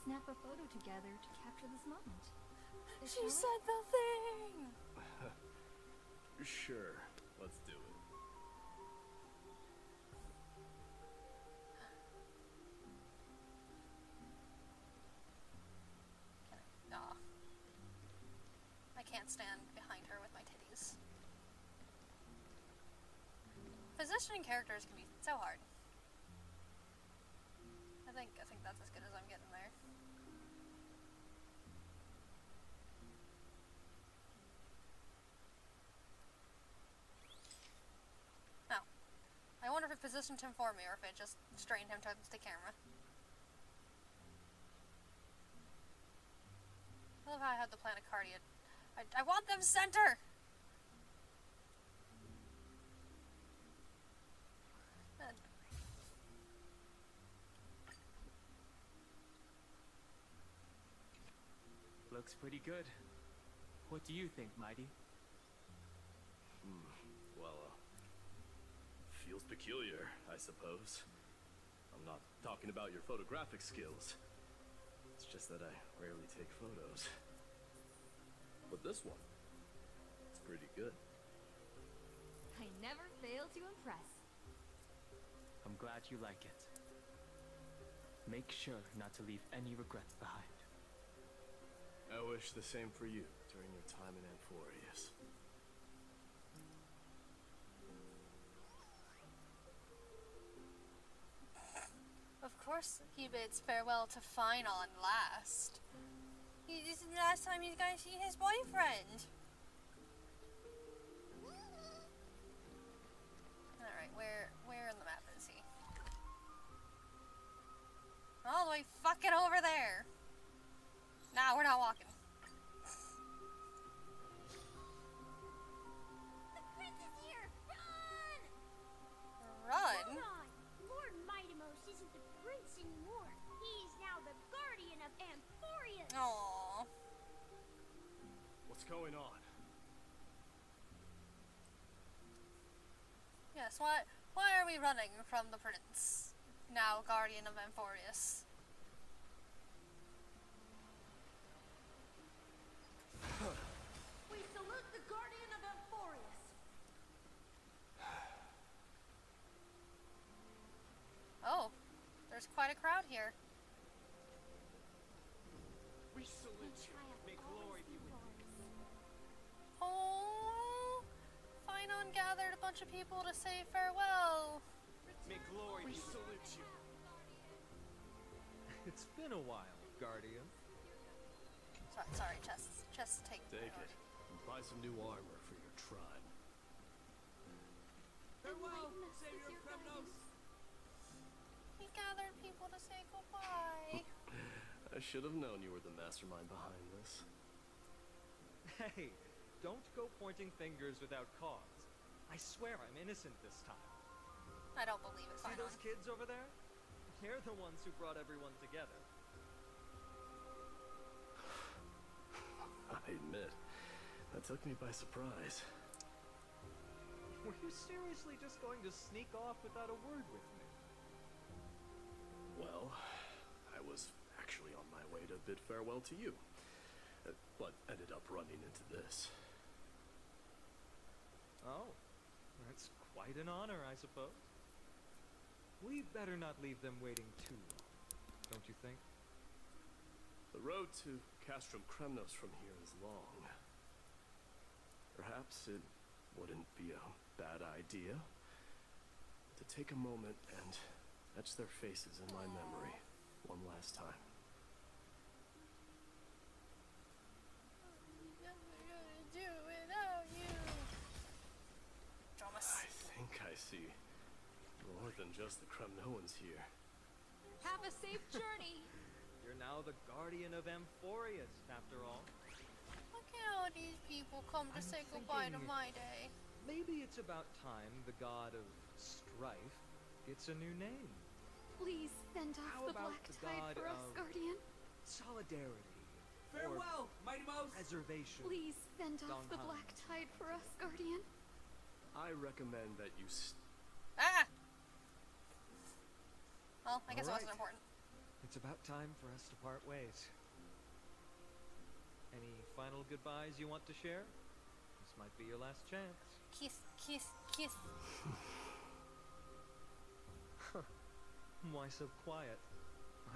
snap a photo together to capture this moment. She said the thing! Sure, let's do it. Aw. I can't stand behind her with my titties. Positioning characters can be so hard. I think that's as good as I'm getting there. Oh. I wonder if it positioned him for me or if it just strained him towards the camera. I love how I had the planet cardia. I want them center! Looks pretty good. What do you think, Mighty? Well, feels peculiar, I suppose. I'm not talking about your photographic skills. It's just that I rarely take photos. But this one, it's pretty good. I never fail to impress. I'm glad you like it. Make sure not to leave any regrets behind. I wish the same for you during your time in Amphorius. Of course he bids farewell to Finon last. This is the last time he's gonna see his boyfriend. Alright, where in the map is he? All the way fucking over there. Nah, we're not walking. The prince is here! Run! Run? Hold on! Lord Mightimos isn't the prince anymore. He's now the guardian of Amphorius. Aww. What's going on? Yes, why are we running from the prince? Now guardian of Amphorius. We salute the guardian of Amphorius. Oh, there's quite a crowd here. We salute you. May glory be with you. Oh, Finon gathered a bunch of people to say farewell. May glory be salute you. It's been a while, Guardian. Sorry, Chess, take it. And buy some new armor for your tribe. Farewell, Savior Kremnos. He gathered people to say goodbye. I should have known you were the mastermind behind this. Hey, don't go pointing fingers without cause. I swear I'm innocent this time. I don't believe it, See Finon. those kids over there? They're the ones who brought everyone together. I admit, that took me by surprise. Were you seriously just going to sneak off without a word with me? Well, I was actually on my way to bid farewell to you, but ended up running into this. Oh, that's quite an honor, I suppose. We'd better not leave them waiting too long, don't you think? The road to Castrum Kremnos from here is long. Perhaps it wouldn't be a bad idea to take a moment and etch their faces in my memory one last time. Do without you. Thomas. I think I see more than just the Kremnoans here. Have a safe journey. You're now the guardian of Amphorius, after all. Look at all these people come to say goodbye to my day. Maybe it's about time the god of strife gets a new name. Please fend How off the about black the tide god for us, of Guardian. solidarity? Farewell, Mighty Mouse! Preservation. Please fend off the Dong black tide for us, Guardian. I recommend that you Ah! Well, I guess it All wasn't right. important. it's about time for us to part ways. Any final goodbyes you want to share? This might be your last chance. Kiss, kiss, kiss. Why so quiet?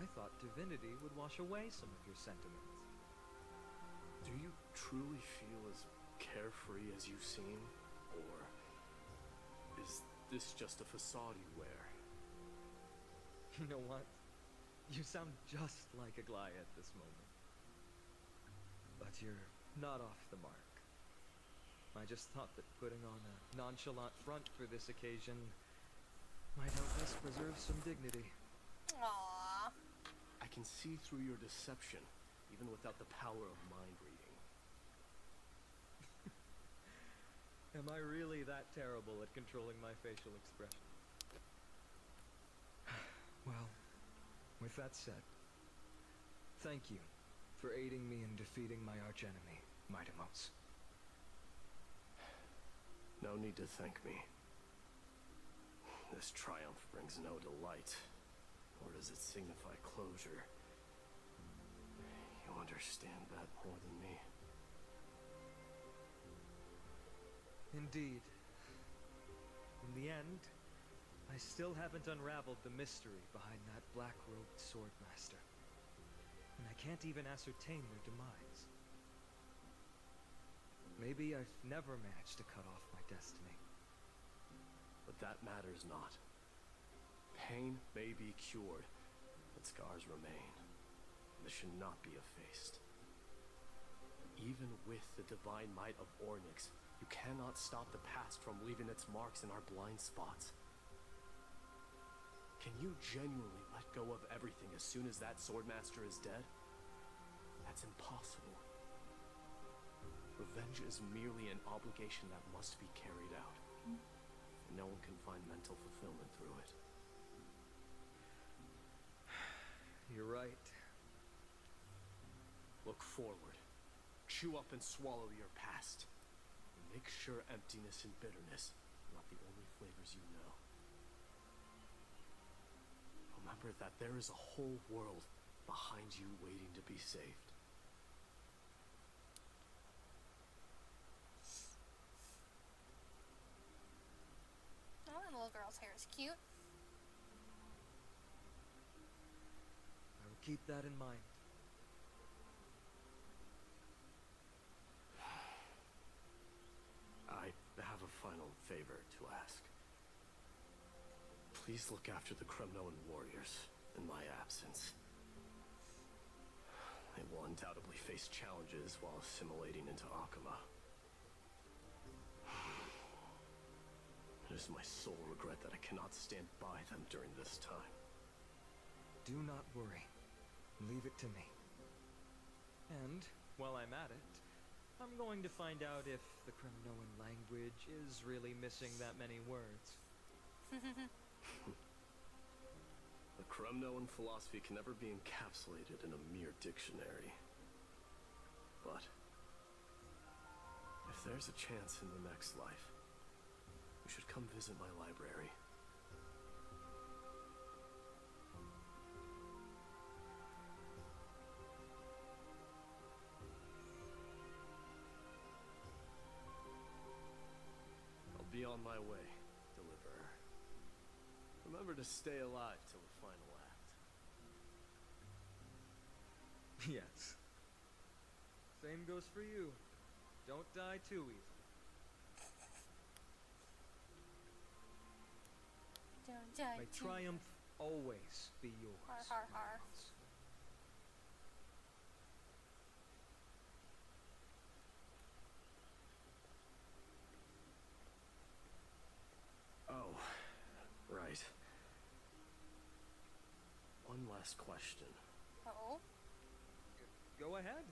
I thought divinity would wash away some of your sentiments. Do you truly feel as carefree as you seem? Or is this just a facade you wear? You know what? You sound just like a Gly at this moment. But you're not off the mark. I just thought that putting on a nonchalant front for this occasion might help us preserve some dignity. Aww. I can see through your deception, even without the power of mind reading. Am I really that terrible at controlling my facial expressions? Well, with that said, thank you for aiding me in defeating my archenemy, Mightimos. No need to thank me. This triumph brings no delight, or does it signify closure? You understand that more than me. Indeed. In the end, I still haven't unraveled the mystery behind that black-robed swordmaster. And I can't even ascertain their demise. Maybe I've never managed to cut off my destiny. But that matters not. Pain may be cured, but scars remain. This should not be effaced. Even with the divine might of Ornyx, you cannot stop the past from leaving its marks in our blind spots. Can you genuinely let go of everything as soon as that swordmaster is dead? That's impossible. Revenge is merely an obligation that must be carried out. No one can find mental fulfillment through it. You're right. Look forward. Chew up and swallow your past. And make sure emptiness and bitterness are not the only flavors you know. Remember that there is a whole world behind you waiting to be saved. Oh, that little girl's hair is cute. I will keep that in mind. I have a final favor to ask. Please look after the Kremnoan warriors in my absence. They will undoubtedly face challenges while assimilating into Akuma. It is my sole regret that I cannot stand by them during this time. Do not worry. Leave it to me. And, while I'm at it, I'm going to find out if the Kremnoan language is really missing that many words. The Kremnoan philosophy can never be encapsulated in a mere dictionary. But if there's a chance in the next life, you should come visit my library. I'll be on my way, Deliverer. Remember to stay alive till the final act. Yes. Same goes for you. Don't die too easily. Don't die May too triumph always be yours. Har, har, har. Miles. Oh, right. One last question. Oh? Go ahead.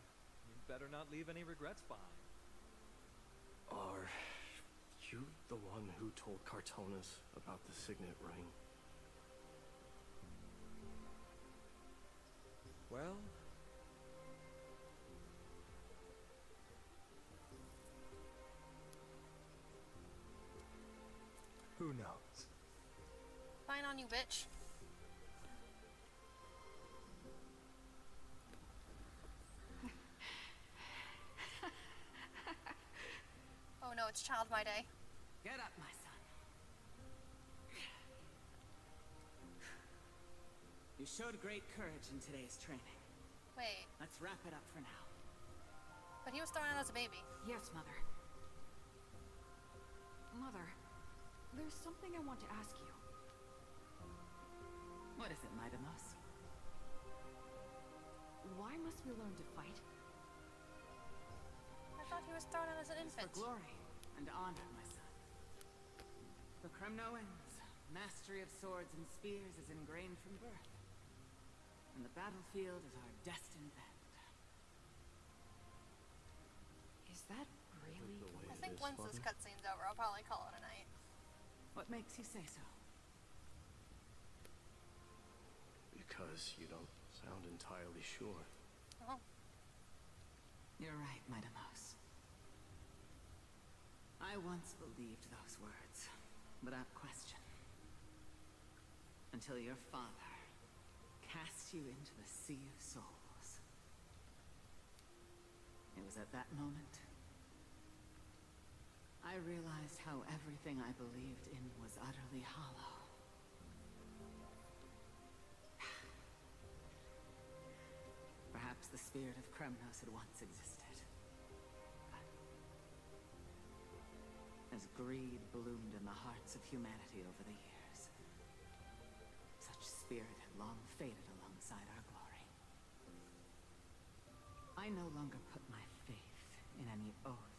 You'd better not leave any regrets behind. Are you the one who told Cartonis about the signet ring? Well, who knows? Fine on you, bitch. defiled my day. Get up, my son. You showed great courage in today's training. Wait, Let's wrap it up for now. but he was thrown out as a baby. Yes, Mother. Mother, there's something I want to ask you. What is it, Midamos? Why must we learn to fight? I thought he was thrown out as an It's for infant. glory and honor, my son. For Kremnoans, mastery of swords and spears is ingrained from birth. And the battlefield is our destined end. Is that really? I think once this cutscene's over, I'll probably call it a night. What makes you say so? Because you don't sound entirely sure. Oh, You're right, Midamos. I once believed those words, without question. Until your father cast you into the Sea of Souls. It was at that moment I realized how everything I believed in was utterly hollow. Perhaps the spirit of Kremnos had once existed. But as greed bloomed in the hearts of humanity over the years, such spirit had long faded alongside our glory. I no longer put my faith in any oath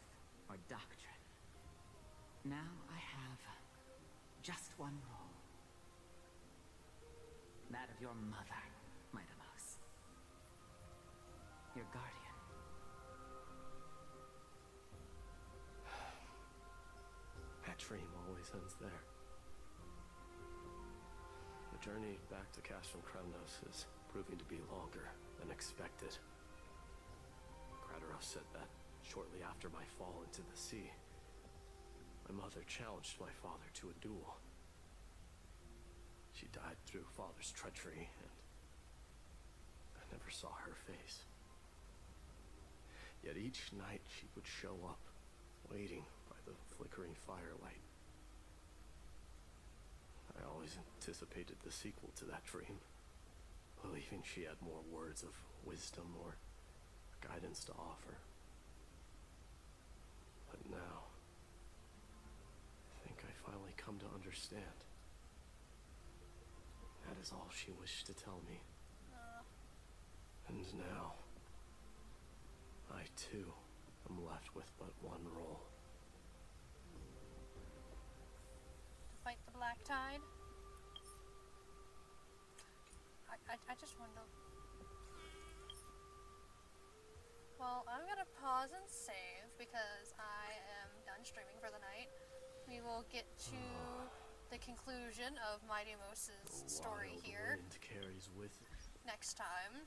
or doctrine. Now I have just one role. That of your mother, Midamos. Your guardian. That dream always ends there. The journey back to Castrum Kremnos is proving to be longer than expected. Krateros said that shortly after my fall into the sea, my mother challenged my father to a duel. She died through father's treachery, and I never saw her face. Yet each night she would show up, waiting by the flickering firelight. I always anticipated the sequel to that dream, believing she had more words of wisdom or guidance to offer. But now, I think I finally come to understand. That is all she wished to tell me. And now, I too am left with but one role. to fight the Black Tide. I just wanted to... Well, I'm gonna pause and save because I am done streaming for the night. We will get to the conclusion of Mighty Mose's story here Wind carries with it. next time.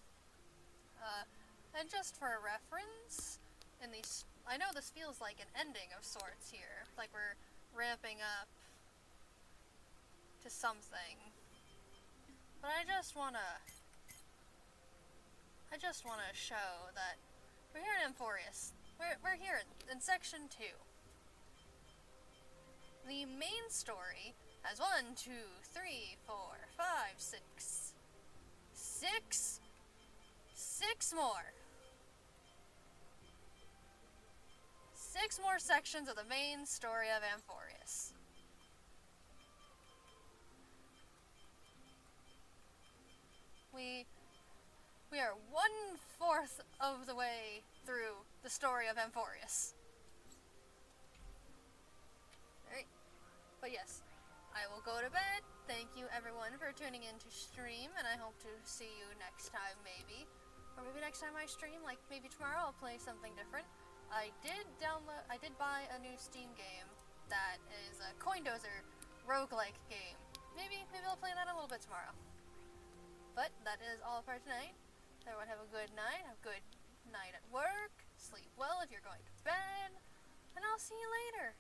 And just for a reference, in these, I know this feels like an ending of sorts here, like we're ramping up to something. But I just wanna show that we're here in Amphorius. We're here in section 2. The main story has 1, 2, 3, 4, 5, 6. 6 more. 6 more sections of the main story of Amphorius. We are 1/4 of the way through the story of Amphorius. Alright. But yes, I will go to bed. Thank you everyone for tuning in to stream, and I hope to see you next time maybe. Or maybe next time I stream, like maybe tomorrow I'll play something different. I did buy a new Steam game that is a Coindozer roguelike game. Maybe I'll play that a little bit tomorrow. But that is all for tonight. Everyone have a good night, have a good night at work, sleep well if you're going to bed, and I'll see you later.